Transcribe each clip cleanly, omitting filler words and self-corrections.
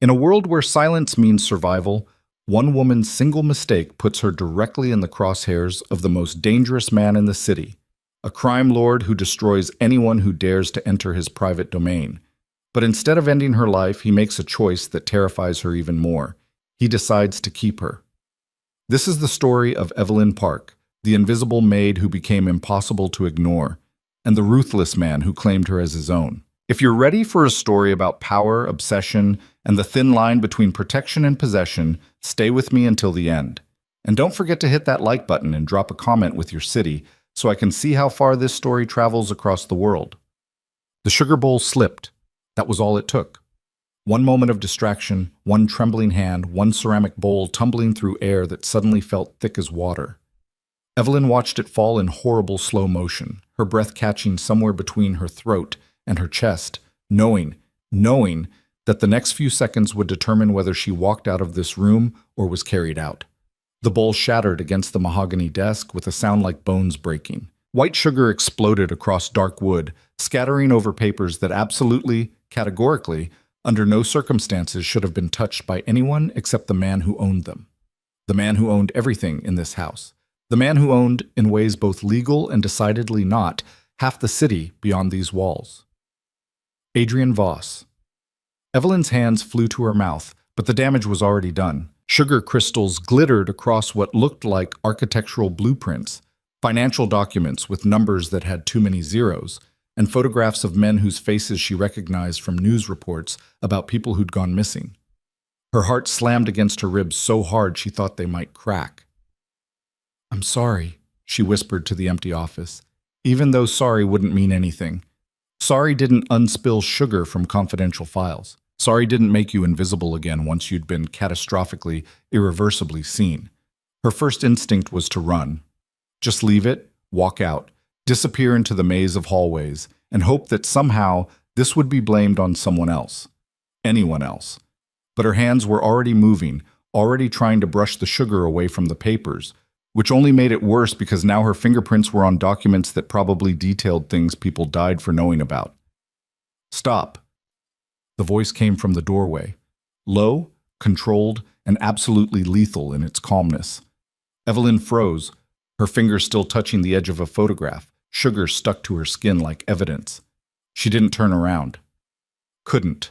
In a world where silence means survival, one woman's single mistake puts her directly in the crosshairs of the most dangerous man in the city, a crime lord who destroys anyone who dares to enter his private domain. But instead of ending her life, he makes a choice that terrifies her even more. He decides to keep her. This is the story of Evelyn Park, the invisible maid who became impossible to ignore, and the ruthless man who claimed her as his own. If you're ready for a story about power, obsession, and the thin line between protection and possession, stay with me until the end. And don't forget to hit that like button and drop a comment with your city so I can see how far this story travels across the world. The sugar bowl slipped. That was all it took. One moment of distraction, one trembling hand, one ceramic bowl tumbling through air that suddenly felt thick as water. Evelyn watched it fall in horrible slow motion, her breath catching somewhere between her throat and her chest, knowing that the next few seconds would determine whether she walked out of this room or was carried out. The bowl shattered against the mahogany desk with a sound like bones breaking. White sugar exploded across dark wood, scattering over papers that absolutely, categorically, under no circumstances should have been touched by anyone except the man who owned them. The man who owned everything in this house. The man who owned, in ways both legal and decidedly not, half the city beyond these walls. Adrian Voss. Evelyn's hands flew to her mouth, but the damage was already done. Sugar crystals glittered across what looked like architectural blueprints, financial documents with numbers that had too many zeros, and photographs of men whose faces she recognized from news reports about people who'd gone missing. Her heart slammed against her ribs so hard she thought they might crack. "I'm sorry," she whispered to the empty office, even though sorry wouldn't mean anything. Sorry didn't unspill sugar from confidential files. Sorry didn't make you invisible again once you'd been catastrophically, irreversibly seen. Her first instinct was to run. Just leave it, walk out, disappear into the maze of hallways, and hope that somehow this would be blamed on someone else. Anyone else. But her hands were already moving, already trying to brush the sugar away from the papers, which only made it worse because now her fingerprints were on documents that probably detailed things people died for knowing about. "Stop." The voice came from the doorway, low, controlled, and absolutely lethal in its calmness. Evelyn froze, her fingers still touching the edge of a photograph, sugar stuck to her skin like evidence. She didn't turn around. Couldn't.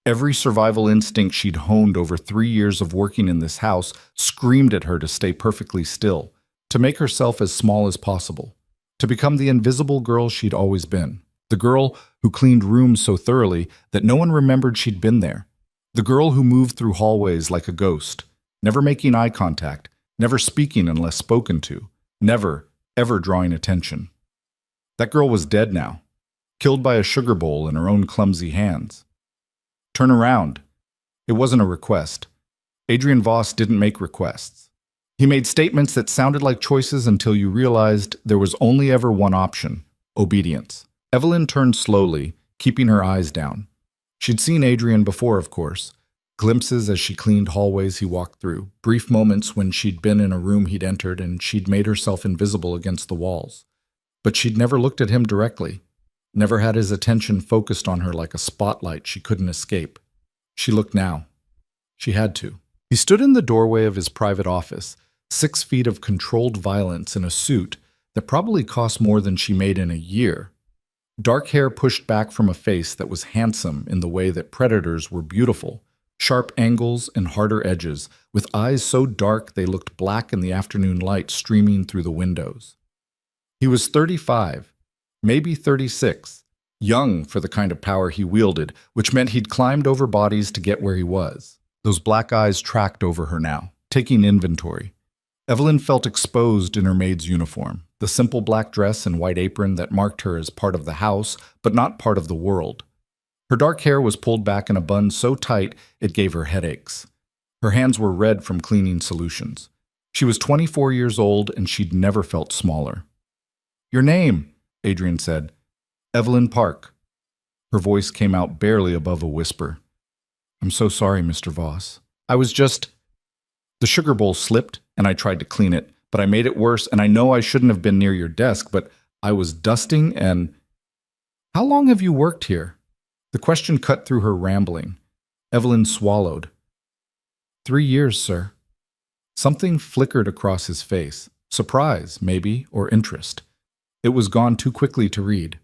Every survival instinct she'd honed over 3 years of working in this house screamed at her to stay perfectly still, to make herself as small as possible, to become the invisible girl she'd always been. The girl who cleaned rooms so thoroughly that no one remembered she'd been there. The girl who moved through hallways like a ghost, never making eye contact, never speaking unless spoken to, never, ever drawing attention. That girl was dead now, killed by a sugar bowl in her own clumsy hands. Turn around. It wasn't a request. Adrian Voss didn't make requests. He made statements that sounded like choices until you realized there was only ever one option: obedience. Evelyn turned slowly, keeping her eyes down. She'd seen Adrian before, of course. Glimpses as she cleaned hallways he walked through, brief moments when she'd been in a room he'd entered and she'd made herself invisible against the walls. But she'd never looked at him directly, never had his attention focused on her like a spotlight she couldn't escape. She looked now. She had to. He stood in the doorway of his private office, 6 feet of controlled violence in a suit that probably cost more than she made in a year. Dark hair pushed back from a face that was handsome in the way that predators were beautiful, sharp angles and harder edges, with eyes so dark they looked black in the afternoon light streaming through the windows. He was 35, maybe 36, young for the kind of power he wielded, which meant he'd climbed over bodies to get where he was. Those black eyes tracked over her now, taking inventory. Evelyn felt exposed in her maid's uniform, the simple black dress and white apron that marked her as part of the house, but not part of the world. Her dark hair was pulled back in a bun so tight it gave her headaches. Her hands were red from cleaning solutions. She was 24 years old and she'd never felt smaller. "Your name," Adrian said. "Evelyn Park." Her voice came out barely above a whisper. "I'm so sorry, Mr. Voss. I was just—" The sugar bowl slipped, and I tried to clean it, but I made it worse, and I know I shouldn't have been near your desk, but I was dusting and— "How long have you worked here?" The question cut through her rambling. Evelyn swallowed. 3 years, sir. Something flickered across his face. Surprise, maybe, or interest. It was gone too quickly to read.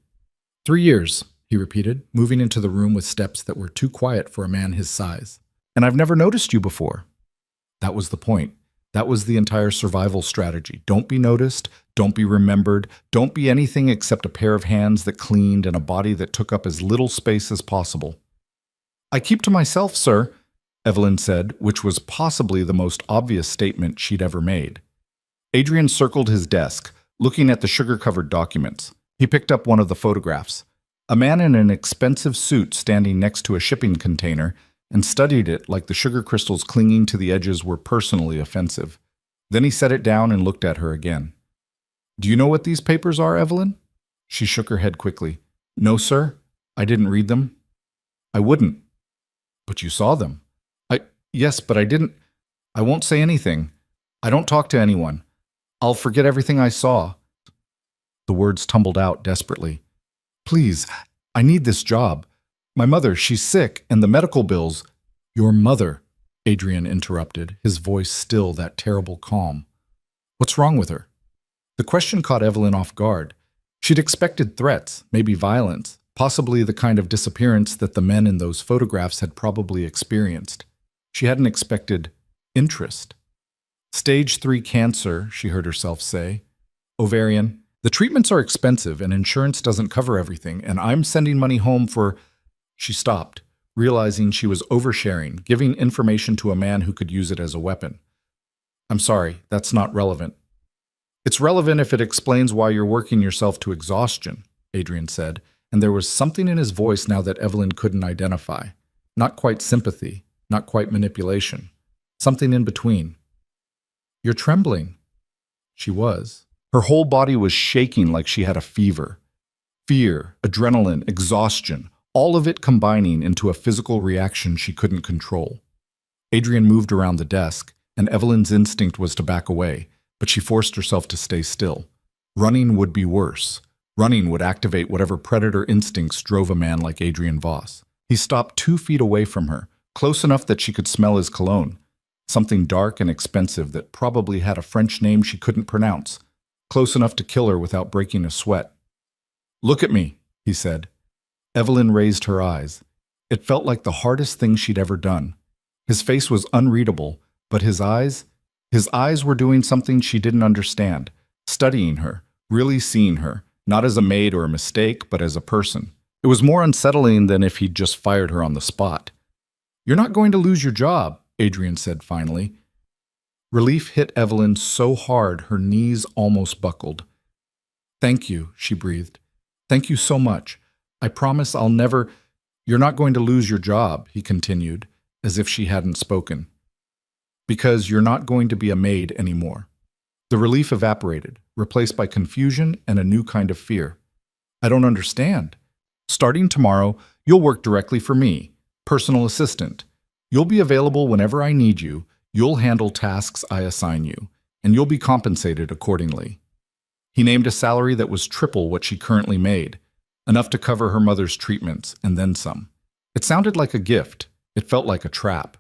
3 years, he repeated, moving into the room with steps that were too quiet for a man his size. And I've never noticed you before. That was the point. That was the entire survival strategy. Don't be noticed, don't be remembered, don't be anything except a pair of hands that cleaned and a body that took up as little space as possible. I keep to myself, sir, Evelyn said, which was possibly the most obvious statement she'd ever made. Adrian circled his desk, looking at the sugar-covered documents. He picked up one of the photographs. A man in an expensive suit standing next to a shipping container, and studied it like the sugar crystals clinging to the edges were personally offensive. Then he set it down and looked at her again. Do you know what these papers are, Evelyn? She shook her head quickly. No, sir. I didn't read them. I wouldn't. But you saw them. Yes, but I didn't. I won't say anything. I don't talk to anyone. I'll forget everything I saw. The words tumbled out desperately. Please, I need this job. My mother, she's sick, and the medical bills. Your mother, Adrian interrupted, his voice still that terrible calm. What's wrong with her? The question caught Evelyn off guard. She'd expected threats, maybe violence, possibly the kind of disappearance that the men in those photographs had probably experienced. She hadn't expected interest. Stage 3 cancer, she heard herself say. Ovarian. The treatments are expensive and insurance doesn't cover everything, and I'm sending money home for... She stopped, realizing she was oversharing, giving information to a man who could use it as a weapon. I'm sorry, that's not relevant. It's relevant if it explains why you're working yourself to exhaustion, Adrian said, and there was something in his voice now that Evelyn couldn't identify. Not quite sympathy, not quite manipulation. Something in between. You're trembling. She was. Her whole body was shaking like she had a fever. Fear, adrenaline, exhaustion, all of it combining into a physical reaction she couldn't control. Adrian moved around the desk, and Evelyn's instinct was to back away, but she forced herself to stay still. Running would be worse. Running would activate whatever predator instincts drove a man like Adrian Voss. He stopped 2 feet away from her, close enough that she could smell his cologne, something dark and expensive that probably had a French name she couldn't pronounce, close enough to kill her without breaking a sweat. Look at me, he said. Evelyn raised her eyes. It felt like the hardest thing she'd ever done. His face was unreadable, but his eyes were doing something she didn't understand, studying her, really seeing her, not as a maid or a mistake, but as a person. It was more unsettling than if he'd just fired her on the spot. You're not going to lose your job, Adrian said finally. Relief hit Evelyn so hard her knees almost buckled. Thank you, she breathed. Thank you so much. I promise I'll never... You're not going to lose your job, he continued, as if she hadn't spoken. Because you're not going to be a maid anymore. The relief evaporated, replaced by confusion and a new kind of fear. I don't understand. Starting tomorrow, you'll work directly for me, personal assistant. You'll be available whenever I need you, you'll handle tasks I assign you, and you'll be compensated accordingly. He named a salary that was triple what she currently made, enough to cover her mother's treatments and then some. It sounded like a gift. It felt like a trap.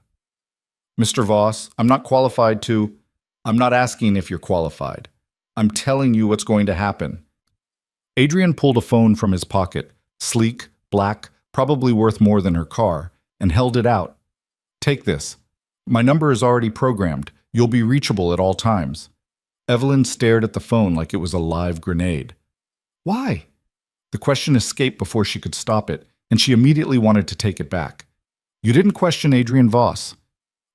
Mr. Voss, I'm not qualified to... I'm not asking if you're qualified. I'm telling you what's going to happen. Adrian pulled a phone from his pocket, sleek, black, probably worth more than her car, and held it out. Take this. My number is already programmed. You'll be reachable at all times. Evelyn stared at the phone like it was a live grenade. Why? The question escaped before she could stop it, and she immediately wanted to take it back. You didn't question Adrian Voss.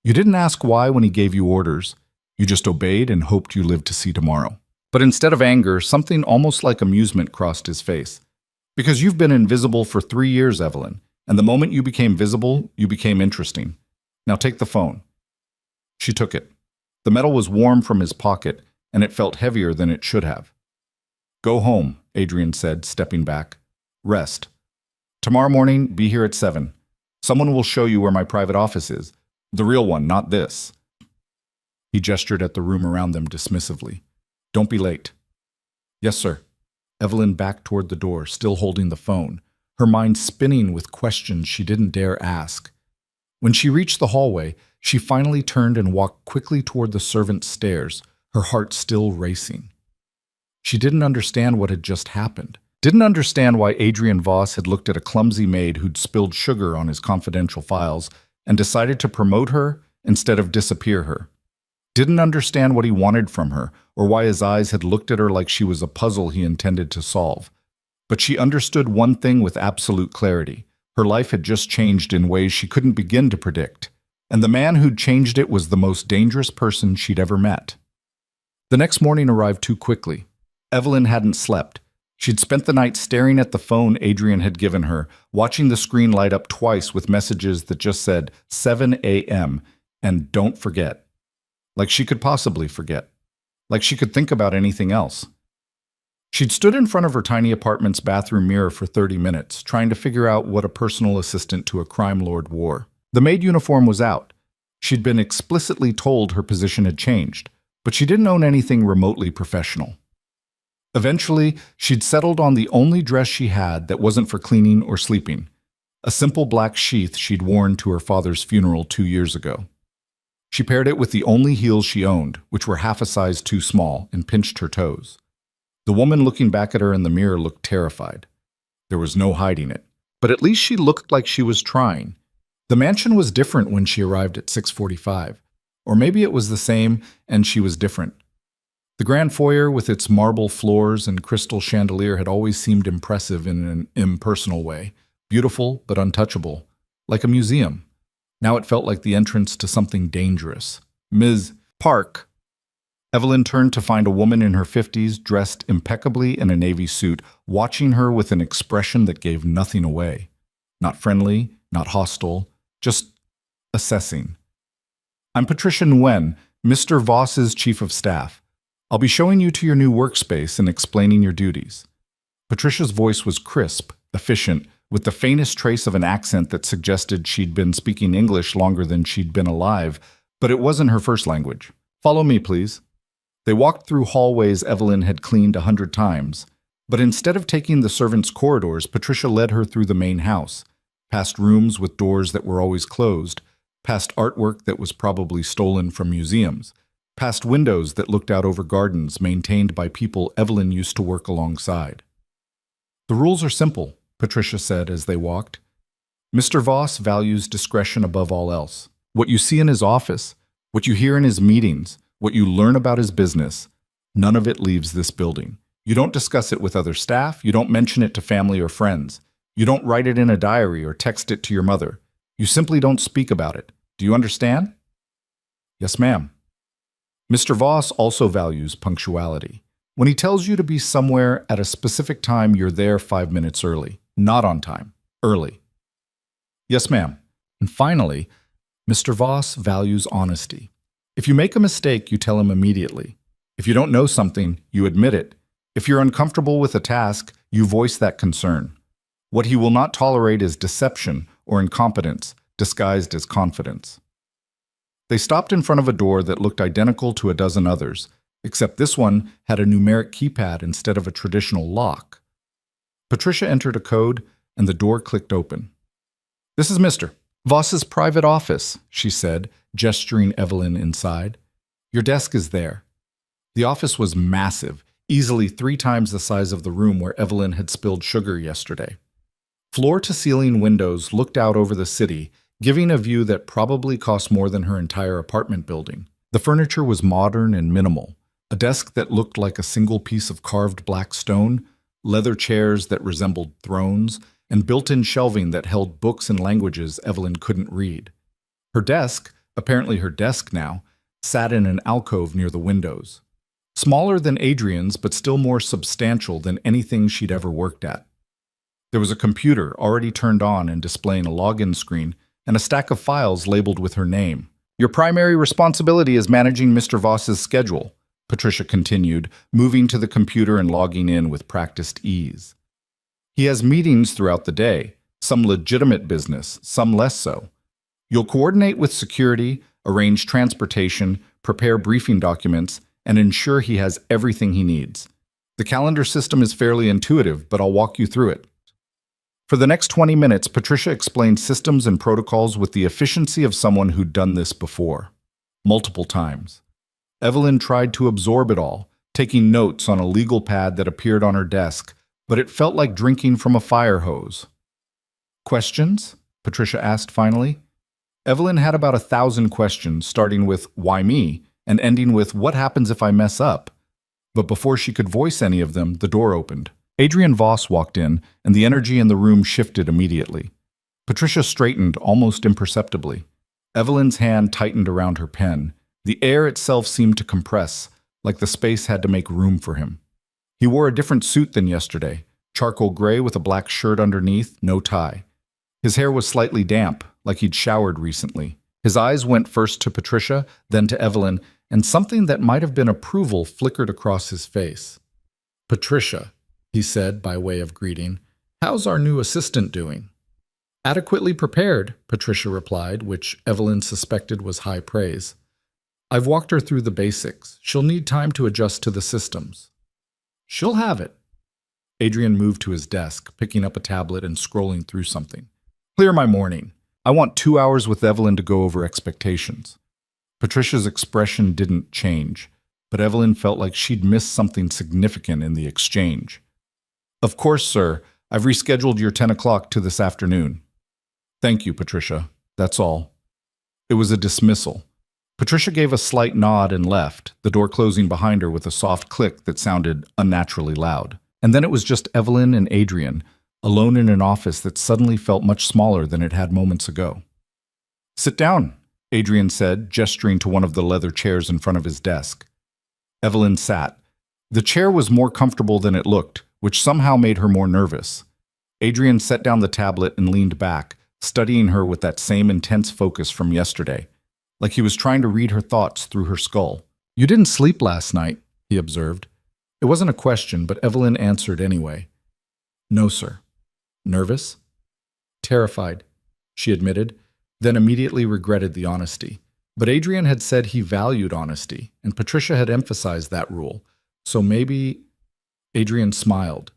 You didn't ask why when he gave you orders. You just obeyed and hoped you lived to see tomorrow. But instead of anger, something almost like amusement crossed his face. Because you've been invisible for 3 years, Evelyn, and the moment you became visible, you became interesting. Now take the phone. She took it. The metal was warm from his pocket, and it felt heavier than it should have. Go home, Adrian said, stepping back. Rest. Tomorrow morning, be here at 7. Someone will show you where my private office is. The real one, not this. He gestured at the room around them dismissively. Don't be late. Yes, sir. Evelyn backed toward the door, still holding the phone, her mind spinning with questions she didn't dare ask. When she reached the hallway, she finally turned and walked quickly toward the servants' stairs, her heart still racing. She didn't understand what had just happened. Didn't understand why Adrian Voss had looked at a clumsy maid who'd spilled sugar on his confidential files and decided to promote her instead of disappear her. Didn't understand what he wanted from her or why his eyes had looked at her like she was a puzzle he intended to solve. But she understood one thing with absolute clarity. Her life had just changed in ways she couldn't begin to predict, and the man who'd changed it was the most dangerous person she'd ever met. The next morning arrived too quickly. Evelyn hadn't slept. She'd spent the night staring at the phone Adrian had given her, watching the screen light up twice with messages that just said 7 a.m. and don't forget. Like she could possibly forget. Like she could think about anything else. She'd stood in front of her tiny apartment's bathroom mirror for 30 minutes, trying to figure out what a personal assistant to a crime lord wore. The maid uniform was out. She'd been explicitly told her position had changed, but she didn't own anything remotely professional. Eventually, she'd settled on the only dress she had that wasn't for cleaning or sleeping, a simple black sheath she'd worn to her father's funeral 2 years ago. She paired it with the only heels she owned, which were half a size too small, and pinched her toes. The woman looking back at her in the mirror looked terrified. There was no hiding it, but at least she looked like she was trying. The mansion was different when she arrived at 6:45, or maybe it was the same and she was different. The grand foyer with its marble floors and crystal chandelier had always seemed impressive in an impersonal way, beautiful but untouchable, like a museum. Now it felt like the entrance to something dangerous. Ms. Park. Evelyn turned to find a woman in her 50s dressed impeccably in a navy suit, watching her with an expression that gave nothing away. Not friendly, not hostile, just assessing. "I'm Patricia Nguyen, Mr. Voss's chief of staff. I'll be showing you to your new workspace and explaining your duties." Patricia's voice was crisp, efficient, with the faintest trace of an accent that suggested she'd been speaking English longer than she'd been alive, but it wasn't her first language. "Follow me, please." They walked through hallways Evelyn had cleaned 100 times, but instead of taking the servants' corridors, Patricia led her through the main house, past rooms with doors that were always closed, past artwork that was probably stolen from museums, past windows that looked out over gardens maintained by people Evelyn used to work alongside. "The rules are simple," Patricia said as they walked. "Mr. Voss values discretion above all else. What you see in his office, what you hear in his meetings, what you learn about his business, none of it leaves this building. You don't discuss it with other staff, you don't mention it to family or friends. You don't write it in a diary or text it to your mother. You simply don't speak about it. Do you understand?" "Yes, ma'am." Mr. Voss also values punctuality. When he tells you to be somewhere at a specific time, you're there 5 minutes early. Not on time. Early. "Yes, ma'am." And finally, Mr. Voss values honesty. If you make a mistake, you tell him immediately. If you don't know something, you admit it. If you're uncomfortable with a task, you voice that concern. What he will not tolerate is deception or incompetence, disguised as confidence. They stopped in front of a door that looked identical to a dozen others, except this one had a numeric keypad instead of a traditional lock. Patricia entered a code, and the door clicked open. "This is Mr. Voss's private office," she said, gesturing Evelyn inside. "Your desk is there." The office was massive, easily 3 times the size of the room where Evelyn had spilled sugar yesterday. Floor-to-ceiling windows looked out over the city, giving a view that probably cost more than her entire apartment building. The furniture was modern and minimal, a desk that looked like a single piece of carved black stone, leather chairs that resembled thrones, and built-in shelving that held books in languages Evelyn couldn't read. Her desk, apparently her desk now, sat in an alcove near the windows. Smaller than Adrian's, but still more substantial than anything she'd ever worked at. There was a computer already turned on and displaying a login screen, and a stack of files labeled with her name. "Your primary responsibility is managing Mr. Voss's schedule," Patricia continued, moving to the computer and logging in with practiced ease. "He has meetings throughout the day, some legitimate business, some less so. You'll coordinate with security, arrange transportation, prepare briefing documents, and ensure he has everything he needs. The calendar system is fairly intuitive, but I'll walk you through it." For the next 20 minutes, Patricia explained systems and protocols with the efficiency of someone who'd done this before, multiple times. Evelyn tried to absorb it all, taking notes on a legal pad that appeared on her desk, but it felt like drinking from a fire hose. Questions? Patricia asked finally. Evelyn had about 1,000 questions, starting with, "Why me?" and ending with, "What happens if I mess up?" But before she could voice any of them, the door opened. Adrian Voss walked in, and the energy in the room shifted immediately. Patricia straightened almost imperceptibly. Evelyn's hand tightened around her pen. The air itself seemed to compress, like the space had to make room for him. He wore a different suit than yesterday, charcoal gray with a black shirt underneath, no tie. His hair was slightly damp, like he'd showered recently. His eyes went first to Patricia, then to Evelyn, and something that might have been approval flickered across his face. "Patricia," he said by way of greeting, "how's our new assistant doing?" "Adequately prepared," Patricia replied, which Evelyn suspected was high praise. "I've walked her through the basics. She'll need time to adjust to the systems." "She'll have it." Adrian moved to his desk, picking up a tablet and scrolling through something. "Clear my morning. I want 2 hours with Evelyn to go over expectations." Patricia's expression didn't change, but Evelyn felt like she'd missed something significant in the exchange. "Of course, sir. I've rescheduled your 10 o'clock to this afternoon." "Thank you, Patricia. That's all." It was a dismissal. Patricia gave a slight nod and left, the door closing behind her with a soft click that sounded unnaturally loud. And then it was just Evelyn and Adrian, alone in an office that suddenly felt much smaller than it had moments ago. "Sit down," Adrian said, gesturing to one of the leather chairs in front of his desk. Evelyn sat. The chair was more comfortable than it looked, which somehow made her more nervous. Adrian set down the tablet and leaned back, studying her with that same intense focus from yesterday, like he was trying to read her thoughts through her skull. "You didn't sleep last night," he observed. It wasn't a question, but Evelyn answered anyway. "No, sir." "Nervous?" "Terrified," she admitted, then immediately regretted the honesty. But Adrian had said he valued honesty, and Patricia had emphasized that rule. So maybe... Adrian smiled.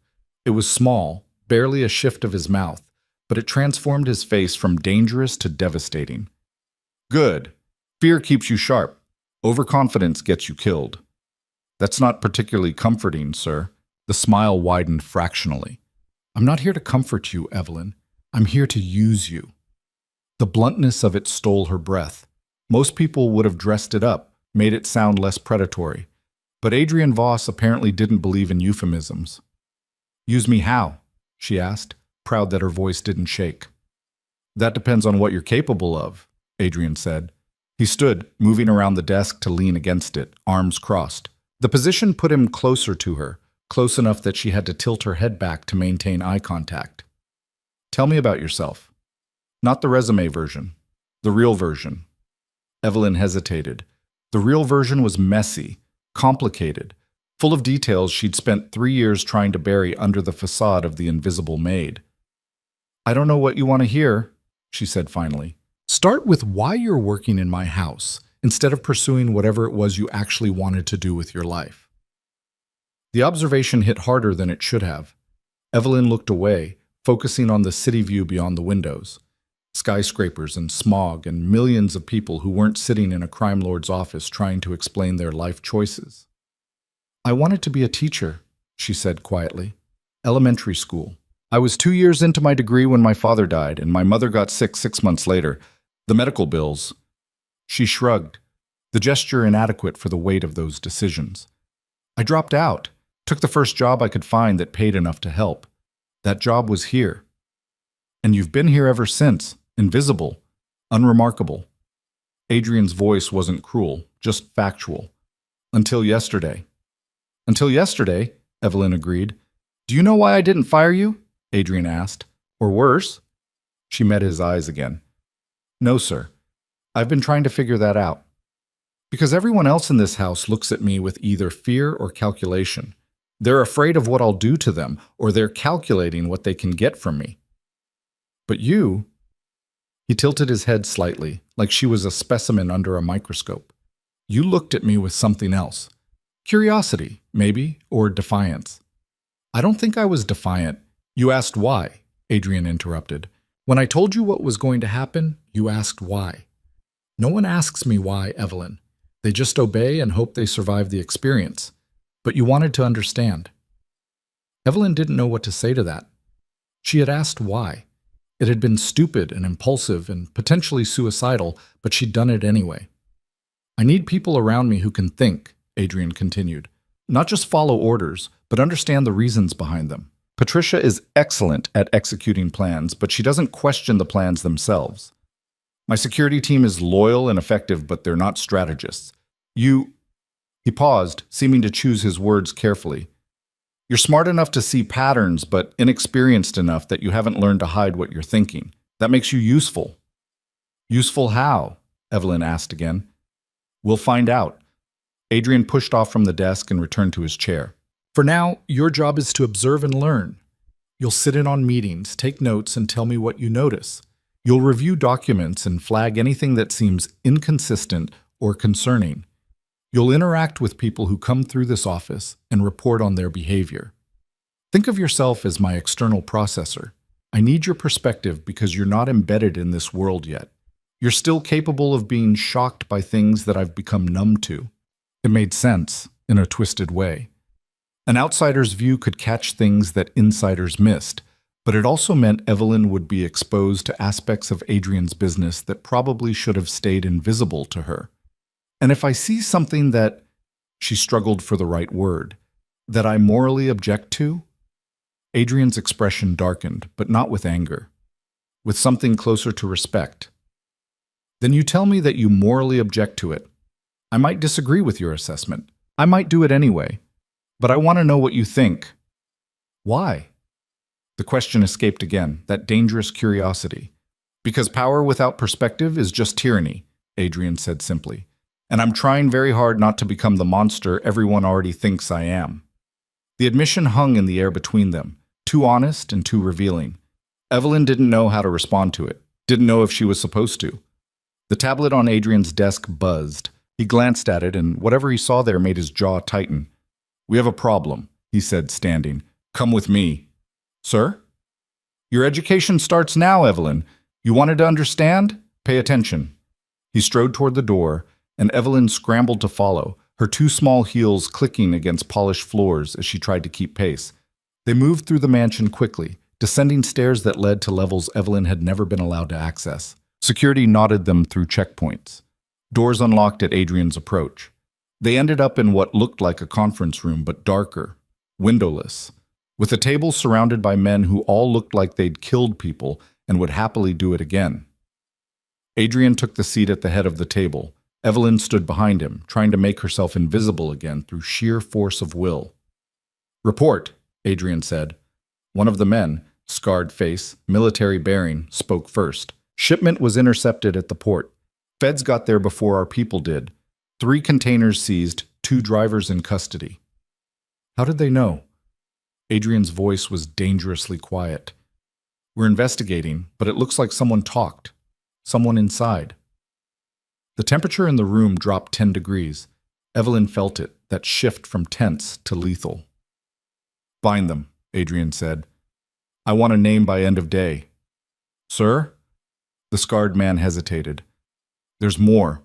It was small, barely a shift of his mouth, but it transformed his face from dangerous to devastating. "Good. Fear keeps you sharp. Overconfidence gets you killed." "That's not particularly comforting, sir." The smile widened fractionally. "I'm not here to comfort you, Evelyn. I'm here to use you." The bluntness of it stole her breath. Most people would have dressed it up, made it sound less predatory. But Adrian Voss apparently didn't believe in euphemisms. "Use me how?" she asked, proud that her voice didn't shake. "That depends on what you're capable of," Adrian said. He stood, moving around the desk to lean against it, arms crossed. The position put him closer to her, close enough that she had to tilt her head back to maintain eye contact. "Tell me about yourself." "Not the resume version. The real version." Evelyn hesitated. The real version was messy, complicated, full of details she'd spent 3 years trying to bury under the facade of the invisible maid. "I don't know what you want to hear," she said finally. "Start with why you're working in my house, instead of pursuing whatever it was you actually wanted to do with your life." The observation hit harder than it should have. Evelyn looked away, focusing on the city view beyond the windows. Skyscrapers and smog and millions of people who weren't sitting in a crime lord's office trying to explain their life choices. "I wanted to be a teacher," she said quietly. "Elementary school. I was 2 years into my degree when my father died, and my mother got sick 6 months later. The medical bills..." She shrugged, the gesture inadequate for the weight of those decisions. "I dropped out, took the first job I could find that paid enough to help. That job was here. And you've been here ever since, invisible, unremarkable." Adrian's voice wasn't cruel, just factual. "Until yesterday." "Until yesterday," Evelyn agreed. "Do you know why I didn't fire you?" Adrian asked. "Or worse?" She met his eyes again. "No, sir. I've been trying to figure that out. Because everyone else in this house looks at me with either fear or calculation. They're afraid of what I'll do to them, or they're calculating what they can get from me. But you..." He tilted his head slightly, like she was a specimen under a microscope. "You looked at me with something else. Curiosity, maybe, or defiance." "I don't think I was defiant. You asked why. Adrian interrupted. When I told you what was going to happen, you asked why. No one asks me why, Evelyn. They just obey and hope they survive the experience. But you wanted to understand. Evelyn didn't know what to say to that. She had asked why. It had been stupid and impulsive and potentially suicidal, but she'd done it anyway. I need people around me who can think, Adrian continued. Not just follow orders, but understand the reasons behind them. Patricia is excellent at executing plans, but she doesn't question the plans themselves. My security team is loyal and effective, but they're not strategists. He paused, seeming to choose his words carefully. You're smart enough to see patterns, but inexperienced enough that you haven't learned to hide what you're thinking. That makes you useful. Useful how? Evelyn asked again. We'll find out. Adrian pushed off from the desk and returned to his chair. For now, your job is to observe and learn. You'll sit in on meetings, take notes, and tell me what you notice. You'll review documents and flag anything that seems inconsistent or concerning. You'll interact with people who come through this office and report on their behavior. Think of yourself as my external processor. I need your perspective because you're not embedded in this world yet. You're still capable of being shocked by things that I've become numb to. It made sense, in a twisted way. An outsider's view could catch things that insiders missed, but it also meant Evelyn would be exposed to aspects of Adrian's business that probably should have stayed invisible to her. And if I see something that, she struggled for the right word, that I morally object to? Adrian's expression darkened, but not with anger, with something closer to respect. Then you tell me that you morally object to it. I might disagree with your assessment. I might do it anyway. But I want to know what you think. Why? The question escaped again, that dangerous curiosity. Because power without perspective is just tyranny, Adrian said simply. And I'm trying very hard not to become the monster everyone already thinks I am. The admission hung in the air between them, too honest and too revealing. Evelyn didn't know how to respond to it, didn't know if she was supposed to. The tablet on Adrian's desk buzzed. He glanced at it, and whatever he saw there made his jaw tighten. We have a problem, he said, standing. Come with me. Sir? Your education starts now, Evelyn. You wanted to understand? Pay attention. He strode toward the door, and Evelyn scrambled to follow, her two small heels clicking against polished floors as she tried to keep pace. They moved through the mansion quickly, descending stairs that led to levels Evelyn had never been allowed to access. Security knotted them through checkpoints. Doors unlocked at Adrian's approach. They ended up in what looked like a conference room, but darker, windowless, with a table surrounded by men who all looked like they'd killed people and would happily do it again. Adrian took the seat at the head of the table. Evelyn stood behind him, trying to make herself invisible again through sheer force of will. Report, Adrian said. One of the men, scarred face, military bearing, spoke first. Shipment was intercepted at the port. Feds got there before our people did. 3 containers seized, 2 drivers in custody. How did they know? Adrian's voice was dangerously quiet. We're investigating, but it looks like someone talked. Someone inside. The temperature in the room dropped 10 degrees. Evelyn felt it, that shift from tense to lethal. Find them, Adrian said. I want a name by end of day. Sir? The scarred man hesitated. There's more.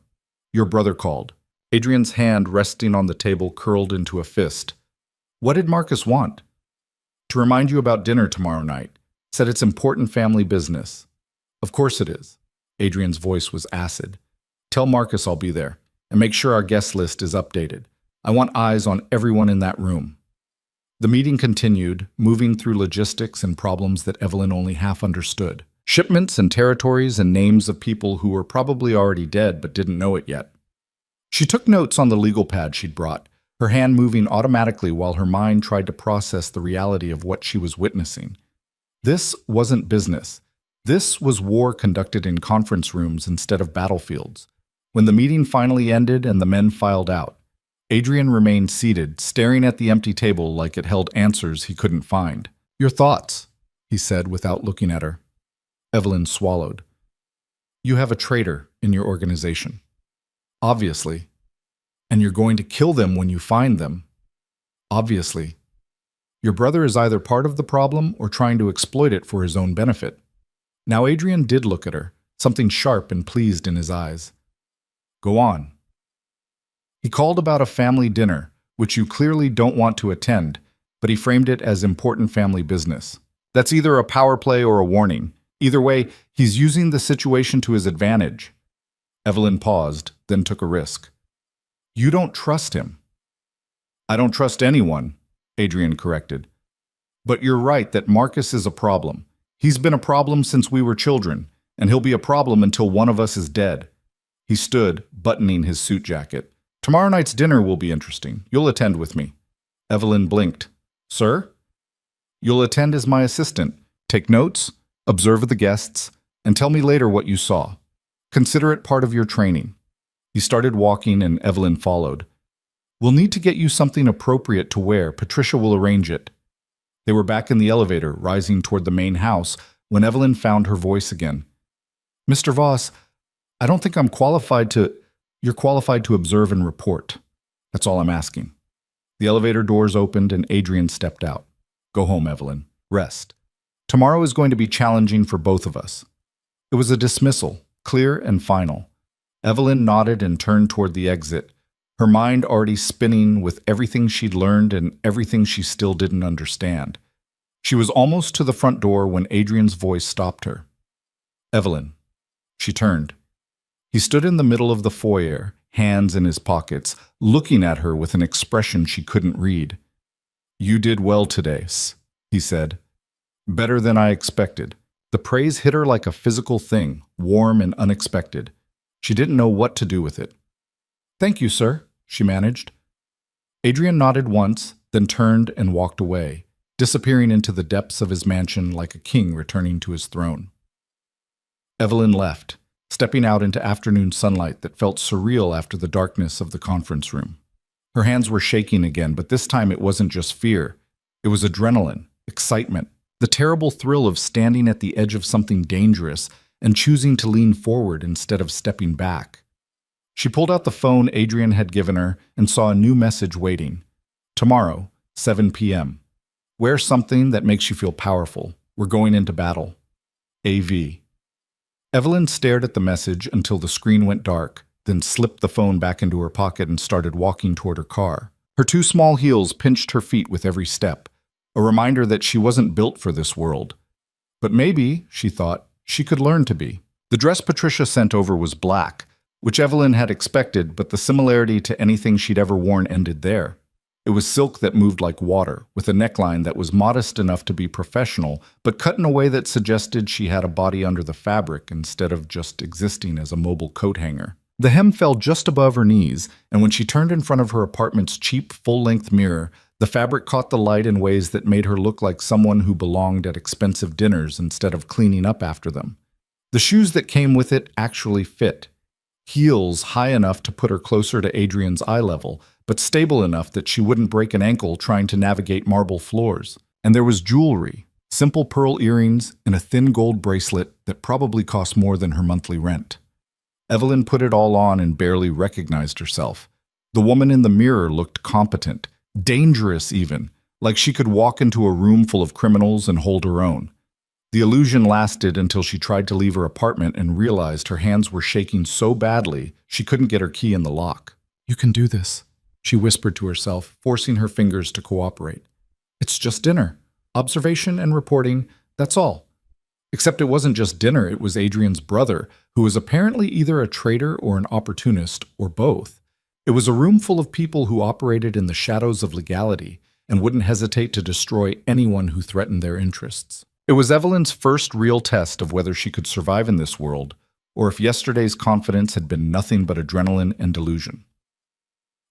Your brother called. Adrian's hand resting on the table curled into a fist. What did Marcus want? To remind you about dinner tomorrow night. Said it's important family business. Of course it is. Adrian's voice was acid. Tell Marcus I'll be there, and make sure our guest list is updated. I want eyes on everyone in that room. The meeting continued, moving through logistics and problems that Evelyn only half understood. Shipments and territories and names of people who were probably already dead but didn't know it yet. She took notes on the legal pad she'd brought, her hand moving automatically while her mind tried to process the reality of what she was witnessing. This wasn't business. This was war conducted in conference rooms instead of battlefields. When the meeting finally ended and the men filed out, Adrian remained seated, staring at the empty table like it held answers he couldn't find. Your thoughts, he said without looking at her. Evelyn swallowed. You have a traitor in your organization. Obviously. And you're going to kill them when you find them. Obviously. Your brother is either part of the problem or trying to exploit it for his own benefit. Now Adrian did look at her, something sharp and pleased in his eyes. Go on. He called about a family dinner, which you clearly don't want to attend, but he framed it as important family business. That's either a power play or a warning. Either way, he's using the situation to his advantage. Evelyn paused, then took a risk. You don't trust him. I don't trust anyone, Adrian corrected. But you're right that Marcus is a problem. He's been a problem since we were children, and he'll be a problem until one of us is dead. He stood, buttoning his suit jacket. Tomorrow night's dinner will be interesting. You'll attend with me. Evelyn blinked. Sir? You'll attend as my assistant. Take notes, observe the guests, and tell me later what you saw. Consider it part of your training. He started walking and Evelyn followed. We'll need to get you something appropriate to wear. Patricia will arrange it. They were back in the elevator, rising toward the main house, when Evelyn found her voice again. Mr. Voss, I don't think I'm qualified to... You're qualified to observe and report. That's all I'm asking. The elevator doors opened and Adrian stepped out. Go home, Evelyn. Rest. Tomorrow is going to be challenging for both of us. It was a dismissal, clear and final. Evelyn nodded and turned toward the exit, her mind already spinning with everything she'd learned and everything she still didn't understand. She was almost to the front door when Adrian's voice stopped her. Evelyn. She turned. He stood in the middle of the foyer, hands in his pockets, looking at her with an expression she couldn't read. You did well today, he said. Better than I expected. The praise hit her like a physical thing, warm and unexpected. She didn't know what to do with it. Thank you, sir, she managed. Adrian nodded once, then turned and walked away, disappearing into the depths of his mansion like a king returning to his throne. Evelyn left, stepping out into afternoon sunlight that felt surreal after the darkness of the conference room. Her hands were shaking again, but this time it wasn't just fear. It was adrenaline, excitement, the terrible thrill of standing at the edge of something dangerous and choosing to lean forward instead of stepping back. She pulled out the phone Adrian had given her and saw a new message waiting. Tomorrow, 7 p.m. Wear something that makes you feel powerful. We're going into battle. AV. Evelyn stared at the message until the screen went dark, then slipped the phone back into her pocket and started walking toward her car. Her two small heels pinched her feet with every step, a reminder that she wasn't built for this world. But maybe, she thought, she could learn to be. The dress Patricia sent over was black, which Evelyn had expected, but the similarity to anything she'd ever worn ended there. It was silk that moved like water, with a neckline that was modest enough to be professional, but cut in a way that suggested she had a body under the fabric instead of just existing as a mobile coat hanger. The hem fell just above her knees, and when she turned in front of her apartment's cheap, full-length mirror, the fabric caught the light in ways that made her look like someone who belonged at expensive dinners instead of cleaning up after them. The shoes that came with it actually fit. Heels high enough to put her closer to Adrian's eye level, but stable enough that she wouldn't break an ankle trying to navigate marble floors. And there was jewelry, simple pearl earrings, and a thin gold bracelet that probably cost more than her monthly rent. Evelyn put it all on and barely recognized herself. The woman in the mirror looked competent, dangerous even, like she could walk into a room full of criminals and hold her own. The illusion lasted until she tried to leave her apartment and realized her hands were shaking so badly she couldn't get her key in the lock. You can do this, she whispered to herself, forcing her fingers to cooperate. It's just dinner. Observation and reporting, that's all. Except it wasn't just dinner, it was Adrian's brother, who was apparently either a traitor or an opportunist, or both. It was a room full of people who operated in the shadows of legality and wouldn't hesitate to destroy anyone who threatened their interests. It was Evelyn's first real test of whether she could survive in this world, or if yesterday's confidence had been nothing but adrenaline and delusion.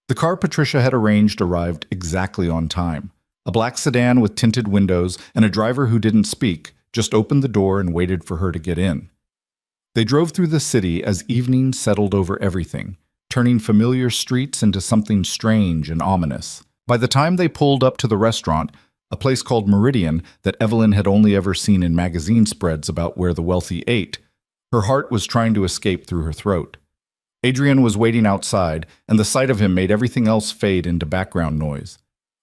The car Patricia had arranged arrived exactly on time. A black sedan with tinted windows and a driver who didn't speak just opened the door and waited for her to get in. They drove through the city as evening settled over everything, turning familiar streets into something strange and ominous. By the time they pulled up to the restaurant, a place called Meridian that Evelyn had only ever seen in magazine spreads about where the wealthy ate, her heart was trying to escape through her throat. Adrian was waiting outside, and the sight of him made everything else fade into background noise.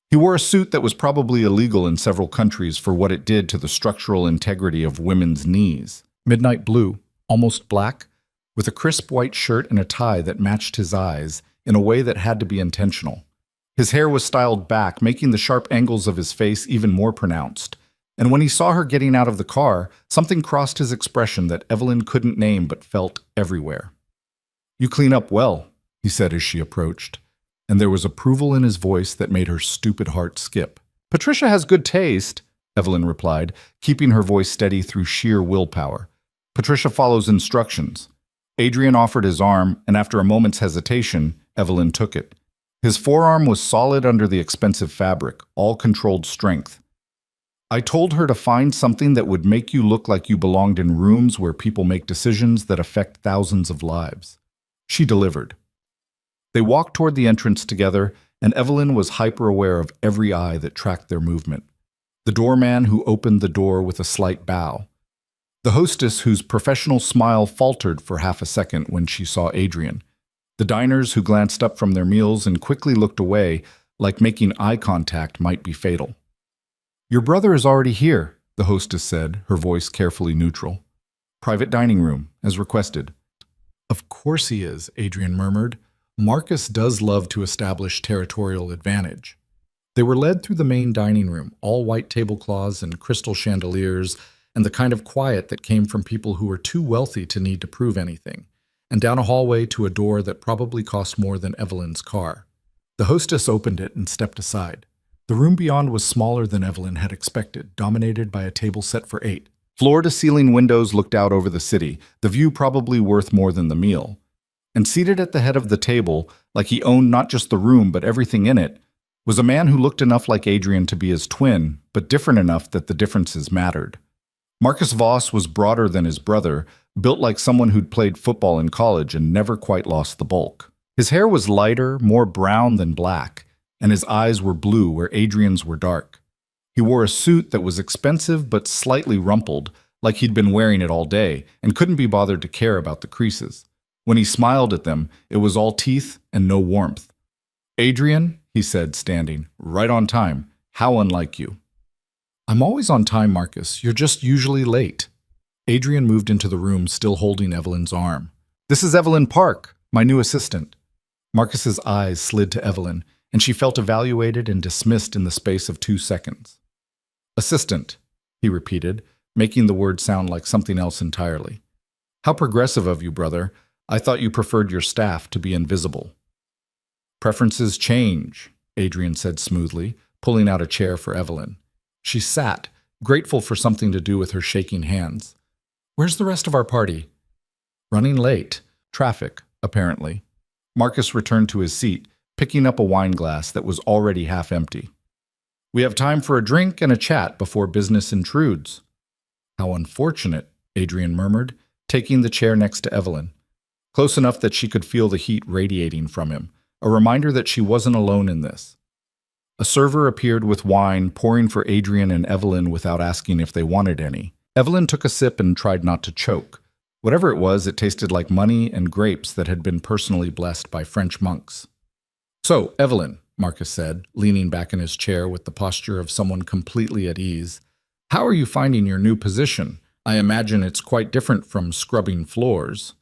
He wore a suit that was probably illegal in several countries for what it did to the structural integrity of women's knees. Midnight blue, almost black, with a crisp white shirt and a tie that matched his eyes in a way that had to be intentional. His hair was styled back, making the sharp angles of his face even more pronounced. And when he saw her getting out of the car, something crossed his expression that Evelyn couldn't name but felt everywhere. "You clean up well," he said as she approached, and there was approval in his voice that made her stupid heart skip. "Patricia has good taste," Evelyn replied, keeping her voice steady through sheer willpower. "Patricia follows instructions." Adrian offered his arm, and after a moment's hesitation, Evelyn took it. His forearm was solid under the expensive fabric, all controlled strength. "I told her to find something that would make you look like you belonged in rooms where people make decisions that affect thousands of lives." She delivered. They walked toward the entrance together, and Evelyn was hyper-aware of every eye that tracked their movement. The doorman who opened the door with a slight bow. The hostess whose professional smile faltered for half a second when she saw Adrian. The diners who glanced up from their meals and quickly looked away, like making eye contact might be fatal. "Your brother is already here," the hostess said, her voice carefully neutral. "Private dining room, as requested." "Of course he is," Adrian murmured. "Marcus does love to establish territorial advantage." They were led through the main dining room, all white tablecloths and crystal chandeliers, and the kind of quiet that came from people who were too wealthy to need to prove anything, and down a hallway to a door that probably cost more than Evelyn's car. The hostess opened it and stepped aside. The room beyond was smaller than Evelyn had expected, dominated by a table set for 8. Floor-to-ceiling windows looked out over the city, the view probably worth more than the meal. And seated at the head of the table, like he owned not just the room but everything in it, was a man who looked enough like Adrian to be his twin, but different enough that the differences mattered. Marcus Voss was broader than his brother, built like someone who'd played football in college and never quite lost the bulk. His hair was lighter, more brown than black, and his eyes were blue where Adrian's were dark. He wore a suit that was expensive but slightly rumpled, like he'd been wearing it all day, and couldn't be bothered to care about the creases. When he smiled at them, it was all teeth and no warmth. "Adrian," he said, standing, "right on time. How unlike you." "I'm always on time, Marcus. You're just usually late." Adrian moved into the room, still holding Evelyn's arm. "This is Evelyn Park, my new assistant." Marcus's eyes slid to Evelyn, and she felt evaluated and dismissed in the space of 2 seconds. "Assistant," he repeated, making the word sound like something else entirely. "How progressive of you, brother. I thought you preferred your staff to be invisible." "Preferences change," Adrian said smoothly, pulling out a chair for Evelyn. She sat, grateful for something to do with her shaking hands. "Where's the rest of our party?" "Running late. Traffic, apparently." Marcus returned to his seat, picking up a wine glass that was already half empty. "We have time for a drink and a chat before business intrudes." "How unfortunate," Adrian murmured, taking the chair next to Evelyn. Close enough that she could feel the heat radiating from him, a reminder that she wasn't alone in this. A server appeared with wine, pouring for Adrian and Evelyn without asking if they wanted any. Evelyn took a sip and tried not to choke. Whatever it was, it tasted like money and grapes that had been personally blessed by French monks. "So, Evelyn," Marcus said, leaning back in his chair with the posture of someone completely at ease, "how are you finding your new position? I imagine it's quite different from scrubbing floors."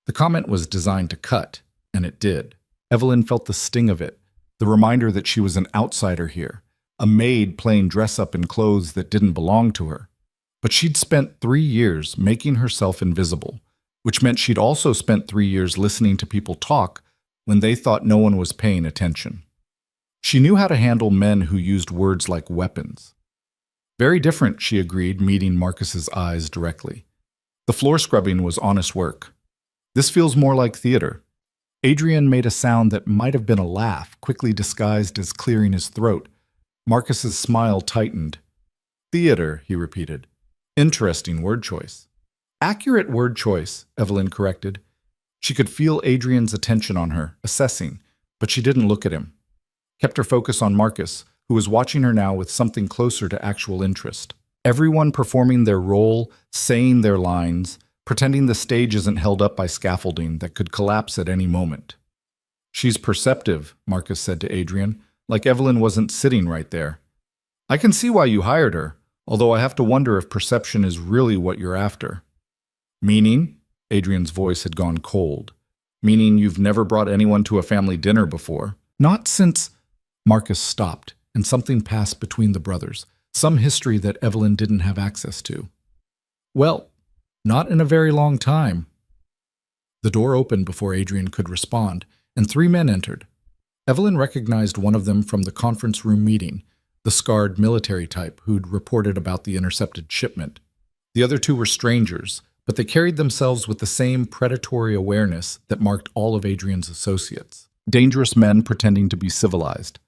The comment was designed to cut, and it did. Evelyn felt the sting of it, the reminder that she was an outsider here, a maid playing dress-up in clothes that didn't belong to her. But she'd spent 3 years making herself invisible, which meant she'd also spent 3 years listening to people talk when they thought no one was paying attention. She knew how to handle men who used words like weapons. Very different, she agreed, meeting Marcus's eyes directly. The floor scrubbing was honest work. This feels more like theater. Adrian made a sound that might have been a laugh, quickly disguised as clearing his throat. Marcus's smile tightened. "Theater," he repeated. "Interesting word choice." "Accurate word choice," Evelyn corrected. She could feel Adrian's attention on her, assessing, but she didn't look at him. Kept her focus on Marcus, who was watching her now with something closer to actual interest. Everyone performing their role, saying their lines, pretending the stage isn't held up by scaffolding that could collapse at any moment. "She's perceptive," Marcus said to Adrian, like Evelyn wasn't sitting right there. I can see why you hired her, although I have to wonder if perception is really what you're after. Meaning? Adrian's voice had gone cold. Meaning you've never brought anyone to a family dinner before? Not since... Marcus stopped, and something passed between the brothers, some history that Evelyn didn't have access to. Well, not in a very long time. The door opened before Adrian could respond, and 3 men entered. Evelyn recognized one of them from the conference room meeting, the scarred military type who'd reported about the intercepted shipment. The other 2 were strangers, but they carried themselves with the same predatory awareness that marked all of Adrian's associates. Dangerous men pretending to be civilized.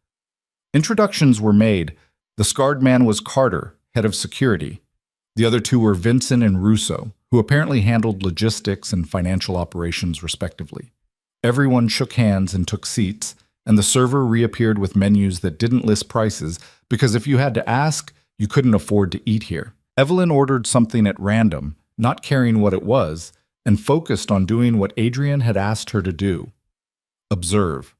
Introductions were made. The scarred man was Carter, head of security. The other 2 were Vincent and Russo, who apparently handled logistics and financial operations respectively. Everyone shook hands and took seats, and the server reappeared with menus that didn't list prices because if you had to ask, you couldn't afford to eat here. Evelyn ordered something at random, not caring what it was, and focused on doing what Adrian had asked her to do. Observe.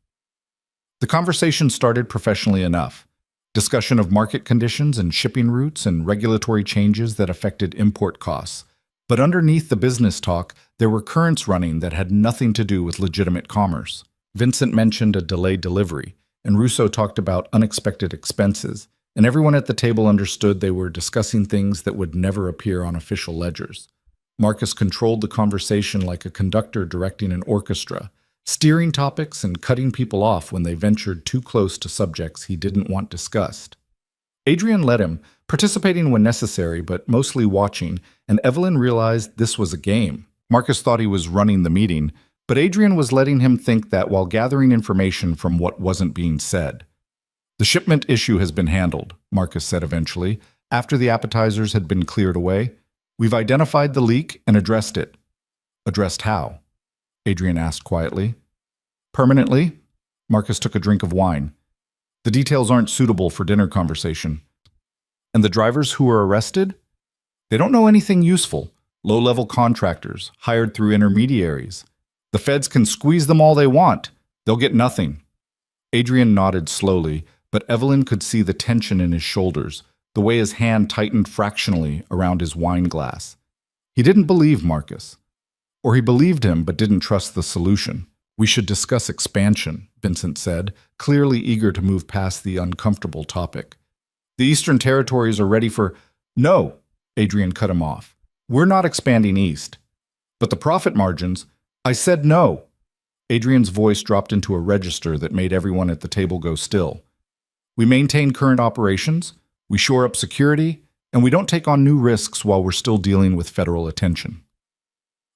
The conversation started professionally enough. Discussion of market conditions and shipping routes and regulatory changes that affected import costs. But underneath the business talk, there were currents running that had nothing to do with legitimate commerce. Vincent mentioned a delayed delivery, and Russo talked about unexpected expenses, and everyone at the table understood they were discussing things that would never appear on official ledgers. Marcus controlled the conversation like a conductor directing an orchestra, steering topics and cutting people off when they ventured too close to subjects he didn't want discussed. Adrian led him, participating when necessary but mostly watching, and Evelyn realized this was a game. Marcus thought he was running the meeting, but Adrian was letting him think that while gathering information from what wasn't being said. The shipment issue has been handled, Marcus said eventually, after the appetizers had been cleared away. We've identified the leak and addressed it. Addressed how? Adrian asked quietly. Permanently? Marcus took a drink of wine. The details aren't suitable for dinner conversation. And the drivers who were arrested? They don't know anything useful. Low-level contractors, hired through intermediaries. The feds can squeeze them all they want. They'll get nothing. Adrian nodded slowly, but Evelyn could see the tension in his shoulders, the way his hand tightened fractionally around his wine glass. He didn't believe Marcus. Or he believed him but didn't trust the solution. We should discuss expansion, Vincent said, clearly eager to move past the uncomfortable topic. The Eastern Territories are ready for... No, Adrian cut him off. We're not expanding east. But the profit margins... I said no. Adrian's voice dropped into a register that made everyone at the table go still. We maintain current operations, we shore up security, and we don't take on new risks while we're still dealing with federal attention.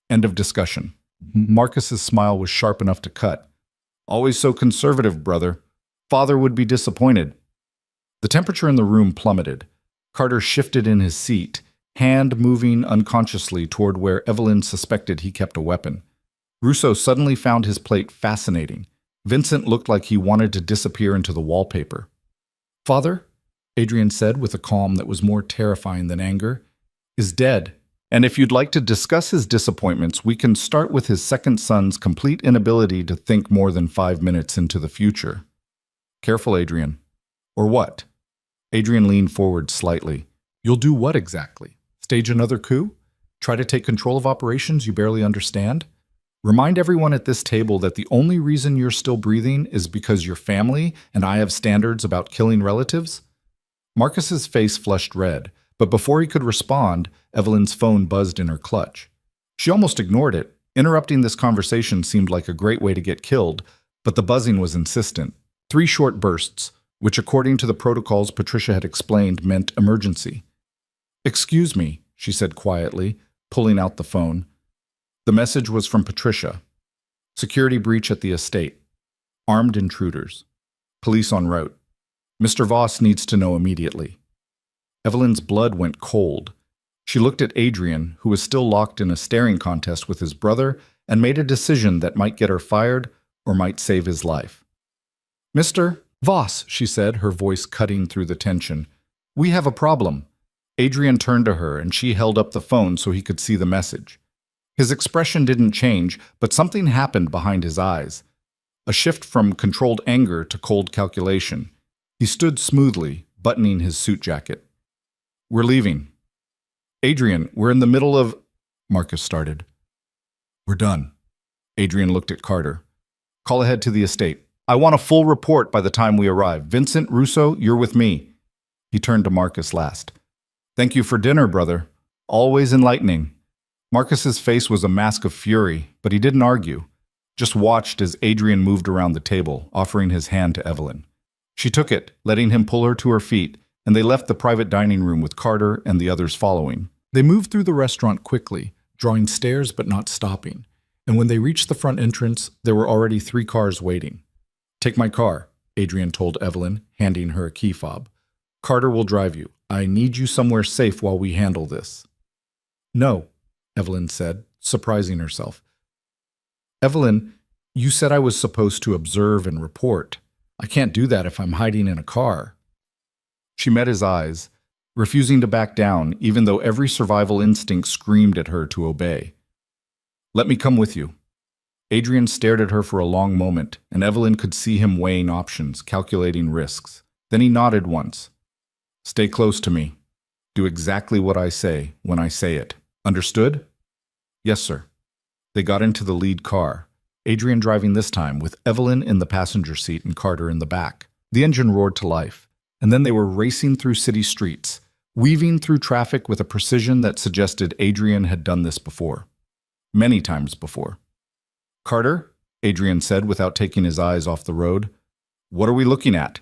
End of discussion. Marcus's smile was sharp enough to cut. Always so conservative, brother. Father would be disappointed. The temperature in the room plummeted. Carter shifted in his seat, hand moving unconsciously toward where Evelyn suspected he kept a weapon. Russo suddenly found his plate fascinating. Vincent looked like he wanted to disappear into the wallpaper. Father, Adrian said with a calm that was more terrifying than anger, is dead. And if you'd like to discuss his disappointments, we can start with his second son's complete inability to think more than 5 minutes into the future. Careful, Adrian. Or what? Adrian leaned forward slightly. You'll do what exactly? Stage another coup? Try to take control of operations you barely understand? Remind everyone at this table that the only reason you're still breathing is because your family and I have standards about killing relatives? Marcus's face flushed red. But before he could respond, Evelyn's phone buzzed in her clutch. She almost ignored it. Interrupting this conversation seemed like a great way to get killed, but the buzzing was insistent. 3 short bursts, which according to the protocols Patricia had explained meant emergency. Excuse me, she said quietly, pulling out the phone. The message was from Patricia. Security breach at the estate. Armed intruders. Police en route. Mr. Voss needs to know immediately. Evelyn's blood went cold. She looked at Adrian, who was still locked in a staring contest with his brother, and made a decision that might get her fired or might save his life. Mr. Voss, she said, her voice cutting through the tension. We have a problem. Adrian turned to her, and she held up the phone so he could see the message. His expression didn't change, but something happened behind his eyes. a shift from controlled anger to cold calculation. He stood smoothly, buttoning his suit jacket. "We're leaving." "Adrian, we're in the middle of—" Marcus started. "We're done." Adrian looked at Carter. "Call ahead to the estate. I want a full report by the time we arrive. Vincent, Russo, you're with me." He turned to Marcus last. "Thank you for dinner, brother. Always enlightening." Marcus's face was a mask of fury, but he didn't argue. Just watched as Adrian moved around the table, offering his hand to Evelyn. She took it, letting him pull her to her feet, and they left the private dining room with Carter and the others following. They moved through the restaurant quickly, drawing stairs but not stopping. And when they reached the front entrance, there were already 3 cars waiting. "Take my car," Adrian told Evelyn, handing her a key fob. "Carter will drive you. I need you somewhere safe while we handle this." "No," Evelyn said, surprising herself. "Evelyn, you said I was supposed to observe and report. I can't do that if I'm hiding in a car." She met his eyes, refusing to back down, even though every survival instinct screamed at her to obey. "Let me come with you." Adrian stared at her for a long moment, and Evelyn could see him weighing options, calculating risks. Then he nodded once. "Stay close to me. Do exactly what I say when I say it. Understood?" "Yes, sir." They got into the lead car, Adrian driving this time, with Evelyn in the passenger seat and Carter in the back. The engine roared to life, and then they were racing through city streets, weaving through traffic with a precision that suggested Adrian had done this before. Many times before. "Carter," Adrian said without taking his eyes off the road, "what are we looking at?"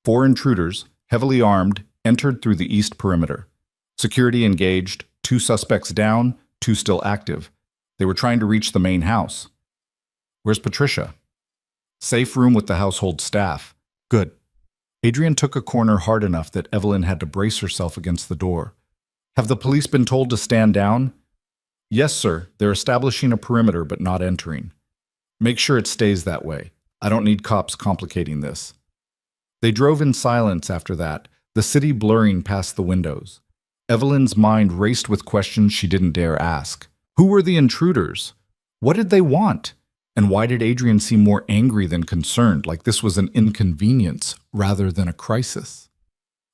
4 intruders, heavily armed, entered through the east perimeter. Security engaged, 2 suspects down, 2 still active. They were trying to reach the main house. "Where's Patricia?" "Safe room with the household staff." "Good." Adrian took a corner hard enough that Evelyn had to brace herself against the door. "Have the police been told to stand down?" "Yes, sir. They're establishing a perimeter but not entering." "Make sure it stays that way. I don't need cops complicating this." They drove in silence after that, the city blurring past the windows. Evelyn's mind raced with questions she didn't dare ask. Who were the intruders? What did they want? And why did Adrian seem more angry than concerned, like this was an inconvenience rather than a crisis?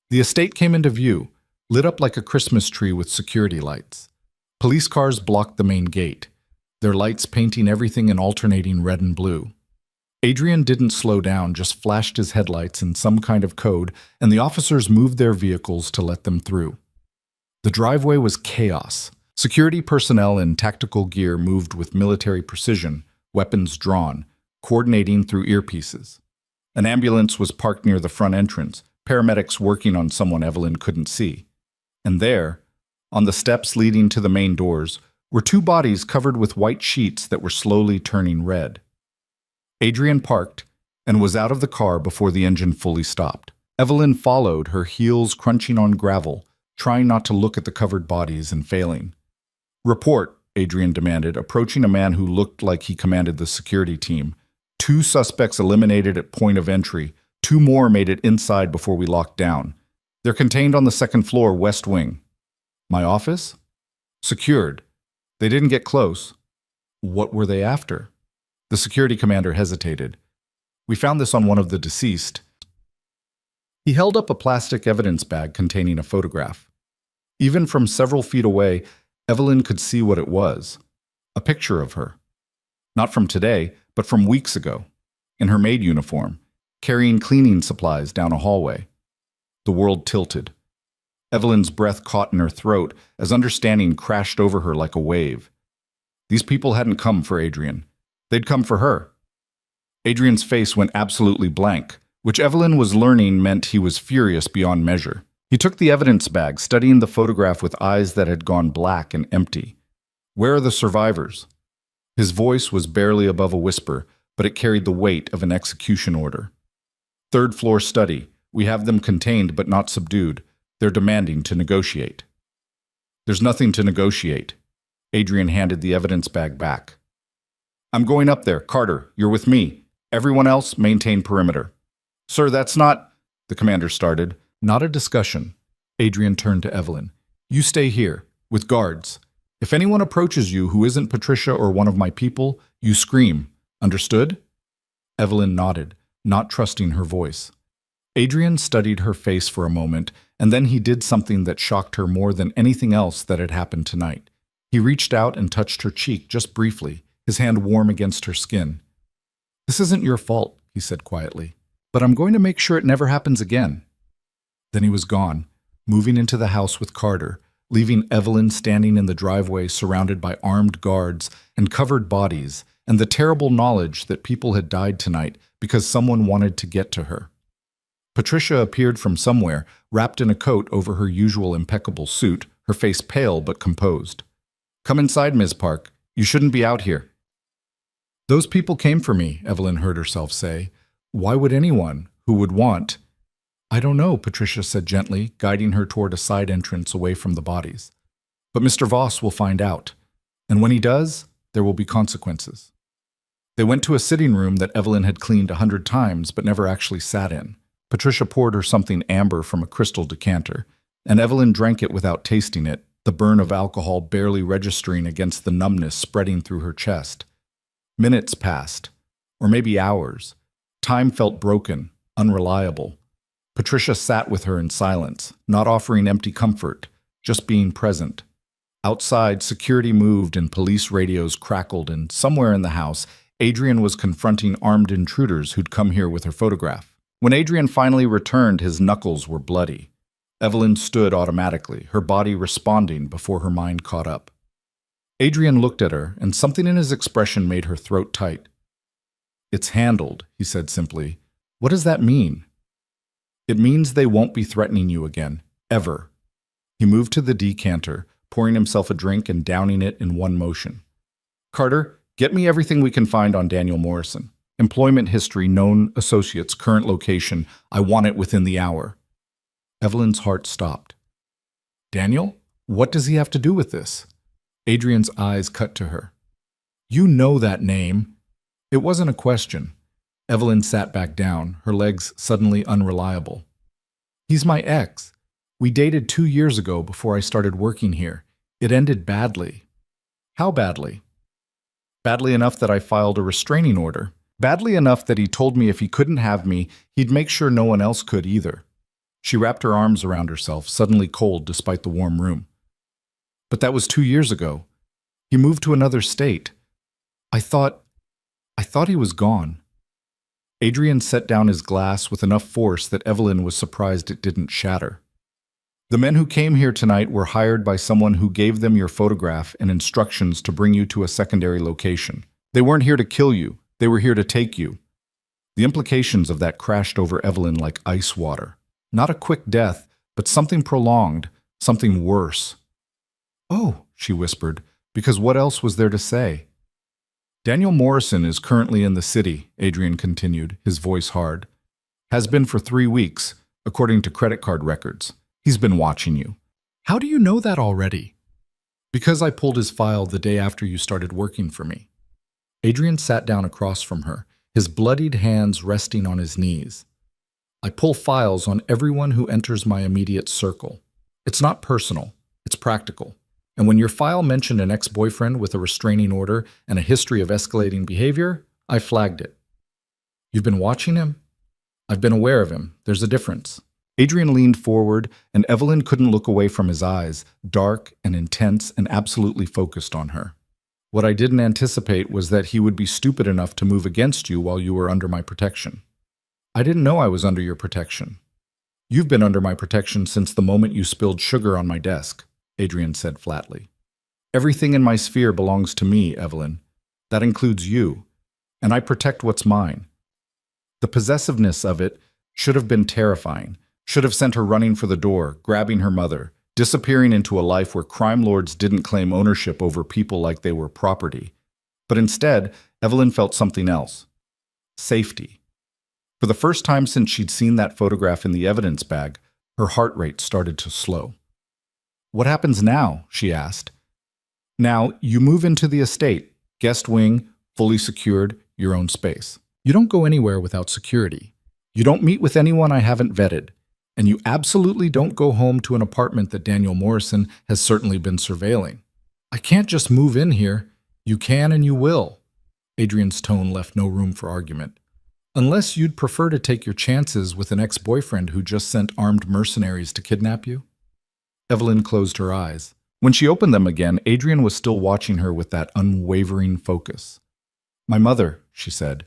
The estate came into view, lit up like a Christmas tree with security lights. Police cars blocked the main gate, their lights painting everything in alternating red and blue. Adrian didn't slow down, just flashed his headlights in some kind of code, and the officers moved their vehicles to let them through. The driveway was chaos. Security personnel in tactical gear moved with military precision, weapons drawn, coordinating through earpieces. An ambulance was parked near the front entrance, paramedics working on someone Evelyn couldn't see. And there, on the steps leading to the main doors, were 2 bodies covered with white sheets that were slowly turning red. Adrian parked and was out of the car before the engine fully stopped. Evelyn followed, her heels crunching on gravel, trying not to look at the covered bodies and failing. "Report," Adrian demanded, approaching a man who looked like he commanded the security team. 2 suspects eliminated at point of entry. 2 more made it inside before we locked down. They're contained on the 2nd floor, west wing. "My office?" "Secured. They didn't get close." "What were they after?" The security commander hesitated. "We found this on one of the deceased." He held up a plastic evidence bag containing a photograph. Even from several feet away, Evelyn could see what it was. A picture of her. Not from today, but from weeks ago, in her maid uniform, carrying cleaning supplies down a hallway. The world tilted. Evelyn's breath caught in her throat as understanding crashed over her like a wave. These people hadn't come for Adrian. They'd come for her. Adrian's face went absolutely blank, which Evelyn was learning meant he was furious beyond measure. He took the evidence bag, studying the photograph with eyes that had gone black and empty. "Where are the survivors?" His voice was barely above a whisper, but it carried the weight of an execution order. "3rd floor study. We have them contained but not subdued. They're demanding to negotiate." "There's nothing to negotiate." Adrian handed the evidence bag back. "I'm going up there. Carter, you're with me. Everyone else, maintain perimeter." "Sir, that's not—" the commander started. "Not a discussion." Adrian turned to Evelyn. "You stay here, with guards. If anyone approaches you who isn't Patricia or one of my people, you scream. Understood?" Evelyn nodded, not trusting her voice. Adrian studied her face for a moment, and then he did something that shocked her more than anything else that had happened tonight. He reached out and touched her cheek just briefly, his hand warm against her skin. "This isn't your fault," he said quietly, "but I'm going to make sure it never happens again." Then he was gone, moving into the house with Carter, leaving Evelyn standing in the driveway surrounded by armed guards and covered bodies, and the terrible knowledge that people had died tonight because someone wanted to get to her. Patricia appeared from somewhere, wrapped in a coat over her usual impeccable suit, her face pale but composed. "Come inside, Ms. Park. You shouldn't be out here." "Those people came for me," Evelyn heard herself say. "Why would anyone who would want—" "I don't know," Patricia said gently, guiding her toward a side entrance away from the bodies. "But Mr. Voss will find out. And when he does, there will be consequences." They went to a sitting room that Evelyn had cleaned 100 times but never actually sat in. Patricia poured her something amber from a crystal decanter, and Evelyn drank it without tasting it, the burn of alcohol barely registering against the numbness spreading through her chest. Minutes passed, or maybe hours. Time felt broken, unreliable. Patricia sat with her in silence, not offering empty comfort, just being present. Outside, security moved and police radios crackled, and somewhere in the house, Adrian was confronting armed intruders who'd come here with her photograph. When Adrian finally returned, his knuckles were bloody. Evelyn stood automatically, her body responding before her mind caught up. Adrian looked at her, and something in his expression made her throat tight. "It's handled," he said simply. "What does that mean?" "It means they won't be threatening you again, ever." He moved to the decanter, pouring himself a drink and downing it in one motion. "Carter, get me everything we can find on Daniel Morrison. Employment history, known associates, current location. I want it within the hour." Evelyn's heart stopped. "Daniel? What does he have to do with this?" Adrian's eyes cut to her. "You know that name." It wasn't a question. Evelyn sat back down, her legs suddenly unreliable. "He's my ex. We dated 2 years ago before I started working here. It ended badly." "How badly?" "Badly enough that I filed a restraining order. Badly enough that he told me if he couldn't have me, he'd make sure no one else could either." She wrapped her arms around herself, suddenly cold despite the warm room. "But that was 2 years ago. He moved to another state. I thought he was gone." Adrian set down his glass with enough force that Evelyn was surprised it didn't shatter. "The men who came here tonight were hired by someone who gave them your photograph and instructions to bring you to a secondary location. They weren't here to kill you. They were here to take you." The implications of that crashed over Evelyn like ice water. Not a quick death, but something prolonged, something worse. "Oh," she whispered, because what else was there to say? "Daniel Morrison is currently in the city," Adrian continued, his voice hard. "Has been for 3 weeks, according to credit card records. He's been watching you." "How do you know that already?" "Because I pulled his file the day after you started working for me." Adrian sat down across from her, his bloodied hands resting on his knees. "I pull files on everyone who enters my immediate circle. It's not personal, it's practical. And when your file mentioned an ex-boyfriend with a restraining order and a history of escalating behavior, I flagged it." "You've been watching him?" "I've been aware of him. There's a difference." Adrian leaned forward, and Evelyn couldn't look away from his eyes, dark and intense and absolutely focused on her. "What I didn't anticipate was that he would be stupid enough to move against you while you were under my protection." "I didn't know I was under your protection." "You've been under my protection since the moment you spilled sugar on my desk," Adrian said flatly. "Everything in my sphere belongs to me, Evelyn. That includes you. And I protect what's mine." The possessiveness of it should have been terrifying, should have sent her running for the door, grabbing her mother, disappearing into a life where crime lords didn't claim ownership over people like they were property. But instead, Evelyn felt something else. Safety. For the first time since she'd seen that photograph in the evidence bag, her heart rate started to slow. "What happens now?" she asked. "Now, you move into the estate, guest wing, fully secured, your own space. You don't go anywhere without security. You don't meet with anyone I haven't vetted. And you absolutely don't go home to an apartment that Daniel Morrison has certainly been surveilling. I can't just move in here. You can and you will." Adrian's tone left no room for argument. Unless you'd prefer to take your chances with an ex-boyfriend who just sent armed mercenaries to kidnap you? Evelyn closed her eyes. When she opened them again, Adrian was still watching her with that unwavering focus. My mother, she said.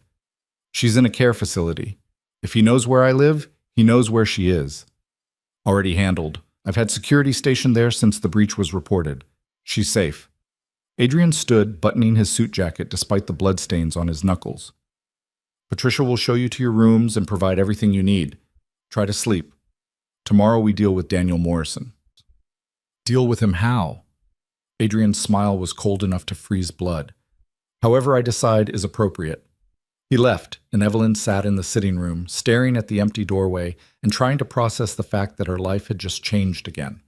She's in a care facility. If he knows where I live, he knows where she is. Already handled. I've had security stationed there since the breach was reported. She's safe. Adrian stood, buttoning his suit jacket despite the bloodstains on his knuckles. Patricia will show you to your rooms and provide everything you need. Try to sleep. Tomorrow we deal with Daniel Morrison. Deal with him how? Adrian's smile was cold enough to freeze blood. However I decide is appropriate. He left, and Evelyn sat in the sitting room, staring at the empty doorway and trying to process the fact that her life had just changed again.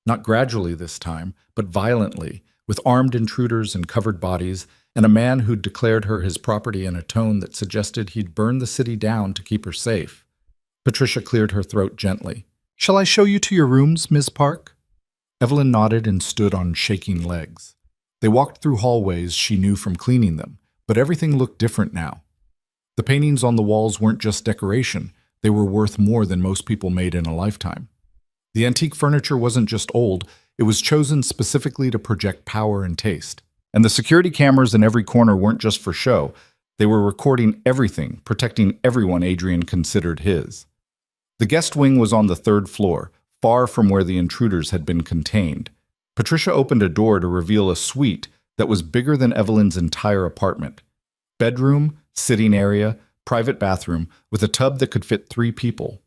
Not gradually this time, but violently, with armed intruders and covered bodies, and a man who'd declared her his property in a tone that suggested he'd burn the city down to keep her safe. Patricia cleared her throat gently. Shall I show you to your rooms, Miss Park? Evelyn nodded and stood on shaking legs. They walked through hallways she knew from cleaning them, but everything looked different now. The paintings on the walls weren't just decoration, they were worth more than most people made in a lifetime. The antique furniture wasn't just old, it was chosen specifically to project power and taste. And the security cameras in every corner weren't just for show, they were recording everything, protecting everyone Adrian considered his. The guest wing was on the third floor, far from where the intruders had been contained. Patricia opened a door to reveal a suite that was bigger than Evelyn's entire apartment. Bedroom, sitting area, private bathroom, with a tub that could fit 3 people.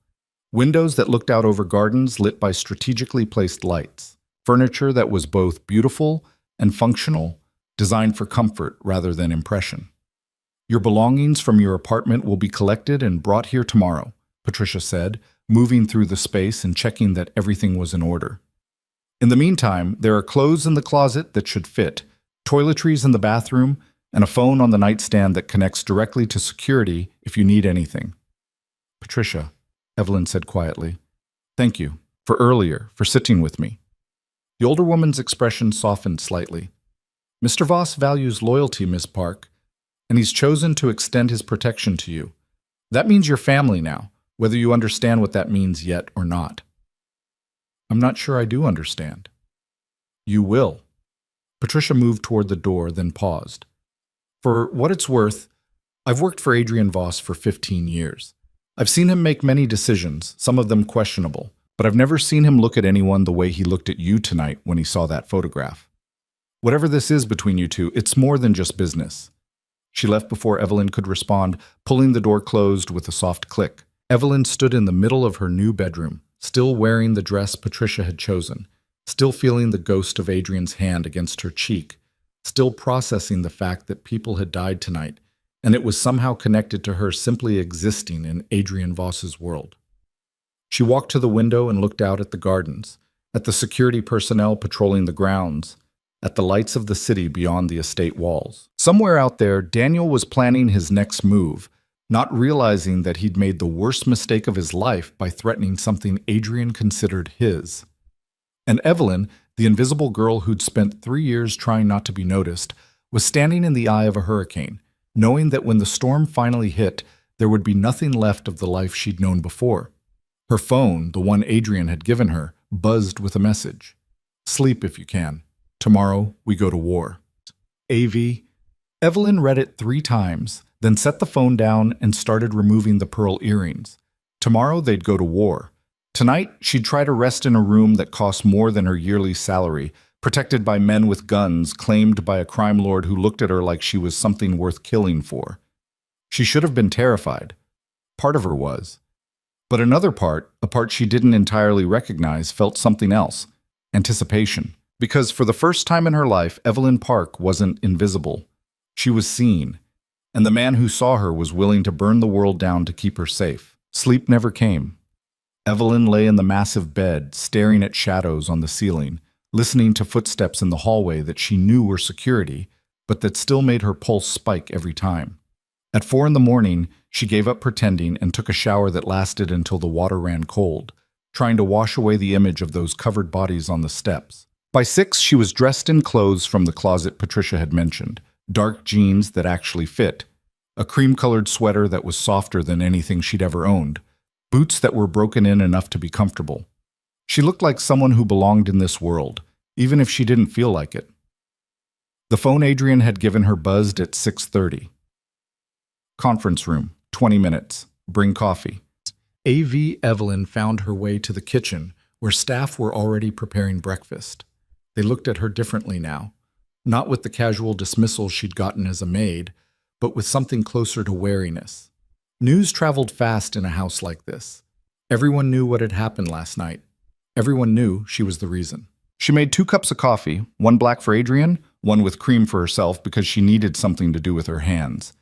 Windows that looked out over gardens lit by strategically placed lights. Furniture that was both beautiful and functional, designed for comfort rather than impression. Your belongings from your apartment will be collected and brought here tomorrow, Patricia said, moving through the space and checking that everything was in order. In the meantime, there are clothes in the closet that should fit, toiletries in the bathroom, and a phone on the nightstand that connects directly to security if you need anything. Patricia, Evelyn said quietly, thank you, for sitting with me. The older woman's expression softened slightly. Mr. Voss values loyalty, Miss Park, and he's chosen to extend his protection to you. That means you're family now, whether you understand what that means yet or not. I'm not sure I do understand. You will. Patricia moved toward the door, then paused. For what it's worth, I've worked for Adrian Voss for 15 years. I've seen him make many decisions, some of them questionable, but I've never seen him look at anyone the way he looked at you tonight when he saw that photograph. Whatever this is between you two, it's more than just business. She left before Evelyn could respond, pulling the door closed with a soft click. Evelyn stood in the middle of her new bedroom, still wearing the dress Patricia had chosen, still feeling the ghost of Adrian's hand against her cheek, still processing the fact that people had died tonight, and it was somehow connected to her simply existing in Adrian Voss's world. She walked to the window and looked out at the gardens, at the security personnel patrolling the grounds, at the lights of the city beyond the estate walls. Somewhere out there, Daniel was planning his next move, not realizing that he'd made the worst mistake of his life by threatening something Adrian considered his. And Evelyn, the invisible girl who'd spent 3 years trying not to be noticed, was standing in the eye of a hurricane, knowing that when the storm finally hit, there would be nothing left of the life she'd known before. Her phone, the one Adrian had given her, buzzed with a message. Sleep if you can. Tomorrow we go to war. AV. Evelyn read it 3 times, then set the phone down and started removing the pearl earrings. Tomorrow they'd go to war. Tonight, she'd try to rest in a room that cost more than her yearly salary, protected by men with guns, claimed by a crime lord who looked at her like she was something worth killing for. She should have been terrified. Part of her was. But another part, a part she didn't entirely recognize, felt something else. Anticipation. Because for the first time in her life, Evelyn Park wasn't invisible. She was seen. And the man who saw her was willing to burn the world down to keep her safe. Sleep never came. Evelyn lay in the massive bed, staring at shadows on the ceiling, listening to footsteps in the hallway that she knew were security, but that still made her pulse spike every time. At 4 a.m, she gave up pretending and took a shower that lasted until the water ran cold, trying to wash away the image of those covered bodies on the steps. By 6, she was dressed in clothes from the closet Patricia had mentioned, dark jeans that actually fit. a cream-colored sweater that was softer than anything she'd ever owned, boots that were broken in enough to be comfortable. She looked like someone who belonged in this world, even if she didn't feel like it. The phone Adrian had given her buzzed at 6:30. Conference room, 20 minutes. Bring coffee. AV Evelyn found her way to the kitchen, where staff were already preparing breakfast. They looked at her differently now, not with the casual dismissal she'd gotten as a maid, but with something closer to wariness. News traveled fast in a house like this. Everyone knew what had happened last night. Everyone knew she was the reason. She made 2 cups of coffee, one black for Adrian, one with cream for herself because she needed something to do with her hands,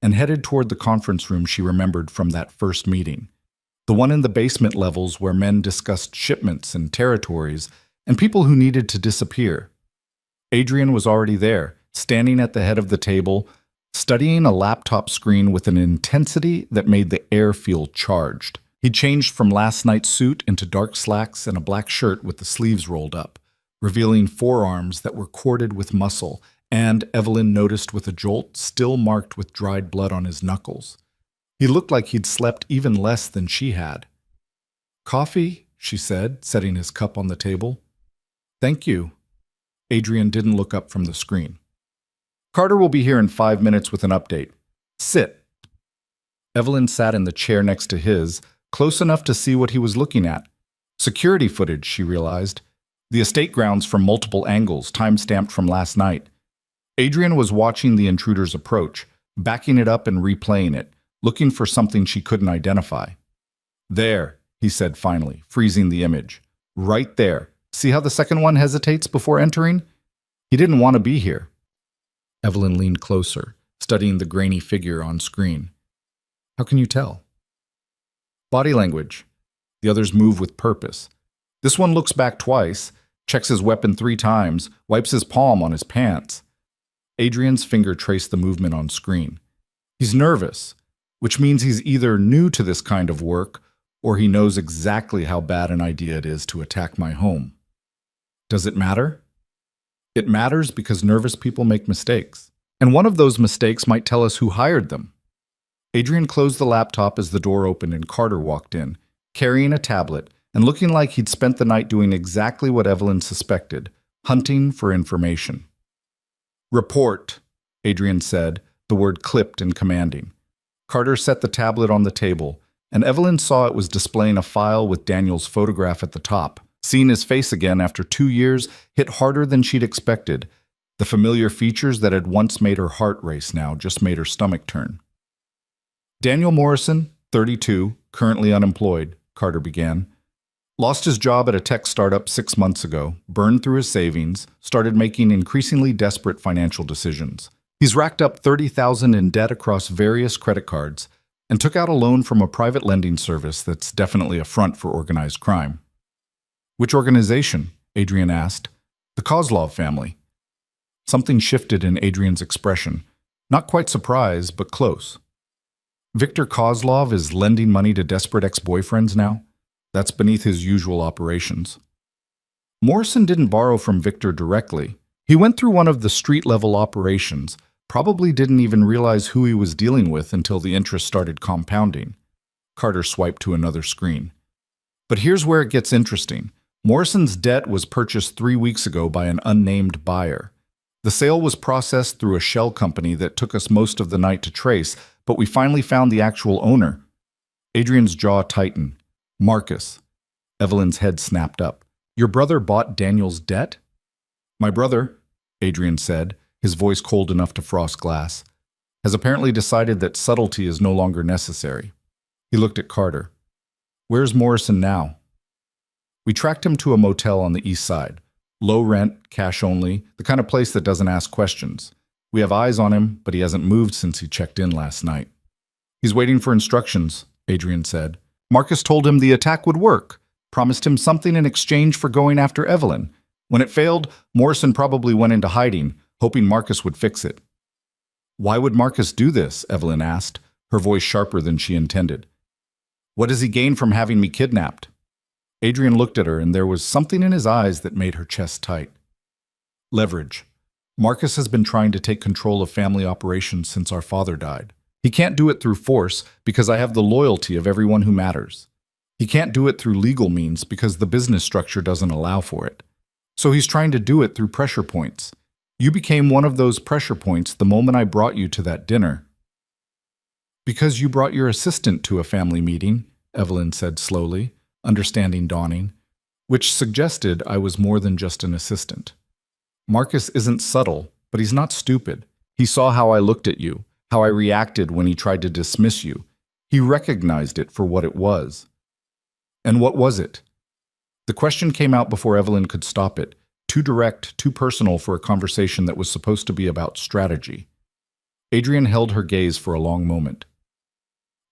and headed toward the conference room she remembered from that first meeting. The one in the basement levels where men discussed shipments and territories and people who needed to disappear. Adrian was already there, standing at the head of the table, studying a laptop screen with an intensity that made the air feel charged. He changed from last night's suit into dark slacks and a black shirt with the sleeves rolled up, revealing forearms that were corded with muscle, and, Evelyn noticed with a jolt, still marked with dried blood on his knuckles. He looked like he'd slept even less than she had. "Coffee?" she said, setting his cup on the table. "Thank you." Adrian didn't look up from the screen. "Carter will be here in 5 minutes with an update. Sit." Evelyn sat in the chair next to his, close enough to see what he was looking at. Security footage, she realized. The estate grounds from multiple angles, time-stamped from last night. Adrian was watching the intruder's approach, backing it up and replaying it, looking for something she couldn't identify. "There," he said finally, freezing the image. "Right there. See how the second one hesitates before entering? He didn't want to be here." Evelyn leaned closer, studying the grainy figure on screen. "How can you tell?" "Body language. The others move with purpose. This one looks back twice, checks his weapon 3 times, wipes his palm on his pants." Adrian's finger traced the movement on screen. "He's nervous, which means he's either new to this kind of work or he knows exactly how bad an idea it is to attack my home." "Does it matter?" "It matters because nervous people make mistakes. And one of those mistakes might tell us who hired them." Adrian closed the laptop as the door opened and Carter walked in, carrying a tablet and looking like he'd spent the night doing exactly what Evelyn suspected, hunting for information. "Report," Adrian said, the word clipped and commanding. Carter set the tablet on the table, and Evelyn saw it was displaying a file with Daniel's photograph at the top. Seeing his face again after 2 years hit harder than she'd expected. The familiar features that had once made her heart race now just made her stomach turn. "Daniel Morrison, 32, currently unemployed," Carter began. "Lost his job at a tech startup 6 months ago, burned through his savings, started making increasingly desperate financial decisions. He's racked up $30,000 in debt across various credit cards and took out a loan from a private lending service that's definitely a front for organized crime." "Which organization?" Adrian asked. "The Kozlov family." Something shifted in Adrian's expression. Not quite surprise, but close. "Victor Kozlov is lending money to desperate ex-boyfriends now? That's beneath his usual operations." Morrison didn't borrow from Victor directly. He went through one of the street-level operations, probably didn't even realize who he was dealing with until the interest started compounding. Carter swiped to another screen. "But here's where it gets interesting. Morrison's debt was purchased 3 weeks ago by an unnamed buyer. The sale was processed through a shell company that took us most of the night to trace, but we finally found the actual owner." Adrian's jaw tightened. "Marcus." Evelyn's head snapped up. "Your brother bought Daniel's debt?" "My brother," Adrian said, his voice cold enough to frost glass, "has apparently decided that subtlety is no longer necessary." He looked at Carter. "Where's Morrison now?" "We tracked him to a motel on the east side. Low rent, cash only, the kind of place that doesn't ask questions. We have eyes on him, but he hasn't moved since he checked in last night." "He's waiting for instructions," Adrian said. "Marcus told him the attack would work, promised him something in exchange for going after Evelyn. When it failed, Morrison probably went into hiding, hoping Marcus would fix it." "Why would Marcus do this?" Evelyn asked, her voice sharper than she intended. "What does he gain from having me kidnapped?" Adrian looked at her, and there was something in his eyes that made her chest tight. "Leverage. Marcus has been trying to take control of family operations since our father died. He can't do it through force because I have the loyalty of everyone who matters. He can't do it through legal means because the business structure doesn't allow for it. So he's trying to do it through pressure points. You became one of those pressure points the moment I brought you to that dinner. Because you brought your assistant to a family meeting, Evelyn said slowly, understanding dawning, which suggested I was more than just an assistant. Marcus isn't subtle, but he's not stupid. He saw how I looked at you, how I reacted when he tried to dismiss you. He recognized it for what it was. And what was it? The question came out before Evelyn could stop it, too direct, too personal for a conversation that was supposed to be about strategy. Adrian held her gaze for a long moment.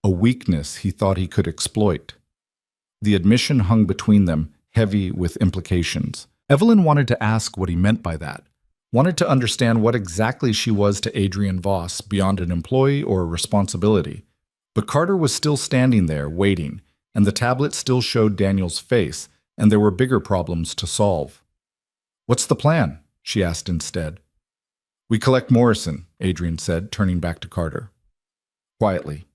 A weakness he thought he could exploit. The admission hung between them, heavy with implications. Evelyn wanted to ask what he meant by that, wanted to understand what exactly she was to Adrian Voss beyond an employee or a responsibility. But Carter was still standing there, waiting, and the tablet still showed Daniel's face, and there were bigger problems to solve. "What's the plan?" she asked instead. "We collect Morrison," Adrian said, turning back to Carter. Quietly.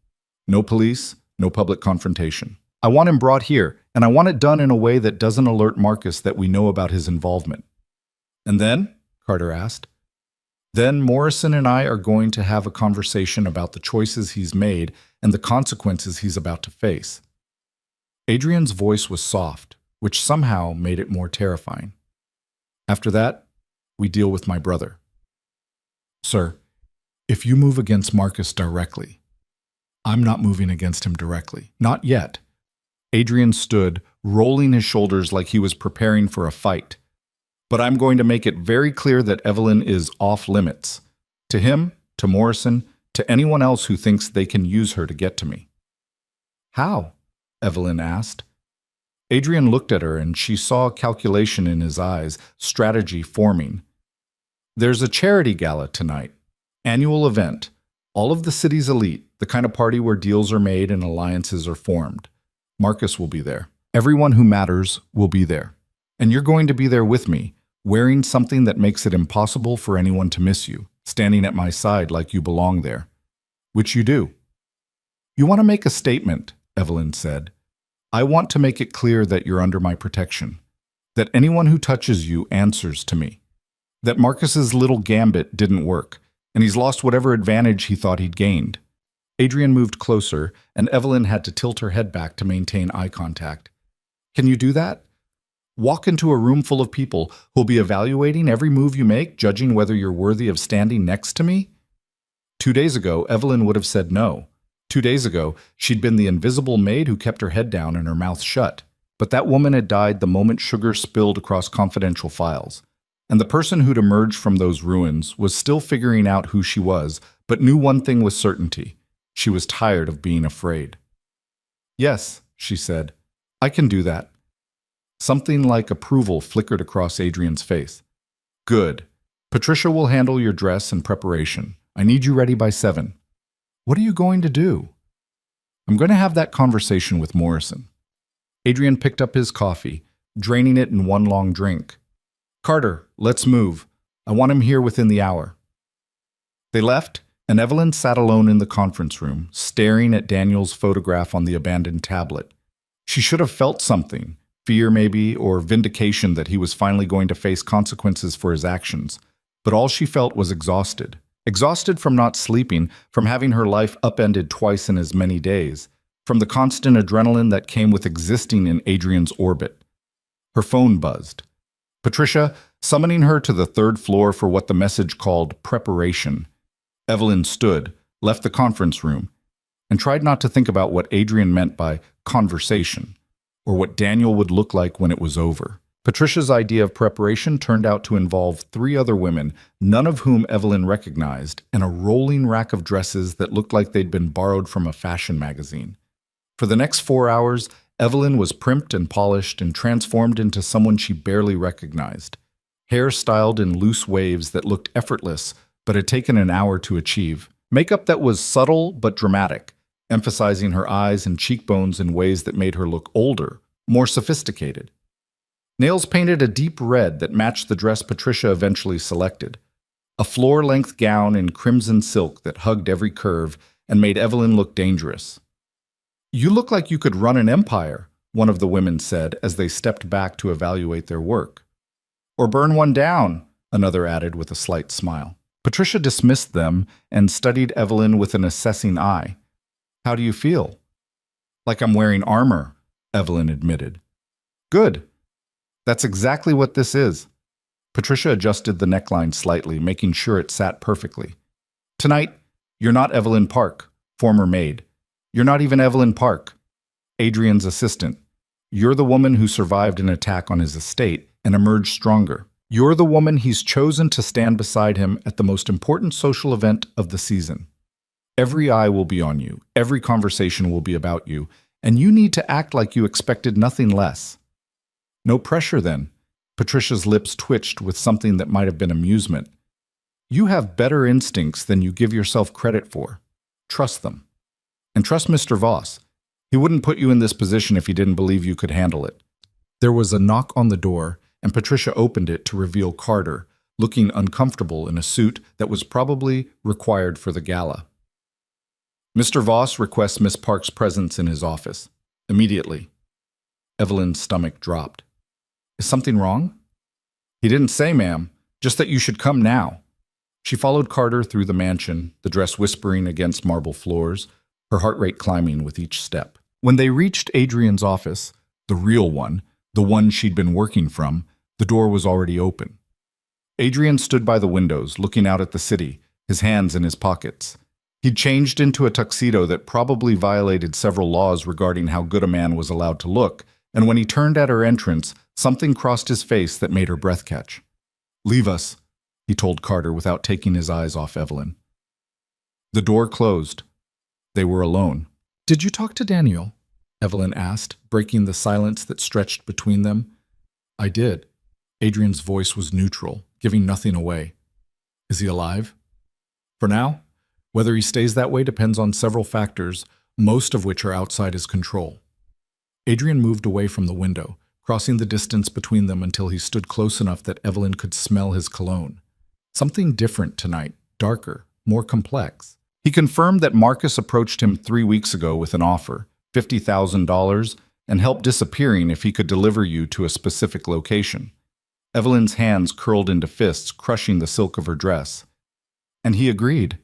No police, no public confrontation. I want him brought here, and I want it done in a way that doesn't alert Marcus that we know about his involvement. "And then?" Carter asked. "Then Morrison and I are going to have a conversation about the choices he's made and the consequences he's about to face." Adrian's voice was soft, which somehow made it more terrifying. "After that, we deal with my brother." "Sir, if you move against Marcus directly, I'm not moving against him directly. Not yet." Adrian stood, rolling his shoulders like he was preparing for a fight. "But I'm going to make it very clear that Evelyn is off limits. To him, to Morrison, to anyone else who thinks they can use her to get to me." "How?" Evelyn asked. Adrian looked at her and she saw calculation in his eyes, strategy forming. "There's a charity gala tonight. Annual event. All of the city's elite, the kind of party where deals are made and alliances are formed. Marcus will be there. Everyone who matters will be there. And you're going to be there with me, wearing something that makes it impossible for anyone to miss you, standing at my side like you belong there. Which you do." "You want to make a statement," Evelyn said. "I want to make it clear that you're under my protection, that anyone who touches you answers to me, that Marcus's little gambit didn't work, and he's lost whatever advantage he thought he'd gained." Adrian moved closer, and Evelyn had to tilt her head back to maintain eye contact. "Can you do that? Walk into a room full of people who'll be evaluating every move you make, judging whether you're worthy of standing next to me?" 2 days ago, Evelyn would have said no. 2 days ago, she'd been the invisible maid who kept her head down and her mouth shut. But that woman had died the moment sugar spilled across confidential files. And the person who'd emerged from those ruins was still figuring out who she was, but knew one thing with certainty. She was tired of being afraid. "Yes," she said, "I can do that." Something like approval flickered across Adrian's face. "Good. Patricia will handle your dress and preparation. I need you ready by 7. "What are you going to do?" "I'm going to have that conversation with Morrison." Adrian picked up his coffee, draining it in one long drink. "Carter, let's move. I want him here within the hour." They left, and Evelyn sat alone in the conference room, staring at Daniel's photograph on the abandoned tablet. She should have felt something, fear maybe, or vindication that he was finally going to face consequences for his actions. But all she felt was exhausted. Exhausted from not sleeping, from having her life upended twice in as many days, from the constant adrenaline that came with existing in Adrian's orbit. Her phone buzzed. Patricia, summoning her to the 3rd floor for what the message called preparation. Evelyn stood, left the conference room, and tried not to think about what Adrian meant by conversation, or what Daniel would look like when it was over. Patricia's idea of preparation turned out to involve 3 other women, none of whom Evelyn recognized, and a rolling rack of dresses that looked like they'd been borrowed from a fashion magazine. For the next 4 hours, Evelyn was primped and polished and transformed into someone she barely recognized. Hair styled in loose waves that looked effortless, but had taken an hour to achieve. Makeup that was subtle but dramatic, emphasizing her eyes and cheekbones in ways that made her look older, more sophisticated. Nails painted a deep red that matched the dress Patricia eventually selected. A floor-length gown in crimson silk that hugged every curve, and made Evelyn look dangerous. "You look like you could run an empire," one of the women said as they stepped back to evaluate their work. "Or burn one down," another added with a slight smile. Patricia dismissed them and studied Evelyn with an assessing eye. "How do you feel?" "Like I'm wearing armor," Evelyn admitted. "Good. That's exactly what this is." Patricia adjusted the neckline slightly, making sure it sat perfectly. "Tonight, you're not Evelyn Park, former maid. You're not even Evelyn Park, Adrian's assistant. You're the woman who survived an attack on his estate and emerged stronger. You're the woman he's chosen to stand beside him at the most important social event of the season. Every eye will be on you, every conversation will be about you, and you need to act like you expected nothing less." "No pressure, then." Patricia's lips twitched with something that might have been amusement. "You have better instincts than you give yourself credit for. Trust them. And trust Mr. Voss. He wouldn't put you in this position if he didn't believe you could handle it." There was a knock on the door, and Patricia opened it to reveal Carter, looking uncomfortable in a suit that was probably required for the gala. "Mr. Voss requests Miss Park's presence in his office. Immediately." Evelyn's stomach dropped. "Is something wrong?" "He didn't say, ma'am, just that you should come now." She followed Carter through the mansion, the dress whispering against marble floors, her heart rate climbing with each step. When they reached Adrian's office, the real one, the one she'd been working from, the door was already open. Adrian stood by the windows, looking out at the city, his hands in his pockets. He'd changed into a tuxedo that probably violated several laws regarding how good a man was allowed to look, and when he turned at her entrance, something crossed his face that made her breath catch. "Leave us," he told Carter without taking his eyes off Evelyn. The door closed. They were alone. "Did you talk to Daniel?" Evelyn asked, breaking the silence that stretched between them. "I did." Adrian's voice was neutral, giving nothing away. "Is he alive?" "For now. Whether he stays that way depends on several factors, most of which are outside his control." Adrian moved away from the window, crossing the distance between them until he stood close enough that Evelyn could smell his cologne. Something different tonight, darker, more complex. He confirmed that Marcus approached him 3 weeks ago with an offer, $50,000, and help disappearing if he could deliver you to a specific location. Evelyn's hands curled into fists, crushing the silk of her dress. "And he agreed."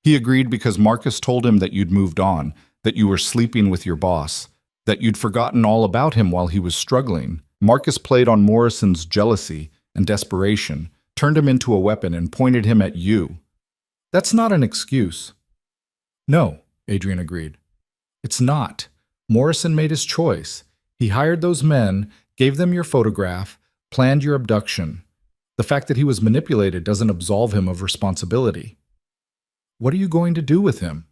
"He agreed because Marcus told him that you'd moved on, that you were sleeping with your boss, that you'd forgotten all about him while he was struggling. Marcus played on Morrison's jealousy and desperation, turned him into a weapon, and pointed him at you." "That's not an excuse." "No," Adrian agreed. "It's not. Morrison made his choice. He hired those men, gave them your photograph, planned your abduction. The fact that he was manipulated doesn't absolve him of responsibility." "What are you going to do with him?"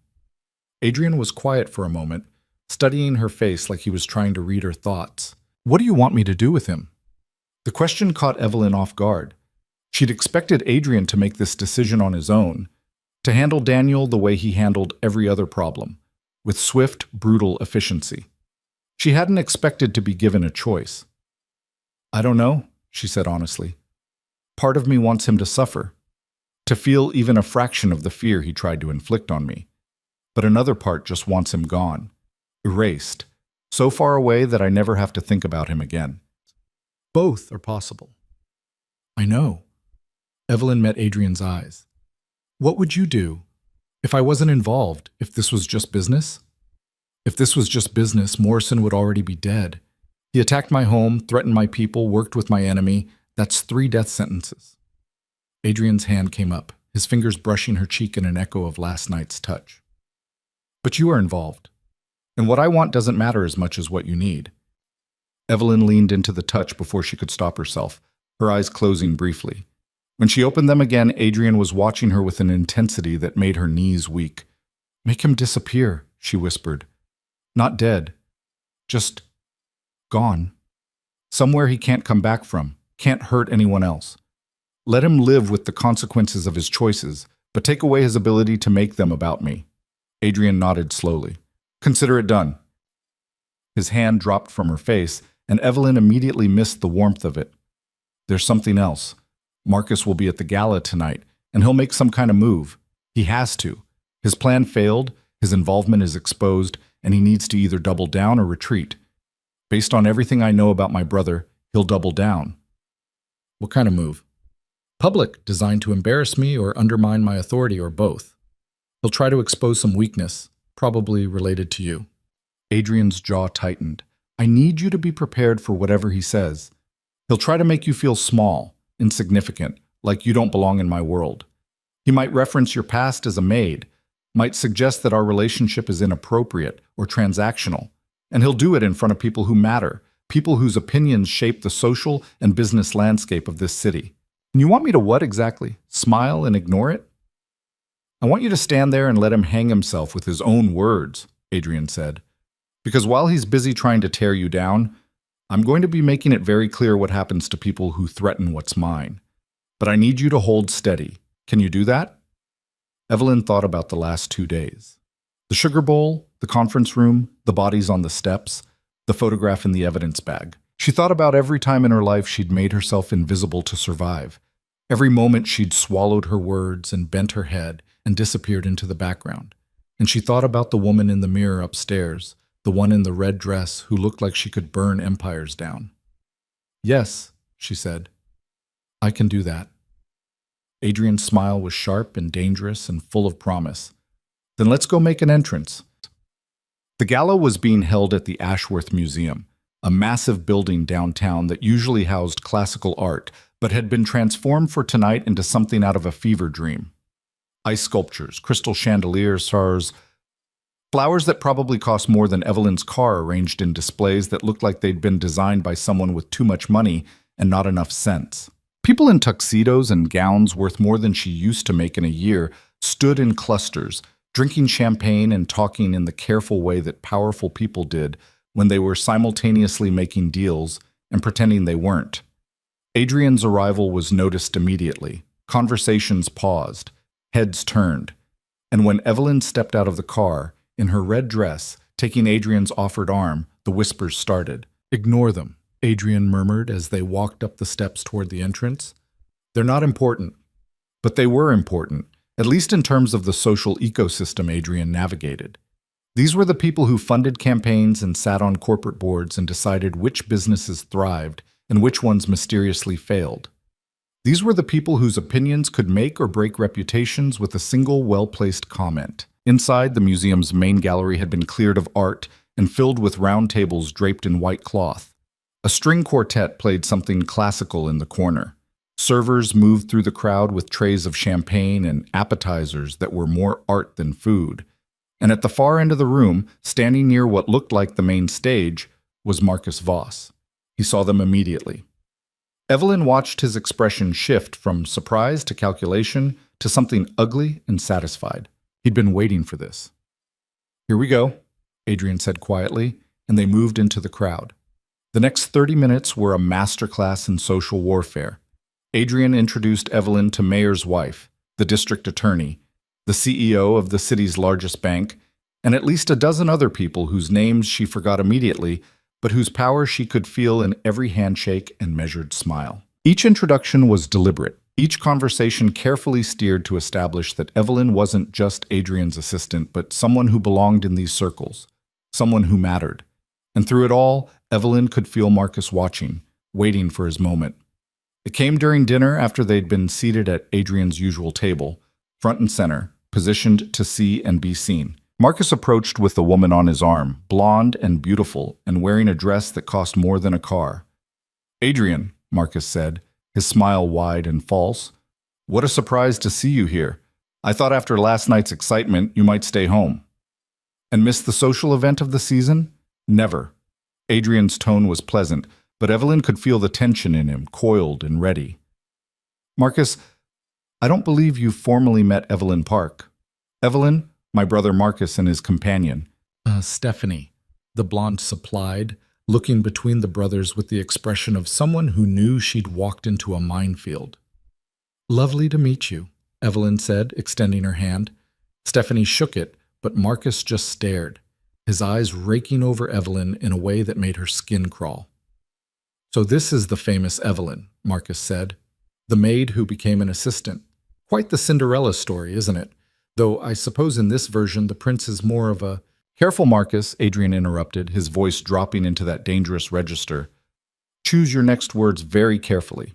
Adrian was quiet for a moment, studying her face like he was trying to read her thoughts. "What do you want me to do with him?" The question caught Evelyn off guard. She'd expected Adrian to make this decision on his own, to handle Daniel the way he handled every other problem, with swift, brutal efficiency. She hadn't expected to be given a choice. "I don't know," she said honestly. "Part of me wants him to suffer, to feel even a fraction of the fear he tried to inflict on me. But another part just wants him gone, erased, so far away that I never have to think about him again." "Both are possible." "I know." Evelyn met Adrian's eyes. "What would you do if I wasn't involved, if this was just business?" "If this was just business, Morrison would already be dead. He attacked my home, threatened my people, worked with my enemy. That's 3 death sentences." Adrian's hand came up, his fingers brushing her cheek in an echo of last night's touch. "But you are involved. And what I want doesn't matter as much as what you need." Evelyn leaned into the touch before she could stop herself, her eyes closing briefly. When she opened them again, Adrian was watching her with an intensity that made her knees weak. "Make him disappear," she whispered. "Not dead. Just gone. Somewhere he can't come back from, can't hurt anyone else. Let him live with the consequences of his choices, but take away his ability to make them about me." Adrian nodded slowly. "Consider it done." His hand dropped from her face, and Evelyn immediately missed the warmth of it. "There's something else. Marcus will be at the gala tonight, and he'll make some kind of move. He has to. His plan failed, his involvement is exposed, and he needs to either double down or retreat. Based on everything I know about my brother, he'll double down. What kind of move? Public, designed to embarrass me or undermine my authority, or both. He'll try to expose some weakness, probably related to you. Adrian's jaw tightened. I need you to be prepared for whatever he says. He'll try to make you feel small, insignificant, like you don't belong in my world. He might reference your past as a maid, might suggest that our relationship is inappropriate or transactional, and he'll do it in front of people who matter, people whose opinions shape the social and business landscape of this city. And you want me to what exactly? Smile and ignore it? I want you to stand there and let him hang himself with his own words, Adrian said. Because while he's busy trying to tear you down, I'm going to be making it very clear what happens to people who threaten what's mine. But I need you to hold steady. Can you do that? Evelyn thought about the last 2 days. The sugar bowl, the conference room, the bodies on the steps, the photograph in the evidence bag. She thought about every time in her life she'd made herself invisible to survive. Every moment she'd swallowed her words and bent her head and disappeared into the background. And she thought about the woman in the mirror upstairs, the one in the red dress who looked like she could burn empires down. Yes, she said, I can do that. Adrian's smile was sharp and dangerous and full of promise. Then let's go make an entrance. The gala was being held at the Ashworth Museum, a massive building downtown that usually housed classical art, but had been transformed for tonight into something out of a fever dream. Ice sculptures, crystal chandeliers, flowers that probably cost more than Evelyn's car arranged in displays that looked like they'd been designed by someone with too much money and not enough sense. People in tuxedos and gowns worth more than she used to make in a year stood in clusters, drinking champagne and talking in the careful way that powerful people did when they were simultaneously making deals and pretending they weren't. Adrian's arrival was noticed immediately. Conversations paused, heads turned, and when Evelyn stepped out of the car, in her red dress, taking Adrian's offered arm, the whispers started. Ignore them, Adrian murmured as they walked up the steps toward the entrance. They're not important. But they were important, at least in terms of the social ecosystem Adrian navigated. These were the people who funded campaigns and sat on corporate boards and decided which businesses thrived and which ones mysteriously failed. These were the people whose opinions could make or break reputations with a single well-placed comment. Inside, the museum's main gallery had been cleared of art and filled with round tables draped in white cloth. A string quartet played something classical in the corner. Servers moved through the crowd with trays of champagne and appetizers that were more art than food. And at the far end of the room, standing near what looked like the main stage, was Marcus Voss. He saw them immediately. Evelyn watched his expression shift from surprise to calculation to something ugly and satisfied. He'd been waiting for this. Here we go, Adrian said quietly, and they moved into the crowd. The next 30 minutes were a masterclass in social warfare. Adrian introduced Evelyn to Mayor's wife, the district attorney, the CEO of the city's largest bank, and at least a dozen other people whose names she forgot immediately, but whose power she could feel in every handshake and measured smile. Each introduction was deliberate, each conversation carefully steered to establish that Evelyn wasn't just Adrian's assistant, but someone who belonged in these circles, someone who mattered. And through it all, Evelyn could feel Marcus watching, waiting for his moment. It came during dinner after they'd been seated at Adrian's usual table, front and center, positioned to see and be seen. Marcus approached with the woman on his arm, blonde and beautiful, and wearing a dress that cost more than a car. Adrian, Marcus said, his smile wide and false. What a surprise to see you here. I thought after last night's excitement you might stay home. And miss the social event of the season? Never. Adrian's tone was pleasant, but Evelyn could feel the tension in him, coiled and ready. Marcus, I don't believe you formally met Evelyn Park. Evelyn, my brother Marcus and his companion. Stephanie, the blonde supplied, looking between the brothers with the expression of someone who knew she'd walked into a minefield. Lovely to meet you, Evelyn said, extending her hand. Stephanie shook it, but Marcus just stared, his eyes raking over Evelyn in a way that made her skin crawl. So this is the famous Evelyn, Marcus said, the maid who became an assistant. Quite the Cinderella story, isn't it? Though I suppose in this version the prince is more of a... Careful, Marcus, Adrian interrupted, his voice dropping into that dangerous register. Choose your next words very carefully.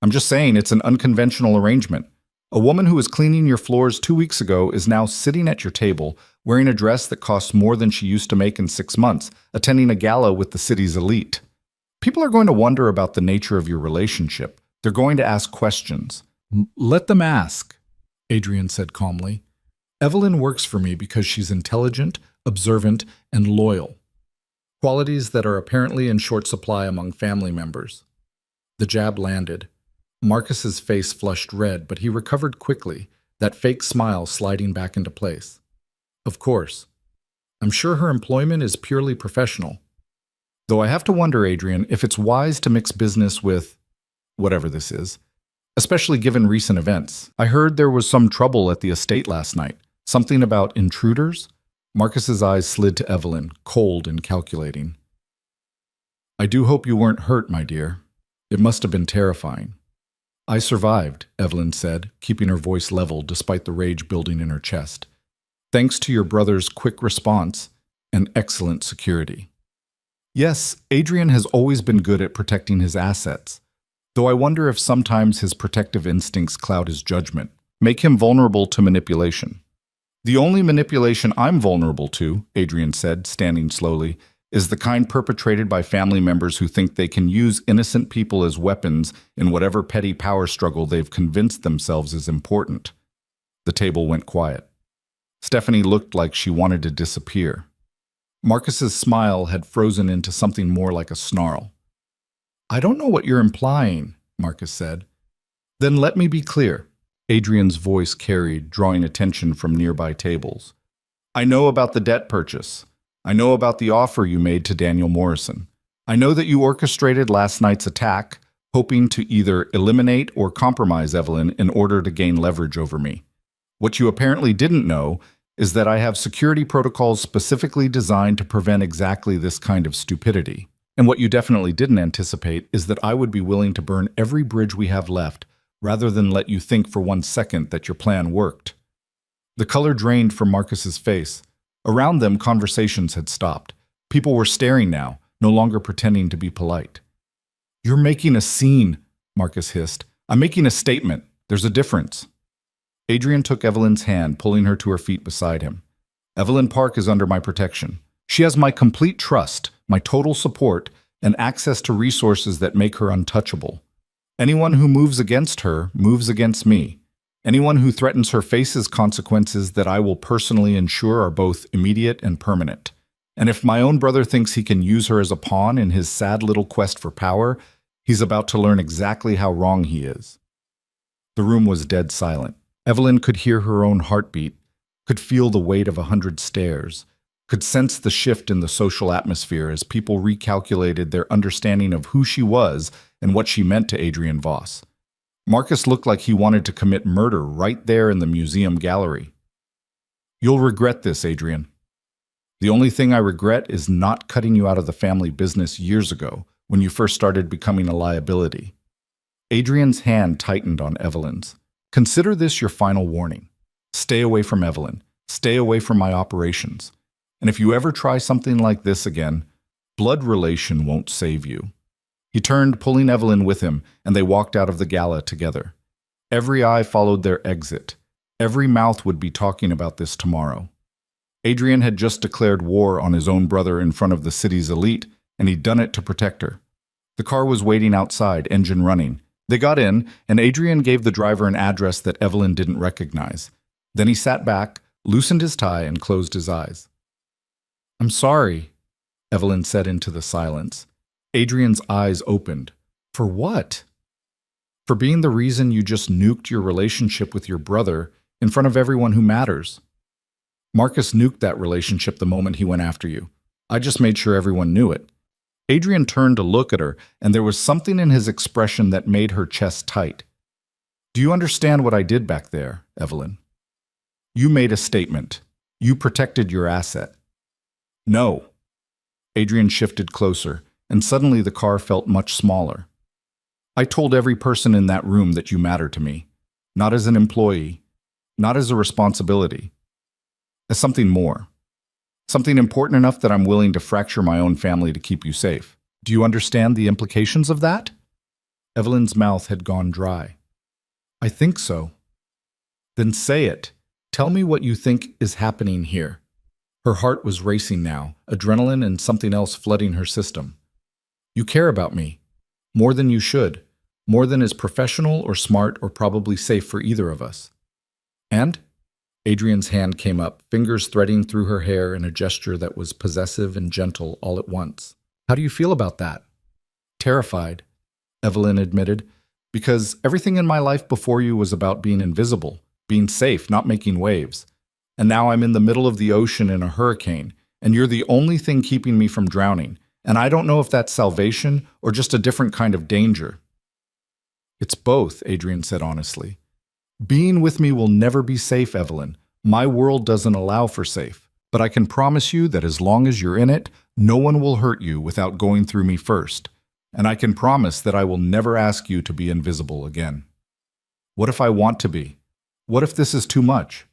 I'm just saying it's an unconventional arrangement. A woman who was cleaning your floors 2 weeks ago is now sitting at your table, wearing a dress that costs more than she used to make in 6 months, attending a gala with the city's elite. People are going to wonder about the nature of your relationship. They're going to ask questions. Let them ask, Adrian said calmly. Evelyn works for me because she's intelligent, observant, and loyal. Qualities that are apparently in short supply among family members. The jab landed. Marcus's face flushed red, but he recovered quickly, that fake smile sliding back into place. Of course. I'm sure her employment is purely professional. Though I have to wonder, Adrian, if it's wise to mix business with whatever this is, especially given recent events. I heard there was some trouble at the estate last night. Something about intruders? Marcus's eyes slid to Evelyn, cold and calculating. I do hope you weren't hurt, my dear. It must have been terrifying. I survived, Evelyn said, keeping her voice level despite the rage building in her chest. Thanks to your brother's quick response and excellent security. Yes, Adrian has always been good at protecting his assets, though I wonder if sometimes his protective instincts cloud his judgment, make him vulnerable to manipulation. The only manipulation I'm vulnerable to, Adrian said, standing slowly, is the kind perpetrated by family members who think they can use innocent people as weapons in whatever petty power struggle they've convinced themselves is important. The table went quiet. Stephanie looked like she wanted to disappear. Marcus's smile had frozen into something more like a snarl. I don't know what you're implying, Marcus said. Then let me be clear. Adrian's voice carried, drawing attention from nearby tables. I know about the debt purchase. I know about the offer you made to Daniel Morrison. I know that you orchestrated last night's attack, hoping to either eliminate or compromise Evelyn in order to gain leverage over me. What you apparently didn't know is that I have security protocols specifically designed to prevent exactly this kind of stupidity. And what you definitely didn't anticipate is that I would be willing to burn every bridge we have left rather than let you think for 1 second that your plan worked. The color drained from Marcus's face. Around them, conversations had stopped. People were staring now, no longer pretending to be polite. You're making a scene, Marcus hissed. I'm making a statement. There's a difference. Adrian took Evelyn's hand, pulling her to her feet beside him. Evelyn Park is under my protection. She has my complete trust, my total support, and access to resources that make her untouchable. Anyone who moves against her moves against me. Anyone who threatens her faces consequences that I will personally ensure are both immediate and permanent. And if my own brother thinks he can use her as a pawn in his sad little quest for power, he's about to learn exactly how wrong he is. The room was dead silent. Evelyn could hear her own heartbeat, could feel the weight of 100 stares, could sense the shift in the social atmosphere as people recalculated their understanding of who she was and what she meant to Adrian Voss. Marcus looked like he wanted to commit murder right there in the museum gallery. You'll regret this, Adrian. The only thing I regret is not cutting you out of the family business years ago when you first started becoming a liability. Adrian's hand tightened on Evelyn's. Consider this your final warning. Stay away from Evelyn. Stay away from my operations. And if you ever try something like this again, blood relation won't save you. He turned, pulling Evelyn with him, and they walked out of the gala together. Every eye followed their exit. Every mouth would be talking about this tomorrow. Adrian had just declared war on his own brother in front of the city's elite, and he'd done it to protect her. The car was waiting outside, engine running. They got in, and Adrian gave the driver an address that Evelyn didn't recognize. Then he sat back, loosened his tie, and closed his eyes. I'm sorry, Evelyn said into the silence. Adrian's eyes opened. For what? For being the reason you just nuked your relationship with your brother in front of everyone who matters. Marcus nuked that relationship the moment he went after you. I just made sure everyone knew it. Adrian turned to look at her, and there was something in his expression that made her chest tight. Do you understand what I did back there, Evelyn? You made a statement. You protected your asset. No. Adrian shifted closer, and suddenly the car felt much smaller. I told every person in that room that you matter to me, not as an employee, not as a responsibility, as something more. Something important enough that I'm willing to fracture my own family to keep you safe. Do you understand the implications of that? Evelyn's mouth had gone dry. I think so. Then say it. Tell me what you think is happening here. Her heart was racing now, adrenaline and something else flooding her system. You care about me. More than you should. More than is professional or smart or probably safe for either of us. And? Adrian's hand came up, fingers threading through her hair in a gesture that was possessive and gentle all at once. How do you feel about that? Terrified, Evelyn admitted, because everything in my life before you was about being invisible, being safe, not making waves. And now I'm in the middle of the ocean in a hurricane, and you're the only thing keeping me from drowning, and I don't know if that's salvation or just a different kind of danger. It's both, Adrian said honestly. Being with me will never be safe, Evelyn. My world doesn't allow for safe, but I can promise you that as long as you're in it, no one will hurt you without going through me first. And I can promise that I will never ask you to be invisible again. What if I want to be? What if this is too much?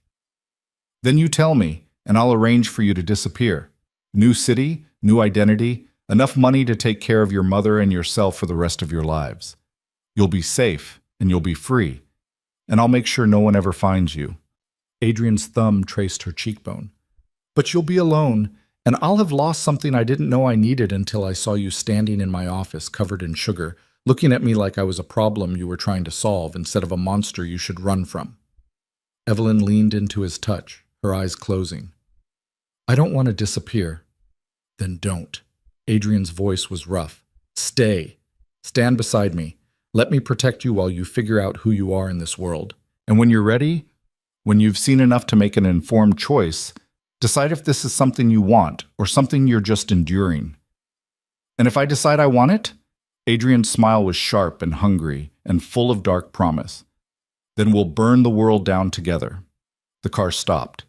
Then you tell me, and I'll arrange for you to disappear. New city, new identity, enough money to take care of your mother and yourself for the rest of your lives. You'll be safe, and you'll be free. And I'll make sure no one ever finds you. Adrian's thumb traced her cheekbone. But you'll be alone, and I'll have lost something I didn't know I needed until I saw you standing in my office covered in sugar, looking at me like I was a problem you were trying to solve instead of a monster you should run from. Evelyn leaned into his touch, her eyes closing. I don't want to disappear. Then don't. Adrian's voice was rough. Stay. Stand beside me. Let me protect you while you figure out who you are in this world. And when you're ready, when you've seen enough to make an informed choice, decide if this is something you want or something you're just enduring. And if I decide I want it? Adrian's smile was sharp and hungry and full of dark promise. Then we'll burn the world down together. The car stopped.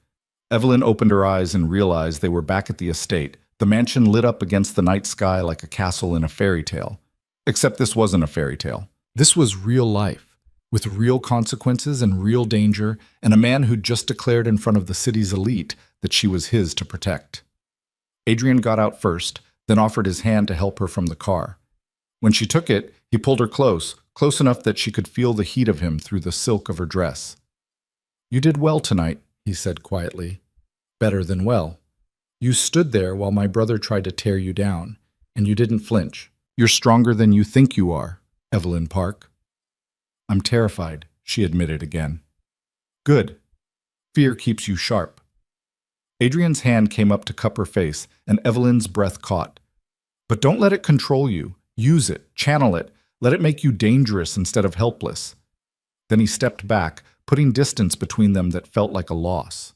Evelyn opened her eyes and realized they were back at the estate, the mansion lit up against the night sky like a castle in a fairy tale. Except this wasn't a fairy tale. This was real life, with real consequences and real danger, and a man who'd just declared in front of the city's elite that she was his to protect. Adrian got out first, then offered his hand to help her from the car. When she took it, he pulled her close enough that she could feel the heat of him through the silk of her dress. You did well tonight, he said quietly. Better than well. You stood there while my brother tried to tear you down, and you didn't flinch. You're stronger than you think you are, Evelyn Park. I'm terrified, she admitted again. Good. Fear keeps you sharp. Adrian's hand came up to cup her face, and Evelyn's breath caught. But don't let it control you. Use it, channel it, let it make you dangerous instead of helpless. Then he stepped back, putting distance between them that felt like a loss.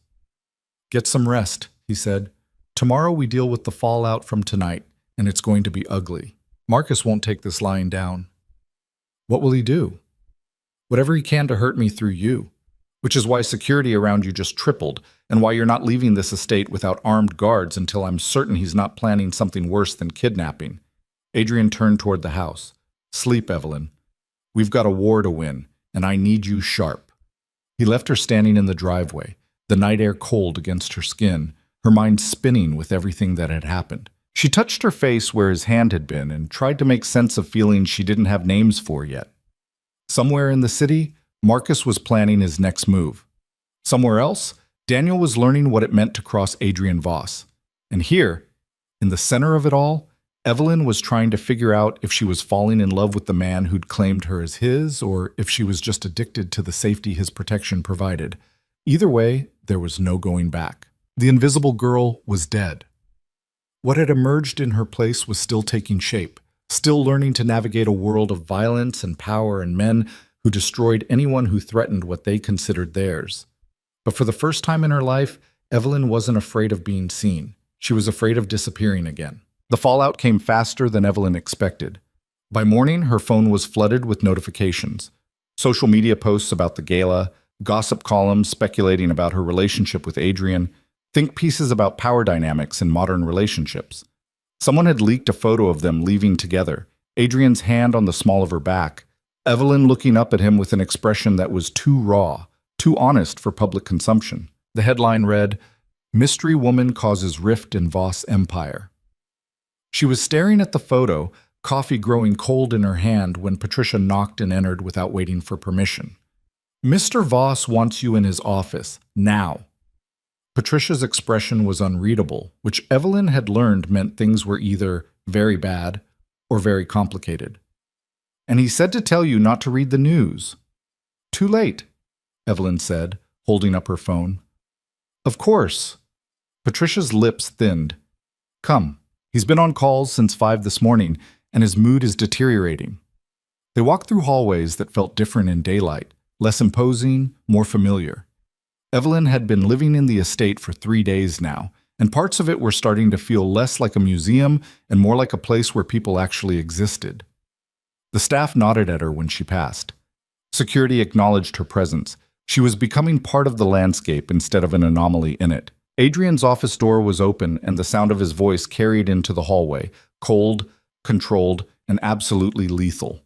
Get some rest, he said. Tomorrow we deal with the fallout from tonight, and it's going to be ugly. Marcus won't take this lying down. What will he do? Whatever he can to hurt me through you, which is why security around you just tripled, and why you're not leaving this estate without armed guards until I'm certain he's not planning something worse than kidnapping. Adrian turned toward the house. Sleep, Evelyn. We've got a war to win, and I need you sharp. He left her standing in the driveway, the night air cold against her skin, her mind spinning with everything that had happened. She touched her face where his hand had been and tried to make sense of feelings she didn't have names for yet. Somewhere in the city, Marcus was planning his next move. Somewhere else, Daniel was learning what it meant to cross Adrian Voss. And here, in the center of it all, Evelyn was trying to figure out if she was falling in love with the man who'd claimed her as his, or if she was just addicted to the safety his protection provided. Either way, there was no going back. The invisible girl was dead. What had emerged in her place was still taking shape, still learning to navigate a world of violence and power and men who destroyed anyone who threatened what they considered theirs. But for the first time in her life, Evelyn wasn't afraid of being seen. She was afraid of disappearing again. The fallout came faster than Evelyn expected. By morning, her phone was flooded with notifications. Social media posts about the gala, gossip columns speculating about her relationship with Adrian, think pieces about power dynamics in modern relationships. Someone had leaked a photo of them leaving together, Adrian's hand on the small of her back, Evelyn looking up at him with an expression that was too raw, too honest for public consumption. The headline read, "Mystery Woman Causes Rift in Voss Empire." She was staring at the photo, coffee growing cold in her hand when Patricia knocked and entered without waiting for permission. "Mr. Voss wants you in his office, now." Patricia's expression was unreadable, which Evelyn had learned meant things were either very bad or very complicated. "And he said to tell you not to read the news." "Too late," Evelyn said, holding up her phone. "Of course." Patricia's lips thinned. "Come. He's been on calls since 5 this morning, and his mood is deteriorating." They walked through hallways that felt different in daylight, less imposing, more familiar. Evelyn had been living in the estate for 3 days now, and parts of it were starting to feel less like a museum and more like a place where people actually existed. The staff nodded at her when she passed. Security acknowledged her presence. She was becoming part of the landscape instead of an anomaly in it. Adrian's office door was open, and the sound of his voice carried into the hallway, cold, controlled, and absolutely lethal.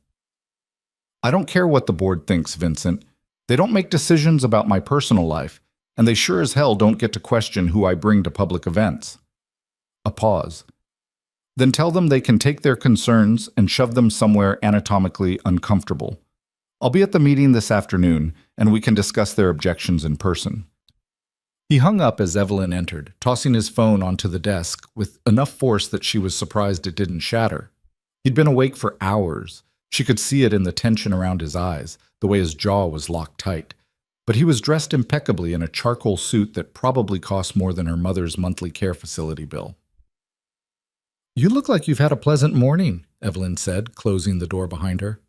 "I don't care what the board thinks, Vincent. They don't make decisions about my personal life, and they sure as hell don't get to question who I bring to public events." A pause. "Then tell them they can take their concerns and shove them somewhere anatomically uncomfortable. I'll be at the meeting this afternoon, and we can discuss their objections in person." He hung up as Evelyn entered, tossing his phone onto the desk with enough force that she was surprised it didn't shatter. He'd been awake for hours. She could see it in the tension around his eyes, the way his jaw was locked tight. But he was dressed impeccably in a charcoal suit that probably cost more than her mother's monthly care facility bill. "You look like you've had a pleasant morning," Evelyn said, closing the door behind her.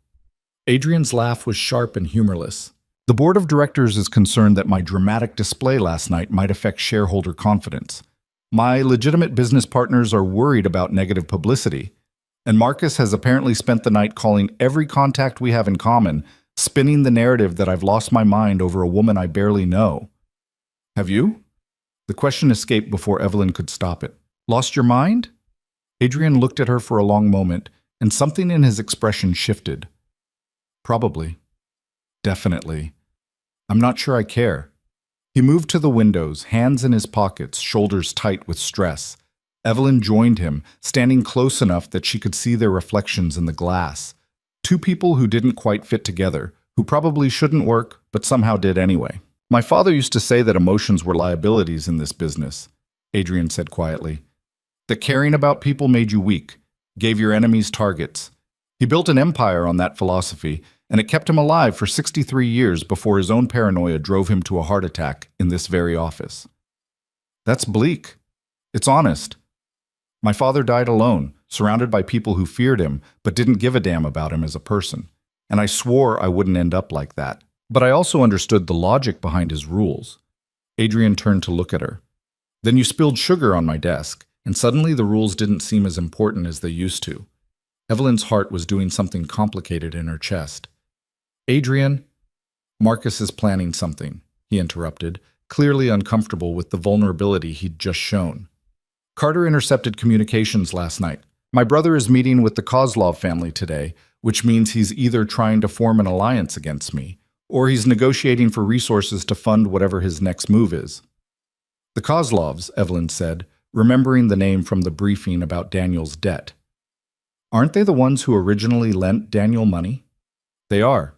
Adrian's laugh was sharp and humorless. "The board of directors is concerned that my dramatic display last night might affect shareholder confidence. My legitimate business partners are worried about negative publicity, and Marcus has apparently spent the night calling every contact we have in common, spinning the narrative that I've lost my mind over a woman I barely know." "Have you?" The question escaped before Evelyn could stop it. "Lost your mind?" Adrian looked at her for a long moment, and something in his expression shifted. "Probably. Definitely. I'm not sure I care." He moved to the windows, hands in his pockets, shoulders tight with stress. Evelyn joined him, standing close enough that she could see their reflections in the glass. Two people who didn't quite fit together, who probably shouldn't work, but somehow did anyway. "My father used to say that emotions were liabilities in this business," Adrian said quietly. "That caring about people made you weak, gave your enemies targets. He built an empire on that philosophy, and it kept him alive for 63 years before his own paranoia drove him to a heart attack in this very office." "That's bleak. It's honest. My father died alone, surrounded by people who feared him but didn't give a damn about him as a person. And I swore I wouldn't end up like that. But I also understood the logic behind his rules." Adrian turned to look at her. "Then you spilled sugar on my desk, and suddenly the rules didn't seem as important as they used to." Evelyn's heart was doing something complicated in her chest. "Adrian, Marcus is planning something," he interrupted, clearly uncomfortable with the vulnerability he'd just shown. "Carter intercepted communications last night. My brother is meeting with the Kozlov family today, which means he's either trying to form an alliance against me, or he's negotiating for resources to fund whatever his next move is." "The Kozlovs," Evelyn said, remembering the name from the briefing about Daniel's debt. "Aren't they the ones who originally lent Daniel money?" "They are.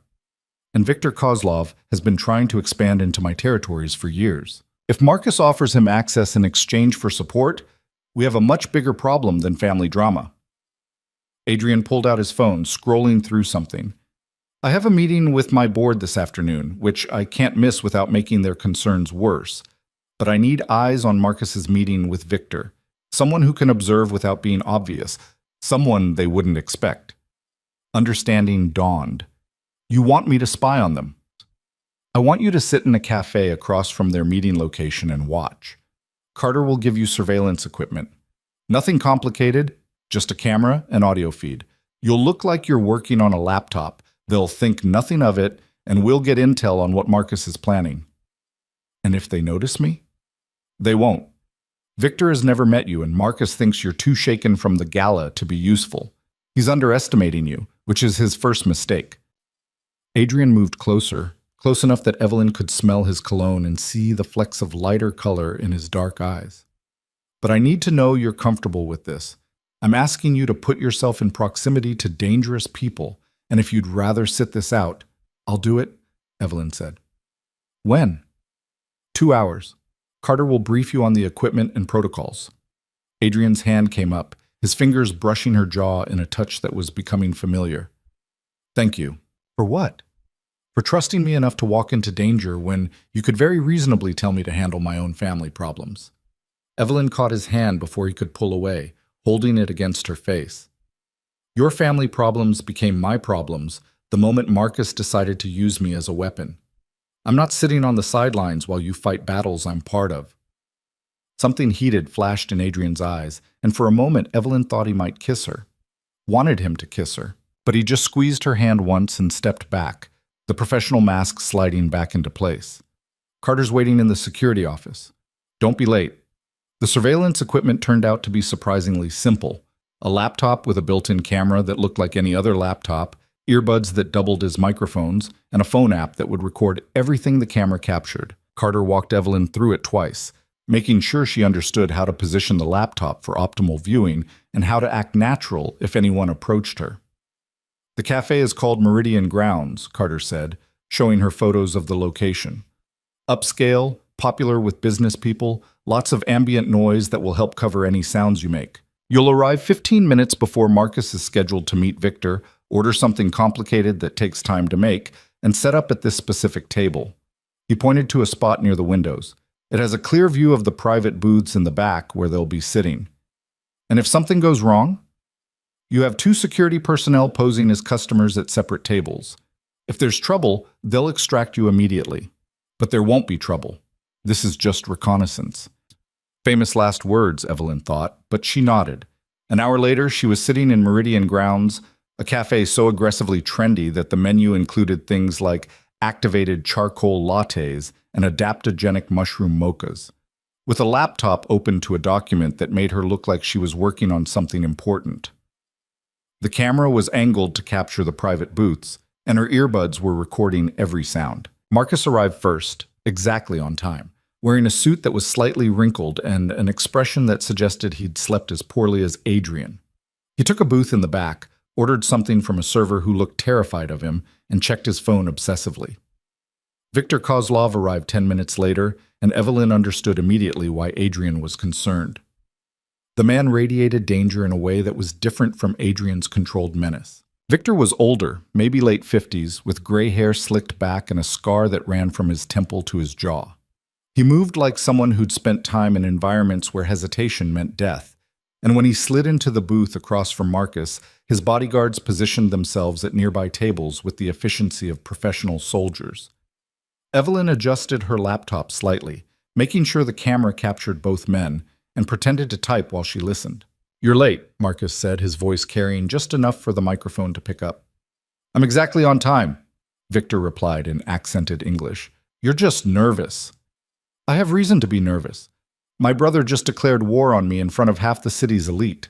And Viktor Kozlov has been trying to expand into my territories for years. If Marcus offers him access in exchange for support, we have a much bigger problem than family drama." Adrian pulled out his phone, scrolling through something. "I have a meeting with my board this afternoon, which I can't miss without making their concerns worse. But I need eyes on Marcus's meeting with Victor, someone who can observe without being obvious, someone they wouldn't expect." Understanding dawned. "You want me to spy on them?" "I want you to sit in a cafe across from their meeting location and watch. Carter will give you surveillance equipment. Nothing complicated, just a camera and audio feed. You'll look like you're working on a laptop. They'll think nothing of it, and we'll get intel on what Marcus is planning." "And if they notice me?" "They won't. Victor has never met you, and Marcus thinks you're too shaken from the gala to be useful. He's underestimating you, which is his first mistake." Adrian moved closer, close enough that Evelyn could smell his cologne and see the flecks of lighter color in his dark eyes. But I need to know you're comfortable with this. I'm asking you to put yourself in proximity to dangerous people, and if you'd rather sit this out, I'll do it, Evelyn said. When? 2 hours. Carter will brief you on the equipment and protocols. Adrian's hand came up, his fingers brushing her jaw in a touch that was becoming familiar. Thank you. For what? For trusting me enough to walk into danger when you could very reasonably tell me to handle my own family problems. Evelyn caught his hand before he could pull away, holding it against her face. Your family problems became my problems the moment Marcus decided to use me as a weapon. I'm not sitting on the sidelines while you fight battles I'm part of. Something heated flashed in Adrian's eyes, and for a moment Evelyn thought he might kiss her. Wanted him to kiss her, but he just squeezed her hand once and stepped back, the professional mask sliding back into place. Carter's waiting in the security office. Don't be late. The surveillance equipment turned out to be surprisingly simple. A laptop with a built-in camera that looked like any other laptop, earbuds that doubled as microphones, and a phone app that would record everything the camera captured. Carter walked Evelyn through it twice, making sure she understood how to position the laptop for optimal viewing and how to act natural if anyone approached her. The cafe is called Meridian Grounds, Carter said, showing her photos of the location. Upscale, popular with business people, lots of ambient noise that will help cover any sounds you make. You'll arrive 15 minutes before Marcus is scheduled to meet Victor, order something complicated that takes time to make, and set up at this specific table. He pointed to a spot near the windows. It has a clear view of the private booths in the back where they'll be sitting. And if something goes wrong, you have 2 security personnel posing as customers at separate tables. If there's trouble, they'll extract you immediately. But there won't be trouble. This is just reconnaissance. Famous last words, Evelyn thought, but she nodded. An hour later, she was sitting in Meridian Grounds, a cafe so aggressively trendy that the menu included things like activated charcoal lattes and adaptogenic mushroom mochas, with a laptop open to a document that made her look like she was working on something important. The camera was angled to capture the private booths, and her earbuds were recording every sound. Marcus arrived first, exactly on time, wearing a suit that was slightly wrinkled and an expression that suggested he'd slept as poorly as Adrian. He took a booth in the back, ordered something from a server who looked terrified of him, and checked his phone obsessively. Viktor Kozlov arrived 10 minutes later, and Evelyn understood immediately why Adrian was concerned. The man radiated danger in a way that was different from Adrian's controlled menace. Victor was older, maybe late 50s, with gray hair slicked back and a scar that ran from his temple to his jaw. He moved like someone who'd spent time in environments where hesitation meant death, and when he slid into the booth across from Marcus, his bodyguards positioned themselves at nearby tables with the efficiency of professional soldiers. Evelyn adjusted her laptop slightly, making sure the camera captured both men, and pretended to type while she listened. "You're late," Marcus said, his voice carrying just enough for the microphone to pick up. "I'm exactly on time," Victor replied in accented English. "You're just nervous." "I have reason to be nervous. My brother just declared war on me in front of half the city's elite."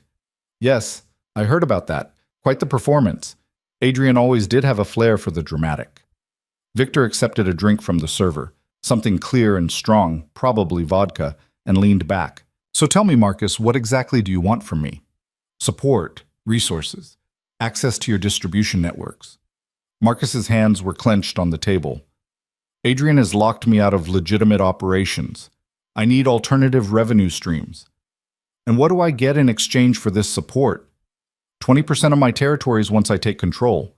"Yes, I heard about that. Quite the performance. Adrian always did have a flair for the dramatic." Victor accepted a drink from the server, something clear and strong, probably vodka, and leaned back. "So tell me, Marcus, what exactly do you want from me?" "Support, resources, access to your distribution networks." Marcus's hands were clenched on the table. "Adrian has locked me out of legitimate operations. I need alternative revenue streams. And what do I get in exchange for this support? 20% of my territories once I take control,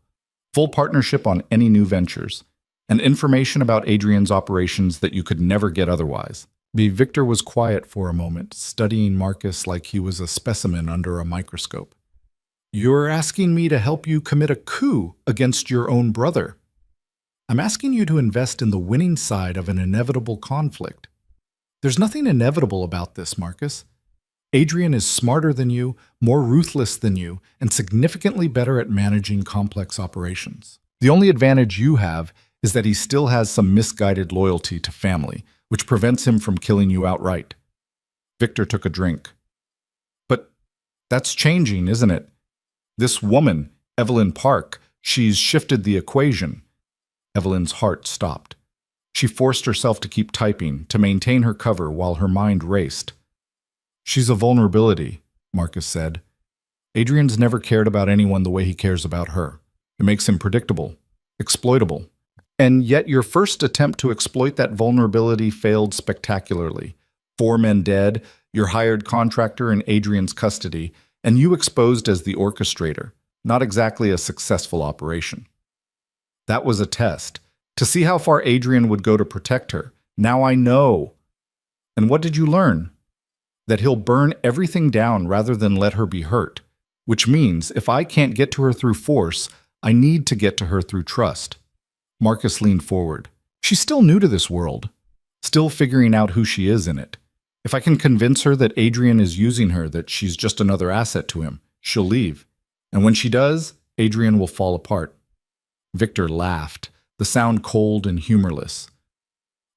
full partnership on any new ventures, and information about Adrian's operations that you could never get otherwise." Victor was quiet for a moment, studying Marcus like he was a specimen under a microscope. "You're asking me to help you commit a coup against your own brother. I'm asking you to invest in the winning side of an inevitable conflict. There's nothing inevitable about this, Marcus. Adrian is smarter than you, more ruthless than you, and significantly better at managing complex operations. The only advantage you have is that he still has some misguided loyalty to family, which prevents him from killing you outright." Victor took a drink. "But that's changing, isn't it? This woman, Evelyn Park, she's shifted the equation. Evelyn's heart stopped. She forced herself to keep typing, to maintain her cover while her mind raced. "She's a vulnerability," Marcus said. "Adrian's never cared about anyone the way he cares about her. It makes him predictable, exploitable. And yet your first attempt to exploit that vulnerability failed spectacularly. 4 men dead, your hired contractor in Adrian's custody, and you exposed as the orchestrator. Not exactly a successful operation." "That was a test, to see how far Adrian would go to protect her. Now I know." "And what did you learn?" "That he'll burn everything down rather than let her be hurt. Which means, if I can't get to her through force, I need to get to her through trust." Marcus leaned forward. "She's still new to this world, still figuring out who she is in it. If I can convince her that Adrian is using her, that she's just another asset to him, she'll leave. And when she does, Adrian will fall apart." Victor laughed, the sound cold and humorless.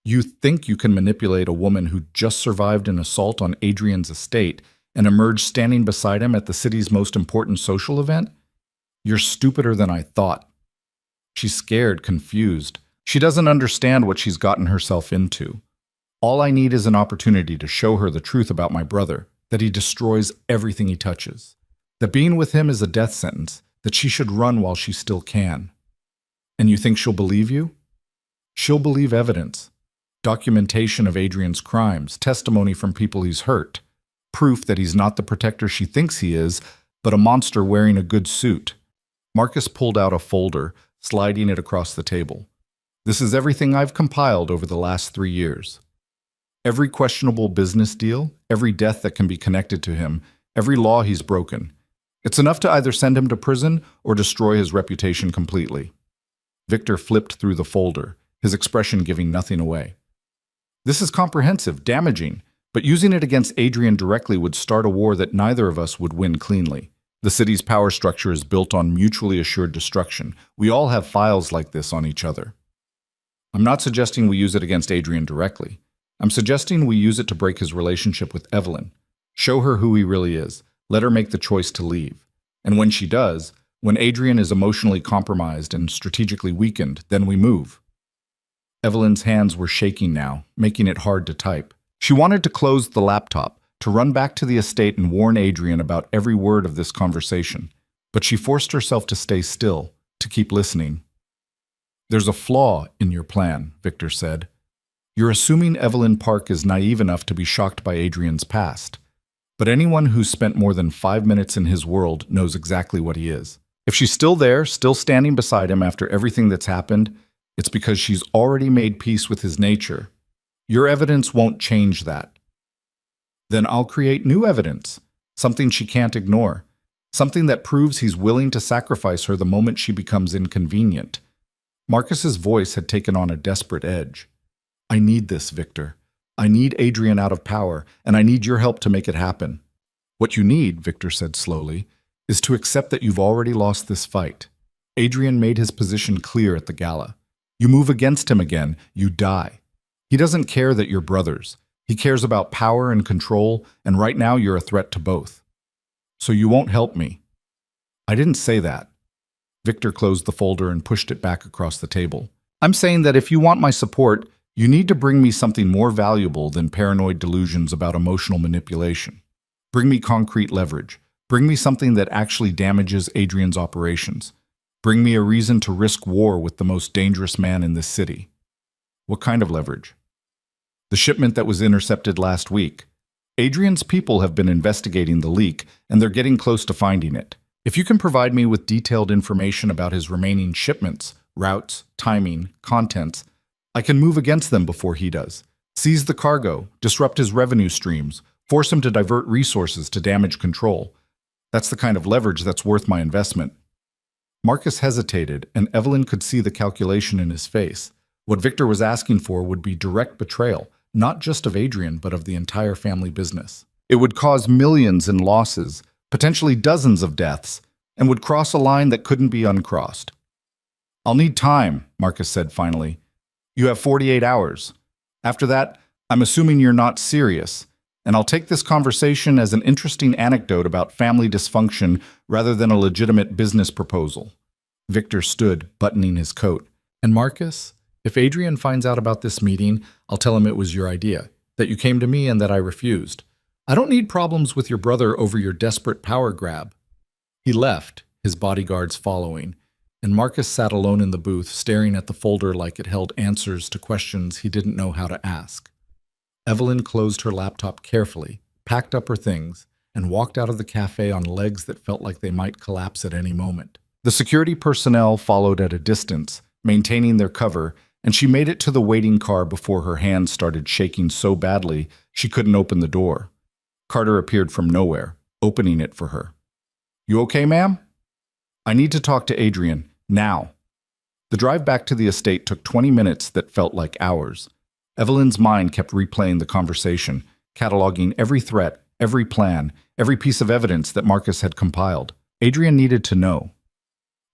"You think you can manipulate a woman who just survived an assault on Adrian's estate and emerged standing beside him at the city's most important social event? You're stupider than I thought." She's scared, confused. She doesn't understand what she's gotten herself into. "All I need is an opportunity to show her the truth about my brother, that he destroys everything he touches. That being with him is a death sentence, that she should run while she still can." "And you think she'll believe you?" "She'll believe evidence. Documentation of Adrian's crimes, testimony from people he's hurt, proof that he's not the protector she thinks he is, but a monster wearing a good suit." Marcus pulled out a folder, sliding it across the table. "This is everything I've compiled over the last 3 years. Every questionable business deal, every death that can be connected to him, every law he's broken. It's enough to either send him to prison or destroy his reputation completely." Victor flipped through the folder, his expression giving nothing away. "This is comprehensive, damaging, but using it against Adrian directly would start a war that neither of us would win cleanly. The city's power structure is built on mutually assured destruction. We all have files like this on each other. I'm not suggesting we use it against Adrian directly. I'm suggesting we use it to break his relationship with Evelyn. Show her who he really is. Let her make the choice to leave. And when she does, when Adrian is emotionally compromised and strategically weakened, then we move." Evelyn's hands were shaking now, making it hard to type. She wanted to close the laptop, to run back to the estate and warn Adrian about every word of this conversation. But she forced herself to stay still, to keep listening. "There's a flaw in your plan," Victor said. "You're assuming Evelyn Park is naive enough to be shocked by Adrian's past. But anyone who's spent more than 5 minutes in his world knows exactly what he is. If she's still there, still standing beside him after everything that's happened, it's because she's already made peace with his nature. Your evidence won't change that. Then I'll create new evidence, something she can't ignore, something that proves he's willing to sacrifice her the moment she becomes inconvenient." Marcus's voice had taken on a desperate edge. "I need this, Victor. I need Adrian out of power, and I need your help to make it happen." "What you need," Victor said slowly, "is to accept that you've already lost this fight. Adrian made his position clear at the gala. You move against him again, you die. He doesn't care that you're brothers. He cares about power and control, and right now you're a threat to both. So you won't help me." "I didn't say that." Victor closed the folder and pushed it back across the table. "I'm saying that if you want my support, you need to bring me something more valuable than paranoid delusions about emotional manipulation. Bring me concrete leverage. Bring me something that actually damages Adrian's operations. Bring me a reason to risk war with the most dangerous man in this city." "What kind of leverage?" "The shipment that was intercepted last week. Adrian's people have been investigating the leak, and they're getting close to finding it. If you can provide me with detailed information about his remaining shipments, routes, timing, contents, I can move against them before he does. Seize the cargo, disrupt his revenue streams, force him to divert resources to damage control. That's the kind of leverage that's worth my investment." Marcus hesitated, and Evelyn could see the calculation in his face. What Victor was asking for would be direct betrayal, not just of Adrian, but of the entire family business. It would cause millions in losses, potentially dozens of deaths, and would cross a line that couldn't be uncrossed. "I'll need time," Marcus said finally. "You have 48 hours. After that, I'm assuming you're not serious, and I'll take this conversation as an interesting anecdote about family dysfunction rather than a legitimate business proposal." Victor stood, buttoning his coat. And Marcus, if Adrian finds out about this meeting, I'll tell him it was your idea, that you came to me and that I refused. I don't need problems with your brother over your desperate power grab. He left, his bodyguards following, and Marcus sat alone in the booth, staring at the folder like it held answers to questions he didn't know how to ask. Evelyn closed her laptop carefully, packed up her things, and walked out of the cafe on legs that felt like they might collapse at any moment. The security personnel followed at a distance, maintaining their cover, and she made it to the waiting car before her hands started shaking so badly she couldn't open the door. Carter appeared from nowhere, opening it for her. "You okay, ma'am?" "I need to talk to Adrian, now." The drive back to the estate took 20 minutes that felt like hours. Evelyn's mind kept replaying the conversation, cataloging every threat, every plan, every piece of evidence that Marcus had compiled. Adrian needed to know.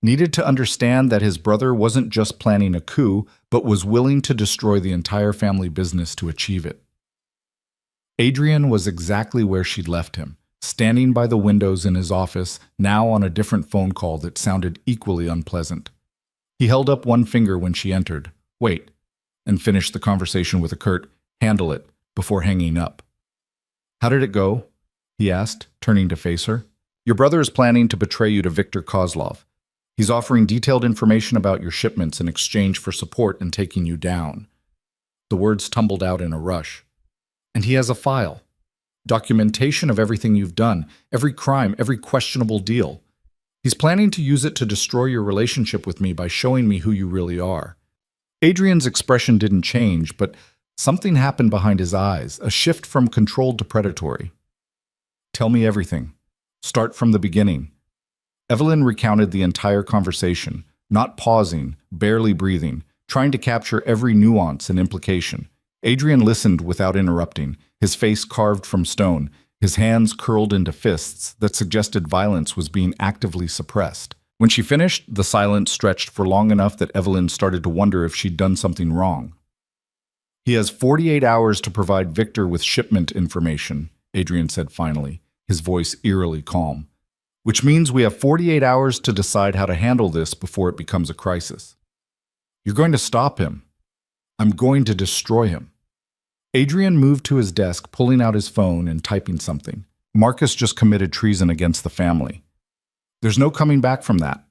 Needed to understand that his brother wasn't just planning a coup, but was willing to destroy the entire family business to achieve it. Adrian was exactly where she'd left him, standing by the windows in his office, now on a different phone call that sounded equally unpleasant. He held up one finger when she entered, "Wait," and finished the conversation with a curt, "Handle it," before hanging up. "How did it go?" he asked, turning to face her. "Your brother is planning to betray you to Viktor Kozlov. He's offering detailed information about your shipments in exchange for support in taking you down." The words tumbled out in a rush. "And he has a file. Documentation of everything you've done, every crime, every questionable deal. He's planning to use it to destroy your relationship with me by showing me who you really are." Adrian's expression didn't change, but something happened behind his eyes, a shift from controlled to predatory. "Tell me everything. Start from the beginning." Evelyn recounted the entire conversation, not pausing, barely breathing, trying to capture every nuance and implication. Adrian listened without interrupting, his face carved from stone, his hands curled into fists that suggested violence was being actively suppressed. When she finished, the silence stretched for long enough that Evelyn started to wonder if she'd done something wrong. "He has 48 hours to provide Victor with shipment information," Adrian said finally, his voice eerily calm. "Which means we have 48 hours to decide how to handle this before it becomes a crisis. You're going to stop him. I'm going to destroy him." Adrian moved to his desk, pulling out his phone and typing something. "Marcus just committed treason against the family. There's no coming back from that.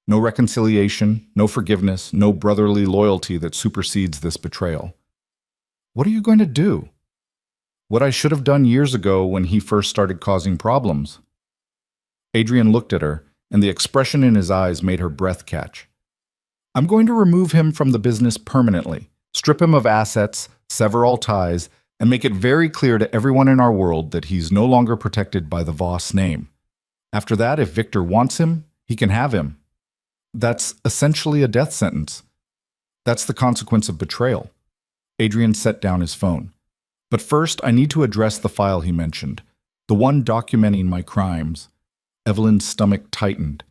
No reconciliation, no forgiveness, no brotherly loyalty that supersedes this betrayal." "What are you going to do?" "What I should have done years ago when he first started causing problems." Adrian looked at her, and the expression in his eyes made her breath catch. "I'm going to remove him from the business permanently, strip him of assets, sever all ties, and make it very clear to everyone in our world that he's no longer protected by the Voss name. After that, if Victor wants him, he can have him. That's essentially a death sentence. That's the consequence of betrayal." Adrian set down his phone. "But first, I need to address the file he mentioned, the one documenting my crimes." Evelyn's stomach tightened.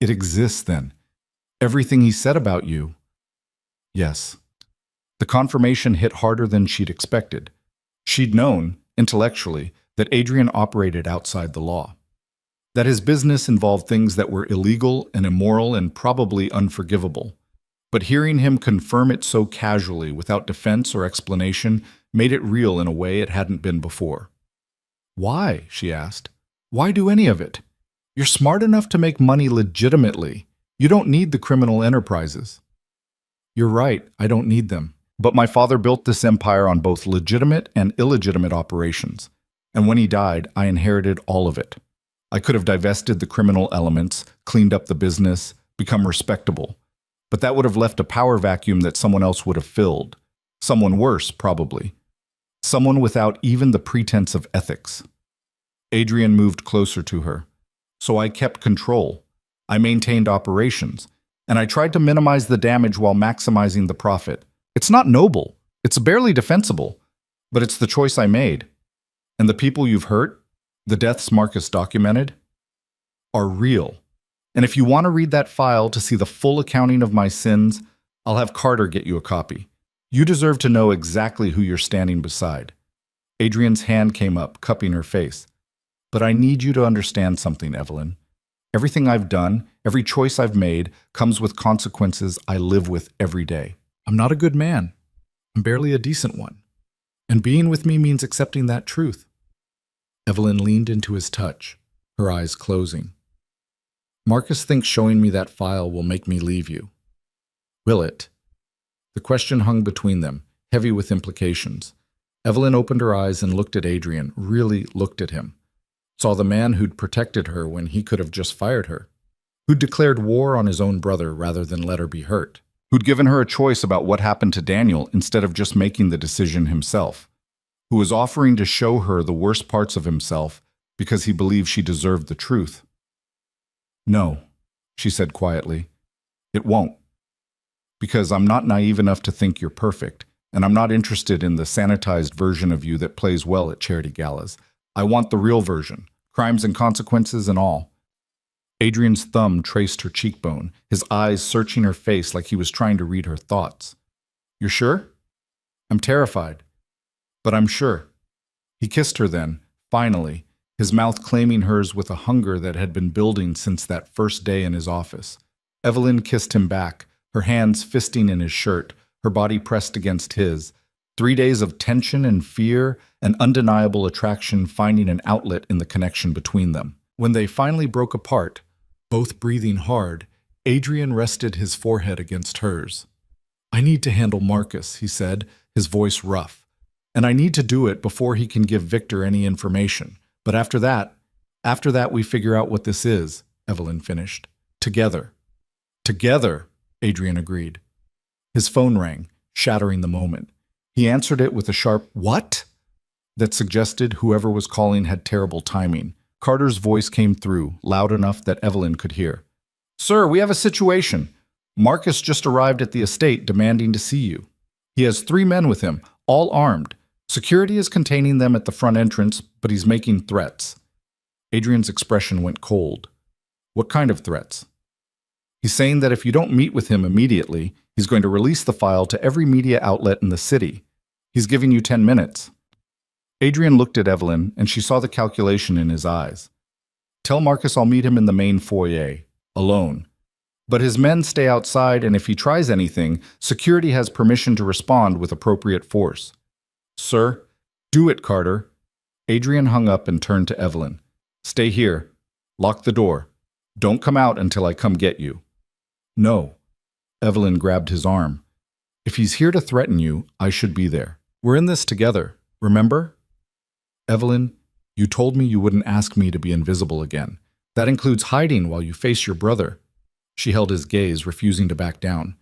"It exists, then? Everything he said about you?" "Yes." The confirmation hit harder than she'd expected. She'd known, intellectually, that Adrian operated outside the law. That his business involved things that were illegal and immoral and probably unforgivable. But hearing him confirm it so casually, without defense or explanation, made it real in a way it hadn't been before. "Why?" she asked. "Why do any of it? You're smart enough to make money legitimately. You don't need the criminal enterprises." "You're right, I don't need them. But my father built this empire on both legitimate and illegitimate operations. And when he died, I inherited all of it. I could have divested the criminal elements, cleaned up the business, become respectable. But that would have left a power vacuum that someone else would have filled. Someone worse, probably. Someone without even the pretense of ethics." Adrian moved closer to her. "So I kept control. I maintained operations. And I tried to minimize the damage while maximizing the profit. It's not noble. It's barely defensible. But it's the choice I made. And the people you've hurt, the deaths Marcus documented, are real. And if you want to read that file to see the full accounting of my sins, I'll have Carter get you a copy. You deserve to know exactly who you're standing beside." Adrian's hand came up, cupping her face. "But I need you to understand something, Evelyn. Everything I've done, every choice I've made, comes with consequences I live with every day. I'm not a good man. I'm barely a decent one. And being with me means accepting that truth. Evelyn leaned into his touch, her eyes closing. Marcus thinks showing me that file will make me leave you. Will it? The question hung between them, heavy with implications. Evelyn opened her eyes and looked at Adrian, really looked at him. Saw the man who'd protected her when he could have just fired her. Who'd declared war on his own brother rather than let her be hurt. Who'd given her a choice about what happened to Daniel instead of just making the decision himself. Who was offering to show her the worst parts of himself because he believed she deserved the truth. No, she said quietly. It won't. Because I'm not naive enough to think you're perfect, and I'm not interested in the sanitized version of you that plays well at charity galas. I want the real version, crimes and consequences and all. Adrian's thumb traced her cheekbone, his eyes searching her face like he was trying to read her thoughts. You're sure? I'm terrified, but I'm sure. He kissed her then, finally, his mouth claiming hers with a hunger that had been building since that first day in his office. Evelyn kissed him back, her hands fisting in his shirt, her body pressed against his. 3 days of tension and fear and undeniable attraction finding an outlet in the connection between them. When they finally broke apart, both breathing hard, Adrian rested his forehead against hers. I need to handle Marcus, he said, his voice rough. And I need to do it before he can give Victor any information. But after that we figure out what this is, Evelyn finished. Together. Together, Adrian agreed. His phone rang, shattering the moment. He answered it with a sharp, "What?" that suggested whoever was calling had terrible timing. Carter's voice came through, loud enough that Evelyn could hear. Sir, we have a situation. Marcus just arrived at the estate demanding to see you. He has 3 men with him, all armed. Security is containing them at the front entrance, but he's making threats. Adrian's expression went cold. What kind of threats? He's saying that if you don't meet with him immediately, he's going to release the file to every media outlet in the city. He's giving you 10 minutes. Adrian looked at Evelyn, and she saw the calculation in his eyes. Tell Marcus I'll meet him in the main foyer, alone. But his men stay outside, and if he tries anything, security has permission to respond with appropriate force. Sir, do it, Carter. Adrian hung up and turned to Evelyn. Stay here. Lock the door. Don't come out until I come get you. No. Evelyn grabbed his arm. If he's here to threaten you, I should be there. We're in this together, remember? Evelyn, you told me you wouldn't ask me to be invisible again. That includes hiding while you face your brother. She held his gaze, refusing to back down.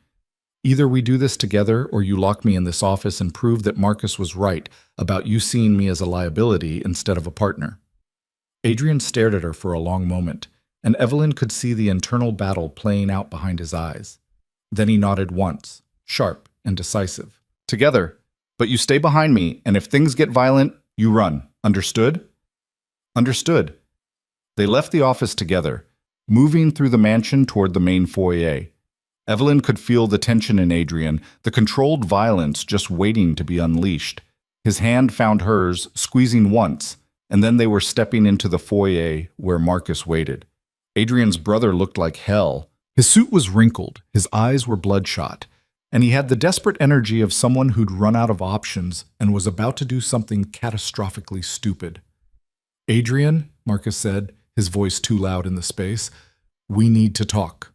Either we do this together or you lock me in this office and prove that Marcus was right about you seeing me as a liability instead of a partner. Adrian stared at her for a long moment, and Evelyn could see the internal battle playing out behind his eyes. Then he nodded once, sharp and decisive. Together, but you stay behind me, and if things get violent, you run. Understood? Understood. They left the office together, moving through the mansion toward the main foyer. Evelyn could feel the tension in Adrian, the controlled violence just waiting to be unleashed. His hand found hers, squeezing once, and then they were stepping into the foyer where Marcus waited. Adrian's brother looked like hell. His suit was wrinkled, his eyes were bloodshot, and he had the desperate energy of someone who'd run out of options and was about to do something catastrophically stupid. Adrian, Marcus said, his voice too loud in the space, we need to talk.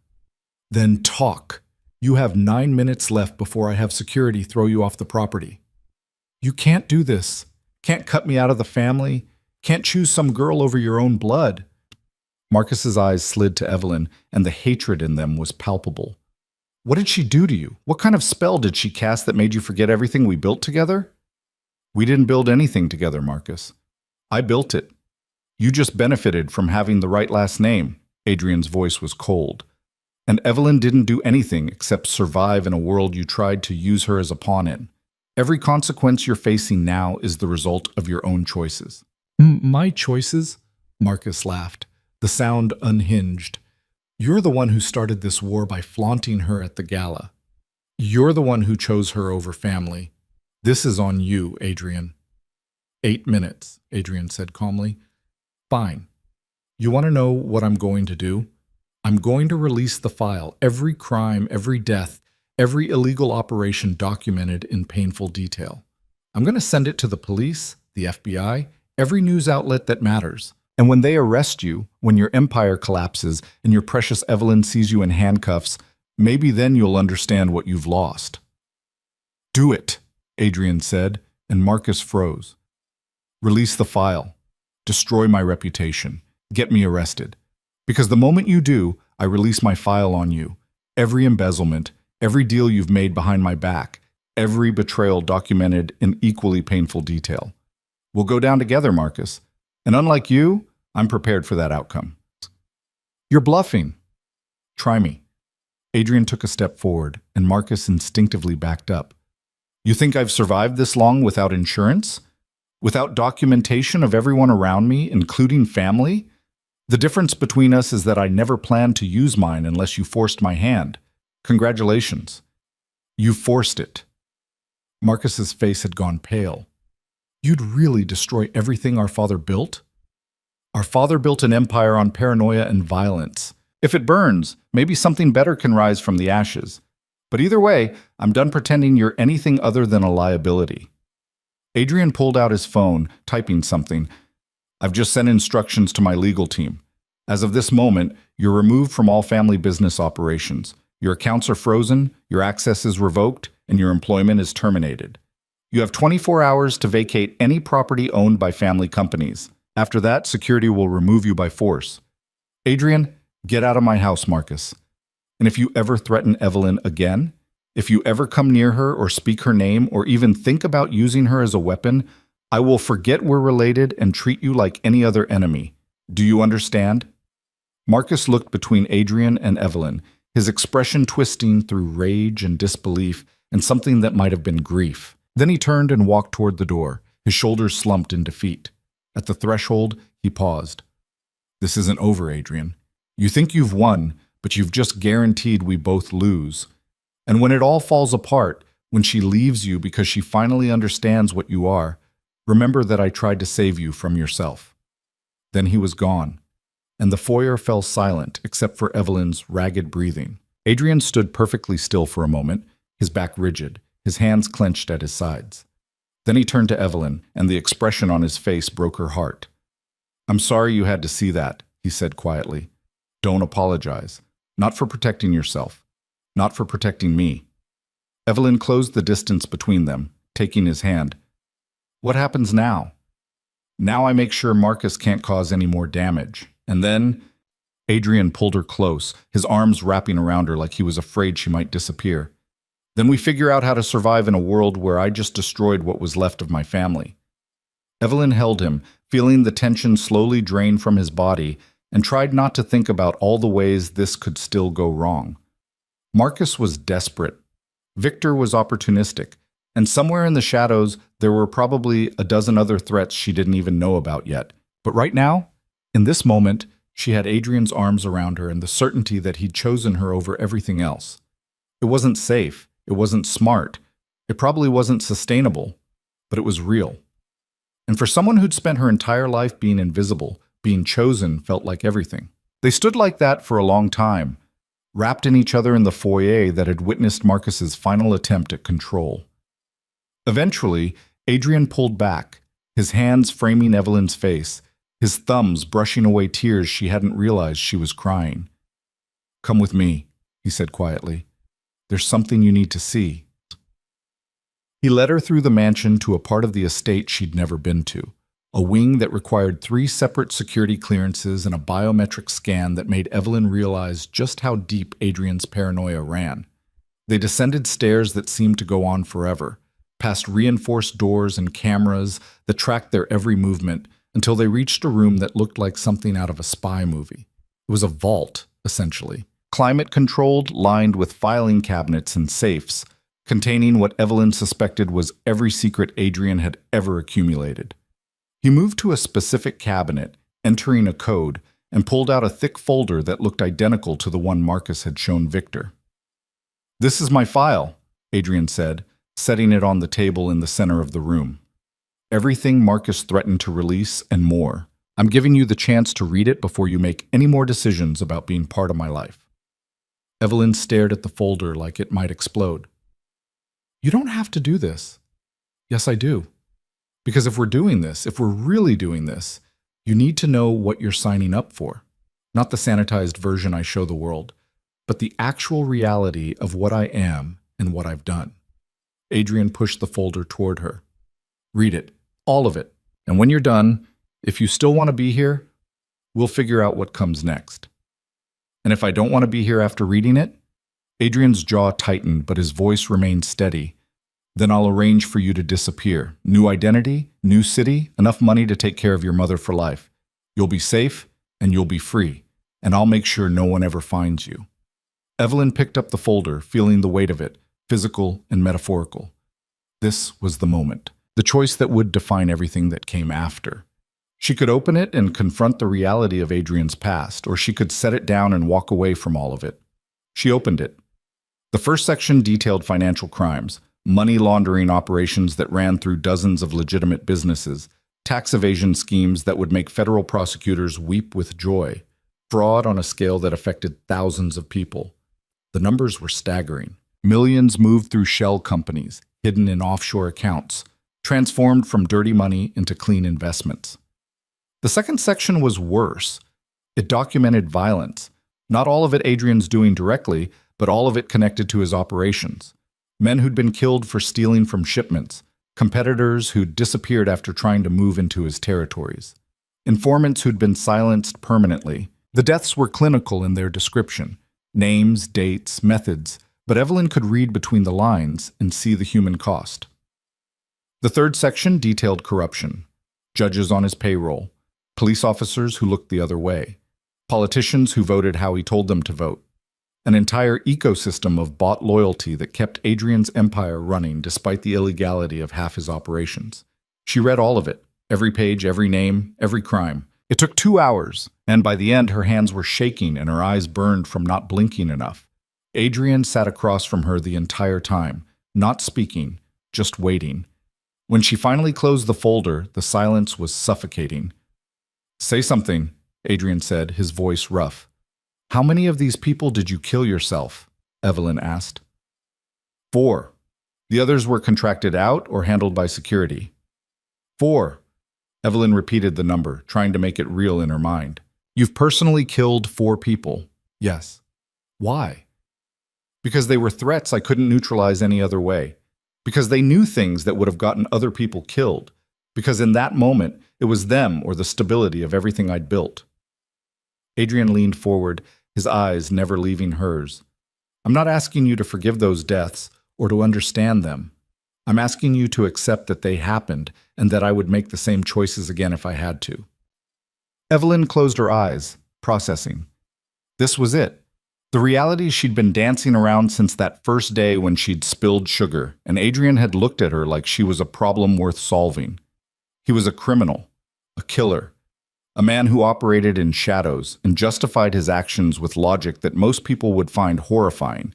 Then talk. You have 9 minutes left before I have security throw you off the property. You can't do this. Can't cut me out of the family. Can't choose some girl over your own blood. Marcus's eyes slid to Evelyn, and the hatred in them was palpable. What did she do to you? What kind of spell did she cast that made you forget everything we built together? We didn't build anything together, Marcus. I built it. You just benefited from having the right last name. Adrian's voice was cold. And Evelyn didn't do anything except survive in a world you tried to use her as a pawn in. Every consequence you're facing now is the result of your own choices. My choices? Marcus laughed, the sound unhinged. You're the one who started this war by flaunting her at the gala. You're the one who chose her over family. This is on you, Adrian. 8 minutes, Adrian said calmly. Fine. You want to know what I'm going to do? I'm going to release the file, every crime, every death, every illegal operation documented in painful detail. I'm going to send it to the police, the FBI, every news outlet that matters. And when they arrest you, when your empire collapses and your precious Evelyn sees you in handcuffs, maybe then you'll understand what you've lost. Do it, Adrian said, and Marcus froze. Release the file. Destroy my reputation. Get me arrested. Because the moment you do, I release my file on you. Every embezzlement, every deal you've made behind my back, every betrayal documented in equally painful detail. We'll go down together, Marcus. And unlike you, I'm prepared for that outcome. You're bluffing. Try me. Adrian took a step forward, and Marcus instinctively backed up. You think I've survived this long without insurance? Without documentation of everyone around me, including family? The difference between us is that I never planned to use mine unless you forced my hand. Congratulations. You forced it. Marcus's face had gone pale. You'd really destroy everything our father built? Our father built an empire on paranoia and violence. If it burns, maybe something better can rise from the ashes. But either way, I'm done pretending you're anything other than a liability. Adrian pulled out his phone, typing something. I've just sent instructions to my legal team. As of this moment, you're removed from all family business operations. Your accounts are frozen, your access is revoked, and your employment is terminated. You have 24 hours to vacate any property owned by family companies. After that, security will remove you by force. Adrian, get out of my house, Marcus. And if you ever threaten Evelyn again, if you ever come near her or speak her name or even think about using her as a weapon, I will forget we're related and treat you like any other enemy. Do you understand? Marcus looked between Adrian and Evelyn, his expression twisting through rage and disbelief and something that might have been grief. Then he turned and walked toward the door, his shoulders slumped in defeat. At the threshold, he paused. This isn't over, Adrian. You think you've won, but you've just guaranteed we both lose. And when it all falls apart, when she leaves you because she finally understands what you are, remember that I tried to save you from yourself. Then he was gone, and the foyer fell silent except for Evelyn's ragged breathing. Adrian stood perfectly still for a moment, his back rigid, his hands clenched at his sides. Then he turned to Evelyn, and the expression on his face broke her heart. I'm sorry you had to see that, he said quietly. Don't apologize. Not for protecting yourself. Not for protecting me. Evelyn closed the distance between them, taking his hand. What happens now? Now I make sure Marcus can't cause any more damage. And then Adrian pulled her close, his arms wrapping around her like he was afraid she might disappear. Then we figure out how to survive in a world where I just destroyed what was left of my family. Evelyn held him, feeling the tension slowly drain from his body, and tried not to think about all the ways this could still go wrong. Marcus was desperate. Victor was opportunistic. And somewhere in the shadows, there were probably a dozen other threats she didn't even know about yet. But right now, in this moment, she had Adrian's arms around her and the certainty that he'd chosen her over everything else. It wasn't safe. It wasn't smart. It probably wasn't sustainable. But it was real. And for someone who'd spent her entire life being invisible, being chosen felt like everything. They stood like that for a long time, wrapped in each other in the foyer that had witnessed Marcus's final attempt at control. Eventually, Adrian pulled back, his hands framing Evelyn's face, his thumbs brushing away tears she hadn't realized she was crying. Come with me, he said quietly. There's something you need to see. He led her through the mansion to a part of the estate she'd never been to, a wing that required 3 separate security clearances and a biometric scan that made Evelyn realize just how deep Adrian's paranoia ran. They descended stairs that seemed to go on forever, past reinforced doors and cameras that tracked their every movement until they reached a room that looked like something out of a spy movie. It was a vault, essentially, climate-controlled, lined with filing cabinets and safes, containing what Evelyn suspected was every secret Adrian had ever accumulated. He moved to a specific cabinet, entering a code, and pulled out a thick folder that looked identical to the one Marcus had shown Victor. This is my file, Adrian said, setting it on the table in the center of the room. Everything Marcus threatened to release and more, I'm giving you the chance to read it before you make any more decisions about being part of my life." Evelyn stared at the folder like it might explode. "You don't have to do this." "Yes, I do. Because if we're doing this, if we're really doing this, you need to know what you're signing up for. Not the sanitized version I show the world, but the actual reality of what I am and what I've done." Adrian pushed the folder toward her. "Read it, all of it. And when you're done, if you still want to be here, we'll figure out what comes next. And if I don't want to be here after reading it," Adrian's jaw tightened, but his voice remained steady, "then I'll arrange for you to disappear. New identity, new city, enough money to take care of your mother for life. You'll be safe, and you'll be free, and I'll make sure no one ever finds you." Evelyn picked up the folder, feeling the weight of it, physical and metaphorical. This was the moment, the choice that would define everything that came after. She could open it and confront the reality of Adrian's past, or she could set it down and walk away from all of it. She opened it. The first section detailed financial crimes, money laundering operations that ran through dozens of legitimate businesses, tax evasion schemes that would make federal prosecutors weep with joy, fraud on a scale that affected thousands of people. The numbers were staggering. Millions moved through shell companies, hidden in offshore accounts, transformed from dirty money into clean investments. The second section was worse. It documented violence. Not all of it Adrian's doing directly, but all of it connected to his operations. Men who'd been killed for stealing from shipments, competitors who'd disappeared after trying to move into his territories, informants who'd been silenced permanently. The deaths were clinical in their description, names, dates, methods, but Evelyn could read between the lines and see the human cost. The third section detailed corruption, judges on his payroll, police officers who looked the other way, politicians who voted how he told them to vote, an entire ecosystem of bought loyalty that kept Adrian's empire running despite the illegality of half his operations. She read all of it, every page, every name, every crime. It took 2 hours, and by the end her hands were shaking and her eyes burned from not blinking enough. Adrian sat across from her the entire time, not speaking, just waiting. When she finally closed the folder, the silence was suffocating. "Say something," Adrian said, his voice rough. "How many of these people did you kill yourself?" Evelyn asked. 4. The others were contracted out or handled by security. 4. Evelyn repeated the number, trying to make it real in her mind. "You've personally killed 4 people." "Yes." "Why?" "Because they were threats I couldn't neutralize any other way. Because they knew things that would have gotten other people killed. Because in that moment, it was them or the stability of everything I'd built." Adrian leaned forward, his eyes never leaving hers. "I'm not asking you to forgive those deaths or to understand them. I'm asking you to accept that they happened and that I would make the same choices again if I had to." Evelyn closed her eyes, processing. This was it. The reality she'd been dancing around since that first day when she'd spilled sugar, and Adrian had looked at her like she was a problem worth solving. He was a criminal, a killer, a man who operated in shadows and justified his actions with logic that most people would find horrifying.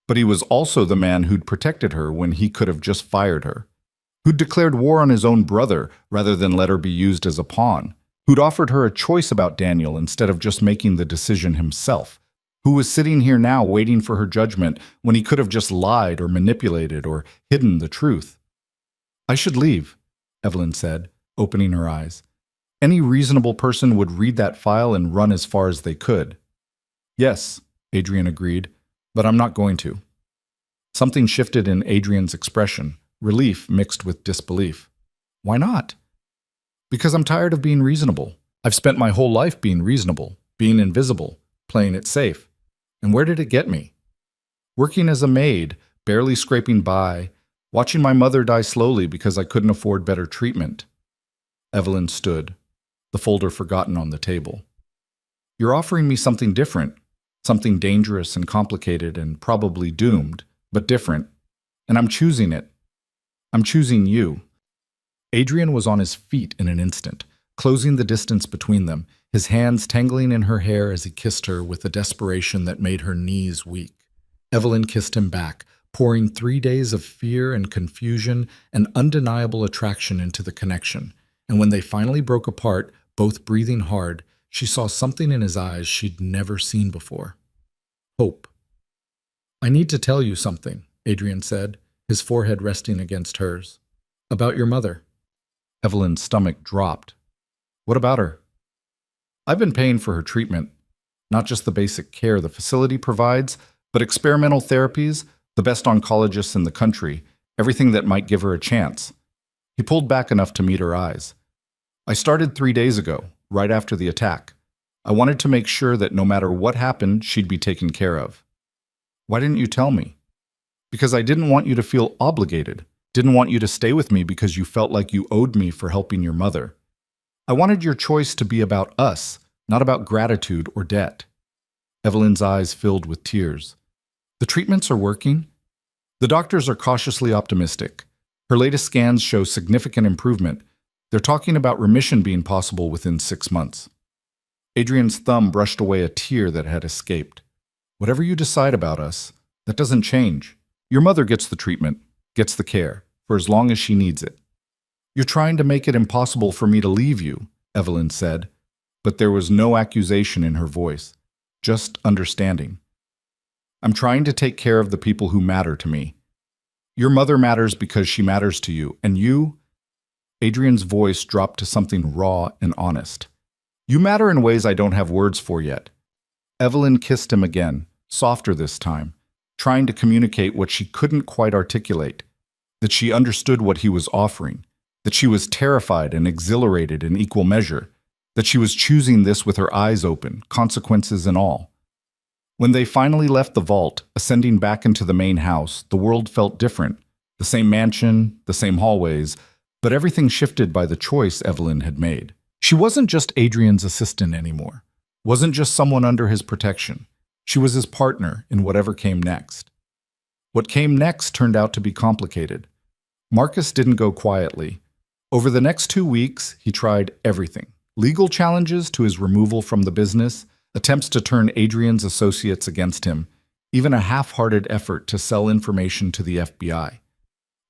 But he was also the man who'd protected her when he could have just fired her, who'd declared war on his own brother rather than let her be used as a pawn, who'd offered her a choice about Daniel instead of just making the decision himself, who was sitting here now waiting for her judgment when he could have just lied or manipulated or hidden the truth. "I should leave," Evelyn said, opening her eyes. "Any reasonable person would read that file and run as far as they could." "Yes," Adrian agreed, "but I'm not going to." Something shifted in Adrian's expression, relief mixed with disbelief. "Why not?" "Because I'm tired of being reasonable. I've spent my whole life being reasonable, being invisible, playing it safe. And where did it get me? Working as a maid, barely scraping by, watching my mother die slowly because I couldn't afford better treatment." Evelyn stood, the folder forgotten on the table. "You're offering me something different, something dangerous and complicated and probably doomed, but different. And I'm choosing it. I'm choosing you." Adrian was on his feet in an instant, closing the distance between them, his hands tangling in her hair as he kissed her with a desperation that made her knees weak. Evelyn kissed him back, pouring 3 days of fear and confusion and undeniable attraction into the connection. And when they finally broke apart, both breathing hard, she saw something in his eyes she'd never seen before. Hope. "I need to tell you something," Adrian said, his forehead resting against hers. "About your mother." Evelyn's stomach dropped. "What about her?" "I've been paying for her treatment. Not just the basic care the facility provides, but experimental therapies, the best oncologists in the country, everything that might give her a chance." He pulled back enough to meet her eyes. "I started 3 days ago, right after the attack. I wanted to make sure that no matter what happened, she'd be taken care of." "Why didn't you tell me?" "Because I didn't want you to feel obligated. Didn't want you to stay with me because you felt like you owed me for helping your mother. I wanted your choice to be about us, not about gratitude or debt." Evelyn's eyes filled with tears. "The treatments are working?" "The doctors are cautiously optimistic. Her latest scans show significant improvement. They're talking about remission being possible within 6 months." Adrian's thumb brushed away a tear that had escaped. "Whatever you decide about us, that doesn't change. Your mother gets the treatment, gets the care, for as long as she needs it." "You're trying to make it impossible for me to leave you," Evelyn said, but there was no accusation in her voice, just understanding. "I'm trying to take care of the people who matter to me. Your mother matters because she matters to you, and you—" Adrian's voice dropped to something raw and honest. "You matter in ways I don't have words for yet." Evelyn kissed him again, softer this time, trying to communicate what she couldn't quite articulate, that she understood what he was offering, that she was terrified and exhilarated in equal measure, that she was choosing this with her eyes open, consequences and all. When they finally left the vault, ascending back into the main house, the world felt different. The same mansion, the same hallways, but everything shifted by the choice Evelyn had made. She wasn't just Adrian's assistant anymore, wasn't just someone under his protection. She was his partner in whatever came next. What came next turned out to be complicated. Marcus didn't go quietly. Over the next 2 weeks, he tried everything. Legal challenges to his removal from the business, attempts to turn Adrian's associates against him, even a half-hearted effort to sell information to the FBI.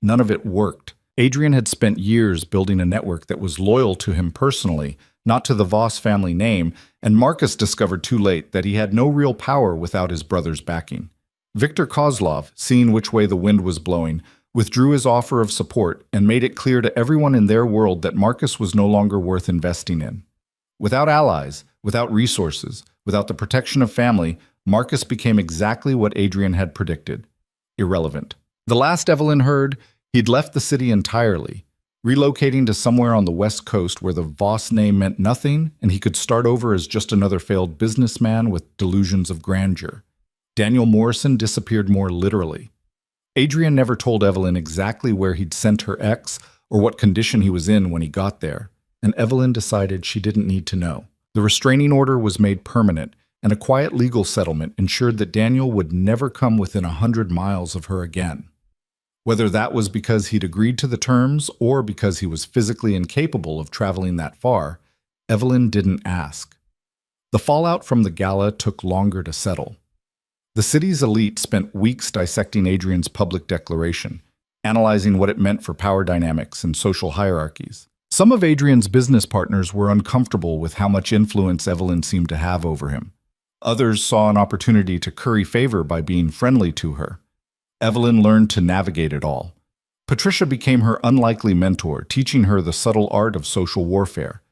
None of it worked. Adrian had spent years building a network that was loyal to him personally, not to the Voss family name, and Marcus discovered too late that he had no real power without his brother's backing. Viktor Kozlov, seeing which way the wind was blowing, withdrew his offer of support and made it clear to everyone in their world that Marcus was no longer worth investing in. Without allies, without resources, without the protection of family, Marcus became exactly what Adrian had predicted: irrelevant. The last Evelyn heard, he'd left the city entirely, relocating to somewhere on the West Coast where the Voss name meant nothing and he could start over as just another failed businessman with delusions of grandeur. Daniel Morrison disappeared more literally. Adrian never told Evelyn exactly where he'd sent her ex or what condition he was in when he got there, and Evelyn decided she didn't need to know. The restraining order was made permanent, and a quiet legal settlement ensured that Daniel would never come within 100 miles of her again. Whether that was because he'd agreed to the terms or because he was physically incapable of traveling that far, Evelyn didn't ask. The fallout from the gala took longer to settle. The city's elite spent weeks dissecting Adrian's public declaration, analyzing what it meant for power dynamics and social hierarchies. Some of Adrian's business partners were uncomfortable with how much influence Evelyn seemed to have over him. Others saw an opportunity to curry favor by being friendly to her. Evelyn learned to navigate it all. Patricia became her unlikely mentor, teaching her the subtle art of social warfare: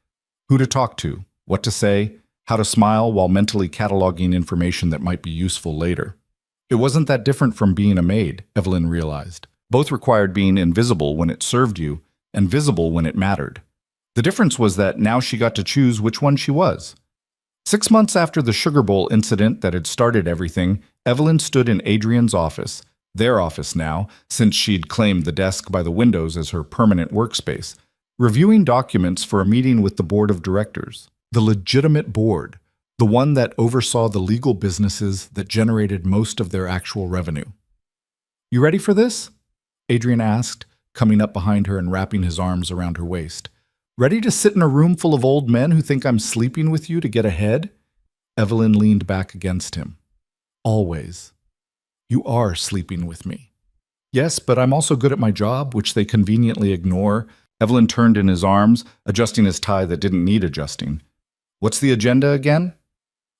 who to talk to, what to say, how to smile while mentally cataloging information that might be useful later. It wasn't that different from being a maid, Evelyn realized. Both required being invisible when it served you and visible when it mattered. The difference was that now she got to choose which one she was. 6 months after the Sugar Bowl incident that had started everything, Evelyn stood in Adrian's office, their office now, since she'd claimed the desk by the windows as her permanent workspace, reviewing documents for a meeting with the board of directors. The legitimate board, the one that oversaw the legal businesses that generated most of their actual revenue. "You ready for this?" Adrian asked, coming up behind her and wrapping his arms around her waist. "Ready to sit in a room full of old men who think I'm sleeping with you to get ahead?" Evelyn leaned back against him. "Always. You are sleeping with me." "Yes, but I'm also good at my job, which they conveniently ignore. Evelyn turned in his arms, adjusting his tie that didn't need adjusting. What's the agenda again?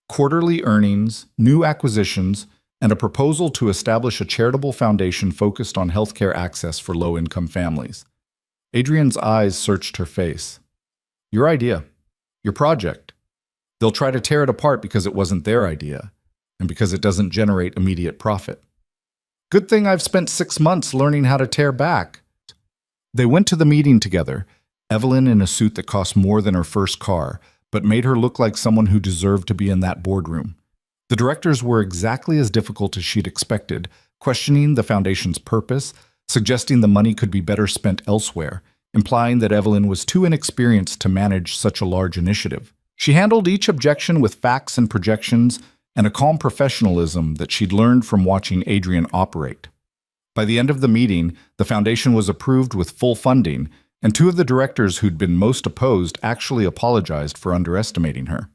Quarterly earnings, new acquisitions, and a proposal to establish a charitable foundation focused on healthcare access for low-income families. Adrian's eyes searched her face. Your idea. Your project. They'll try to tear it apart because it wasn't their idea, and because it doesn't generate immediate profit. Good thing I've spent 6 months learning how to tear back. They went to the meeting together, Evelyn in a suit that cost more than her first car, but made her look like someone who deserved to be in that boardroom. The directors were exactly as difficult as she'd expected, questioning the foundation's purpose, suggesting the money could be better spent elsewhere, implying that Evelyn was too inexperienced to manage such a large initiative. She handled each objection with facts and projections and a calm professionalism that she'd learned from watching Adrian operate. By the end of the meeting, the foundation was approved with full funding, and 2 of the directors who'd been most opposed actually apologized for underestimating her.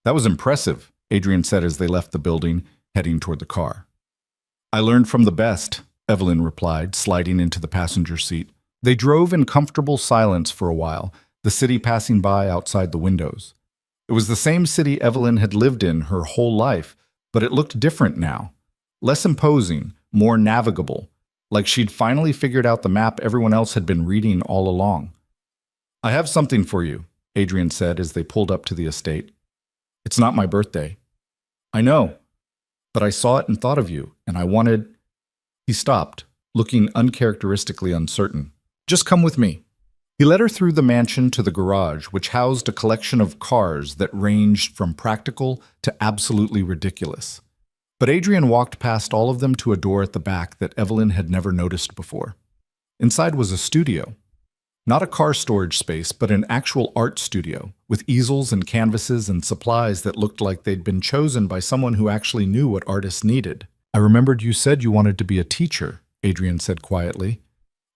That was impressive, Adrian said as they left the building, heading toward the car. I learned from the best, Evelyn replied, sliding into the passenger seat. They drove in comfortable silence for a while, the city passing by outside the windows. It was the same city Evelyn had lived in her whole life, but it looked different now. Less imposing, more navigable, like she'd finally figured out the map everyone else had been reading all along. I have something for you, Adrian said as they pulled up to the estate. It's not my birthday. I know, but I saw it and thought of you, and I wanted... He stopped, looking uncharacteristically uncertain. Just come with me. He led her through the mansion to the garage, which housed a collection of cars that ranged from practical to absolutely ridiculous. But Adrian walked past all of them to a door at the back that Evelyn had never noticed before. Inside was a studio. Not a car storage space, but an actual art studio, with easels and canvases and supplies that looked like they'd been chosen by someone who actually knew what artists needed. I remembered you said you wanted to be a teacher, Adrian said quietly,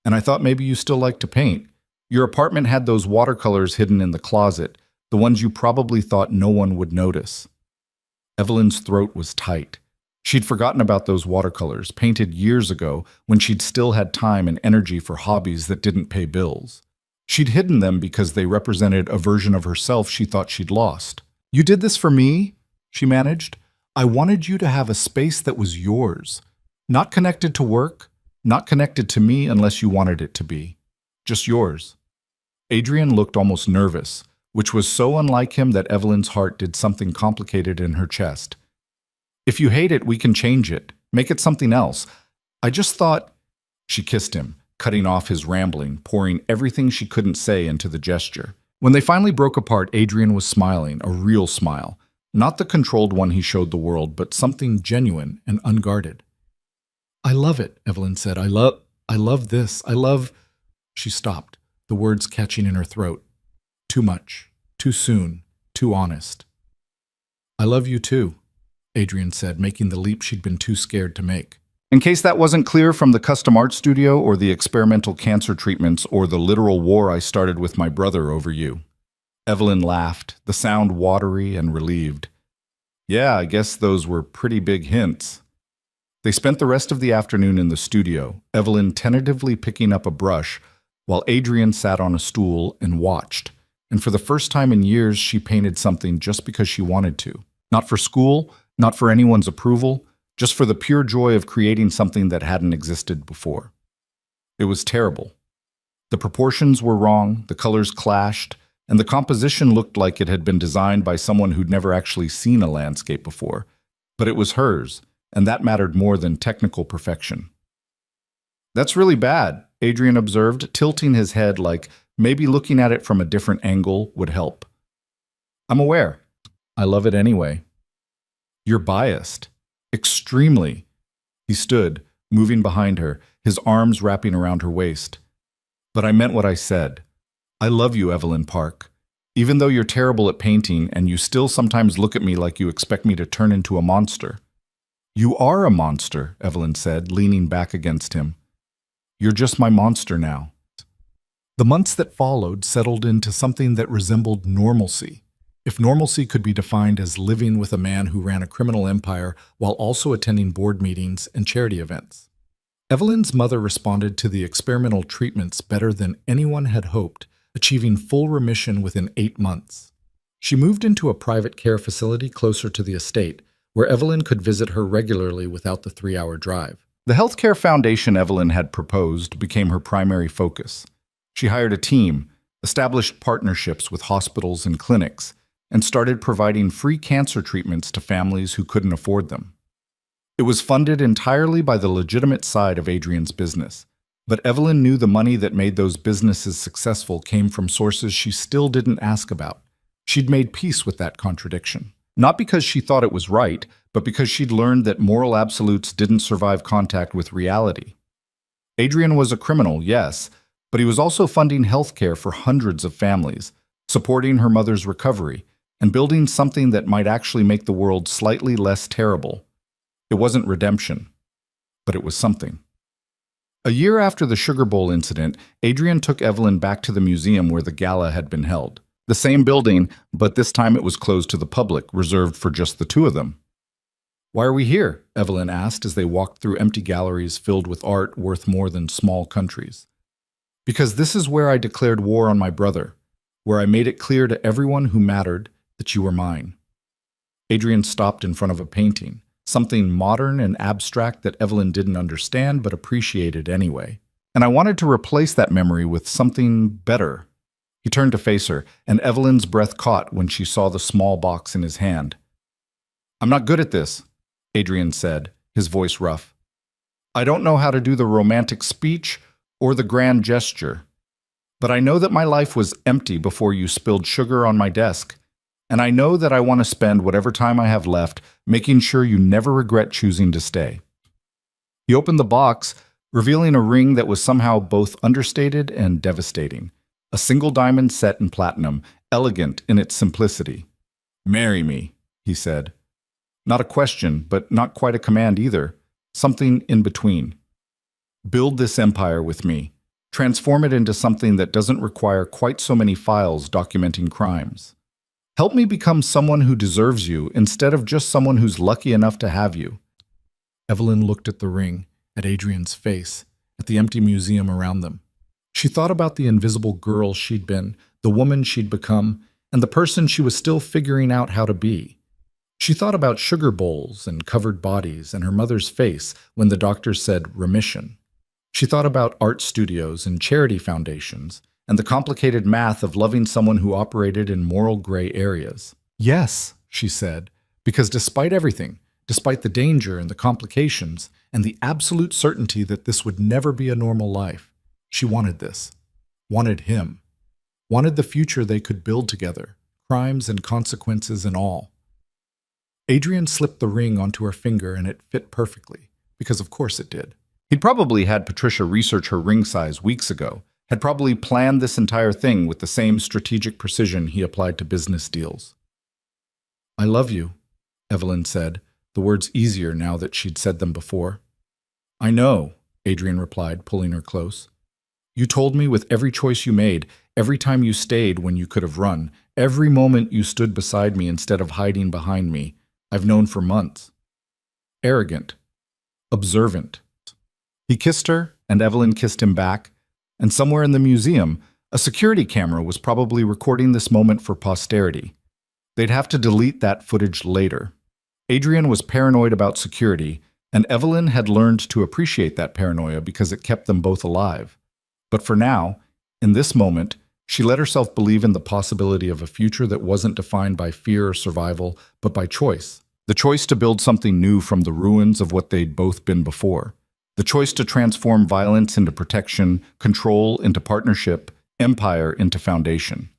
and I thought maybe you still like to paint. Your apartment had those watercolors hidden in the closet, the ones you probably thought no one would notice. Evelyn's throat was tight. She'd forgotten about those watercolors, painted years ago when she'd still had time and energy for hobbies that didn't pay bills. She'd hidden them because they represented a version of herself she thought she'd lost. You did this for me? She managed. I wanted you to have a space that was yours. Not connected to work, not connected to me unless you wanted it to be. Just yours. Adrian looked almost nervous, which was so unlike him that Evelyn's heart did something complicated in her chest. If you hate it, we can change it. Make it something else. I just thought... She kissed him, cutting off his rambling, pouring everything she couldn't say into the gesture. When they finally broke apart, Adrian was smiling, a real smile. Not the controlled one he showed the world, but something genuine and unguarded. I love it, Evelyn said. I love this. I love... She stopped, the words catching in her throat. Too much. Too soon. Too honest. I love you too, Adrian said, making the leap she'd been too scared to make. In case that wasn't clear from the custom art studio or the experimental cancer treatments or the literal war I started with my brother over you. Evelyn laughed, the sound watery and relieved. Yeah, I guess those were pretty big hints. They spent the rest of the afternoon in the studio, Evelyn tentatively picking up a brush, while Adrian sat on a stool and watched. And for the first time in years, she painted something just because she wanted to. Not for school, not for anyone's approval, just for the pure joy of creating something that hadn't existed before. It was terrible. The proportions were wrong, the colors clashed, and the composition looked like it had been designed by someone who'd never actually seen a landscape before. But it was hers, and that mattered more than technical perfection. That's really bad, Adrian observed, tilting his head like maybe looking at it from a different angle would help. I'm aware. I love it anyway. You're biased. Extremely. He stood, moving behind her, his arms wrapping around her waist. But I meant what I said. I love you, Evelyn Park. Even though you're terrible at painting and you still sometimes look at me like you expect me to turn into a monster. You are a monster, Evelyn said, leaning back against him. You're just my monster now. The months that followed settled into something that resembled normalcy. If normalcy could be defined as living with a man who ran a criminal empire while also attending board meetings and charity events. Evelyn's mother responded to the experimental treatments better than anyone had hoped, achieving full remission within 8 months. She moved into a private care facility closer to the estate, where Evelyn could visit her regularly without the 3-hour drive. The healthcare foundation Evelyn had proposed became her primary focus. She hired a team, established partnerships with hospitals and clinics, and started providing free cancer treatments to families who couldn't afford them. It was funded entirely by the legitimate side of Adrian's business, but Evelyn knew the money that made those businesses successful came from sources she still didn't ask about. She'd made peace with that contradiction. Not because she thought it was right, but because she'd learned that moral absolutes didn't survive contact with reality. Adrian was a criminal, yes, but he was also funding healthcare for hundreds of families, supporting her mother's recovery, and building something that might actually make the world slightly less terrible. It wasn't redemption, but it was something. A year after the Sugar Bowl incident, Adrian took Evelyn back to the museum where the gala had been held. The same building, but this time it was closed to the public, reserved for just the two of them. "Why are we here?" Evelyn asked as they walked through empty galleries filled with art worth more than small countries. "Because this is where I declared war on my brother, where I made it clear to everyone who mattered that you were mine." Adrian stopped in front of a painting, something modern and abstract that Evelyn didn't understand but appreciated anyway. "And I wanted to replace that memory with something better." He turned to face her, and Evelyn's breath caught when she saw the small box in his hand. "I'm not good at this," Adrian said, his voice rough. "I don't know how to do the romantic speech or the grand gesture. But I know that my life was empty before you spilled sugar on my desk, and I know that I want to spend whatever time I have left making sure you never regret choosing to stay." He opened the box, revealing a ring that was somehow both understated and devastating. A single diamond set in platinum, elegant in its simplicity. "Marry me," he said. Not a question, but not quite a command either. Something in between. "Build this empire with me. Transform it into something that doesn't require quite so many files documenting crimes. Help me become someone who deserves you instead of just someone who's lucky enough to have you." Evelyn looked at the ring, at Adrian's face, at the empty museum around them. She thought about the invisible girl she'd been, the woman she'd become, and the person she was still figuring out how to be. She thought about sugar bowls and covered bodies and her mother's face when the doctor said remission. She thought about art studios and charity foundations and the complicated math of loving someone who operated in moral gray areas. "Yes," she said, because despite everything, despite the danger and the complications and the absolute certainty that this would never be a normal life, she wanted this, wanted him, wanted the future they could build together, crimes and consequences and all. Adrian slipped the ring onto her finger and it fit perfectly, because of course it did. He'd probably had Patricia research her ring size weeks ago, had probably planned this entire thing with the same strategic precision he applied to business deals. "I love you," Evelyn said, the words easier now that she'd said them before. "I know," Adrian replied, pulling her close. "You told me with every choice you made, every time you stayed when you could have run, every moment you stood beside me instead of hiding behind me. I've known for months." Arrogant. Observant. He kissed her, and Evelyn kissed him back, and somewhere in the museum, a security camera was probably recording this moment for posterity. They'd have to delete that footage later. Adrian was paranoid about security, and Evelyn had learned to appreciate that paranoia because it kept them both alive. But for now, in this moment, she let herself believe in the possibility of a future that wasn't defined by fear or survival, but by choice. The choice to build something new from the ruins of what they'd both been before. The choice to transform violence into protection, control into partnership, empire into foundation.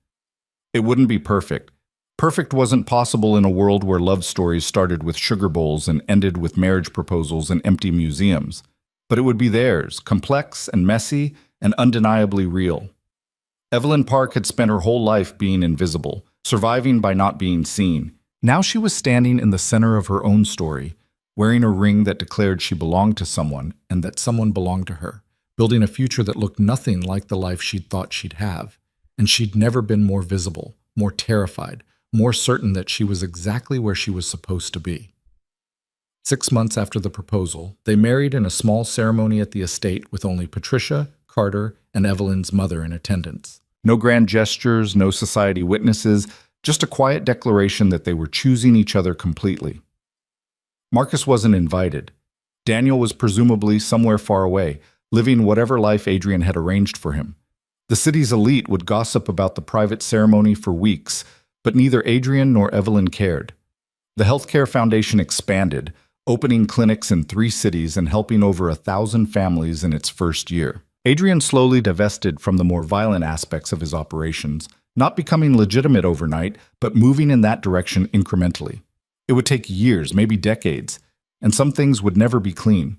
It wouldn't be perfect. Perfect wasn't possible in a world where love stories started with sugar bowls and ended with marriage proposals and empty museums. But it would be theirs, complex and messy and undeniably real. Evelyn Park had spent her whole life being invisible, surviving by not being seen. Now she was standing in the center of her own story, wearing a ring that declared she belonged to someone and that someone belonged to her, building a future that looked nothing like the life she'd thought she'd have. And she'd never been more visible, more terrified, more certain that she was exactly where she was supposed to be. 6 months after the proposal, they married in a small ceremony at the estate with only Patricia, Carter, and Evelyn's mother in attendance. No grand gestures, no society witnesses, just a quiet declaration that they were choosing each other completely. Marcus wasn't invited. Daniel was presumably somewhere far away, living whatever life Adrian had arranged for him. The city's elite would gossip about the private ceremony for weeks, but neither Adrian nor Evelyn cared. The Healthcare Foundation expanded, opening clinics in 3 cities and helping over 1,000 families in its first year. Adrian slowly divested from the more violent aspects of his operations, not becoming legitimate overnight, but moving in that direction incrementally. It would take years, maybe decades, and some things would never be clean.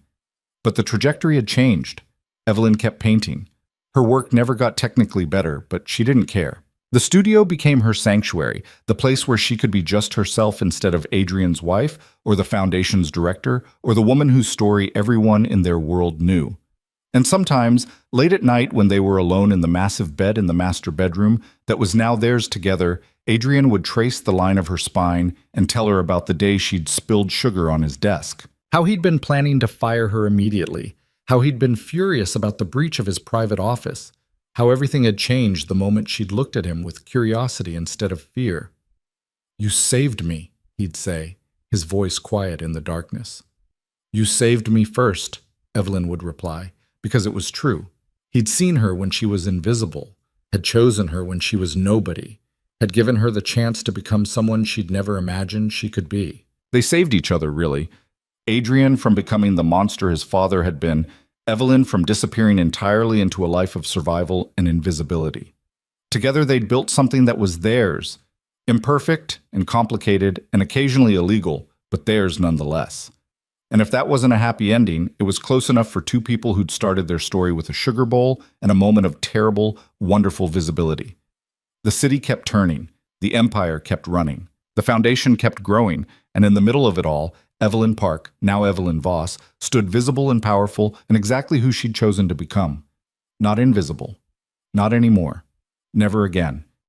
But the trajectory had changed. Evelyn kept painting. Her work never got technically better, but she didn't care. The studio became her sanctuary, the place where she could be just herself instead of Adrian's wife, or the foundation's director, or the woman whose story everyone in their world knew. And sometimes, late at night when they were alone in the massive bed in the master bedroom that was now theirs together, Adrian would trace the line of her spine and tell her about the day she'd spilled sugar on his desk. How he'd been planning to fire her immediately. How he'd been furious about the breach of his private office. How everything had changed the moment she'd looked at him with curiosity instead of fear. "You saved me," he'd say, his voice quiet in the darkness. "You saved me first," Evelyn would reply, because it was true. He'd seen her when she was invisible, had chosen her when she was nobody, had given her the chance to become someone she'd never imagined she could be. They saved each other, really. Adrian from becoming the monster his father had been, Evelyn from disappearing entirely into a life of survival and invisibility. Together they'd built something that was theirs, imperfect and complicated and occasionally illegal, but theirs nonetheless. And if that wasn't a happy ending, it was close enough for 2 people who'd started their story with a sugar bowl and a moment of terrible, wonderful visibility. The city kept turning, the empire kept running, the foundation kept growing, and in the middle of it all, Evelyn Park, now Evelyn Voss, stood visible and powerful and exactly who she'd chosen to become. Not invisible. Not anymore. Never again.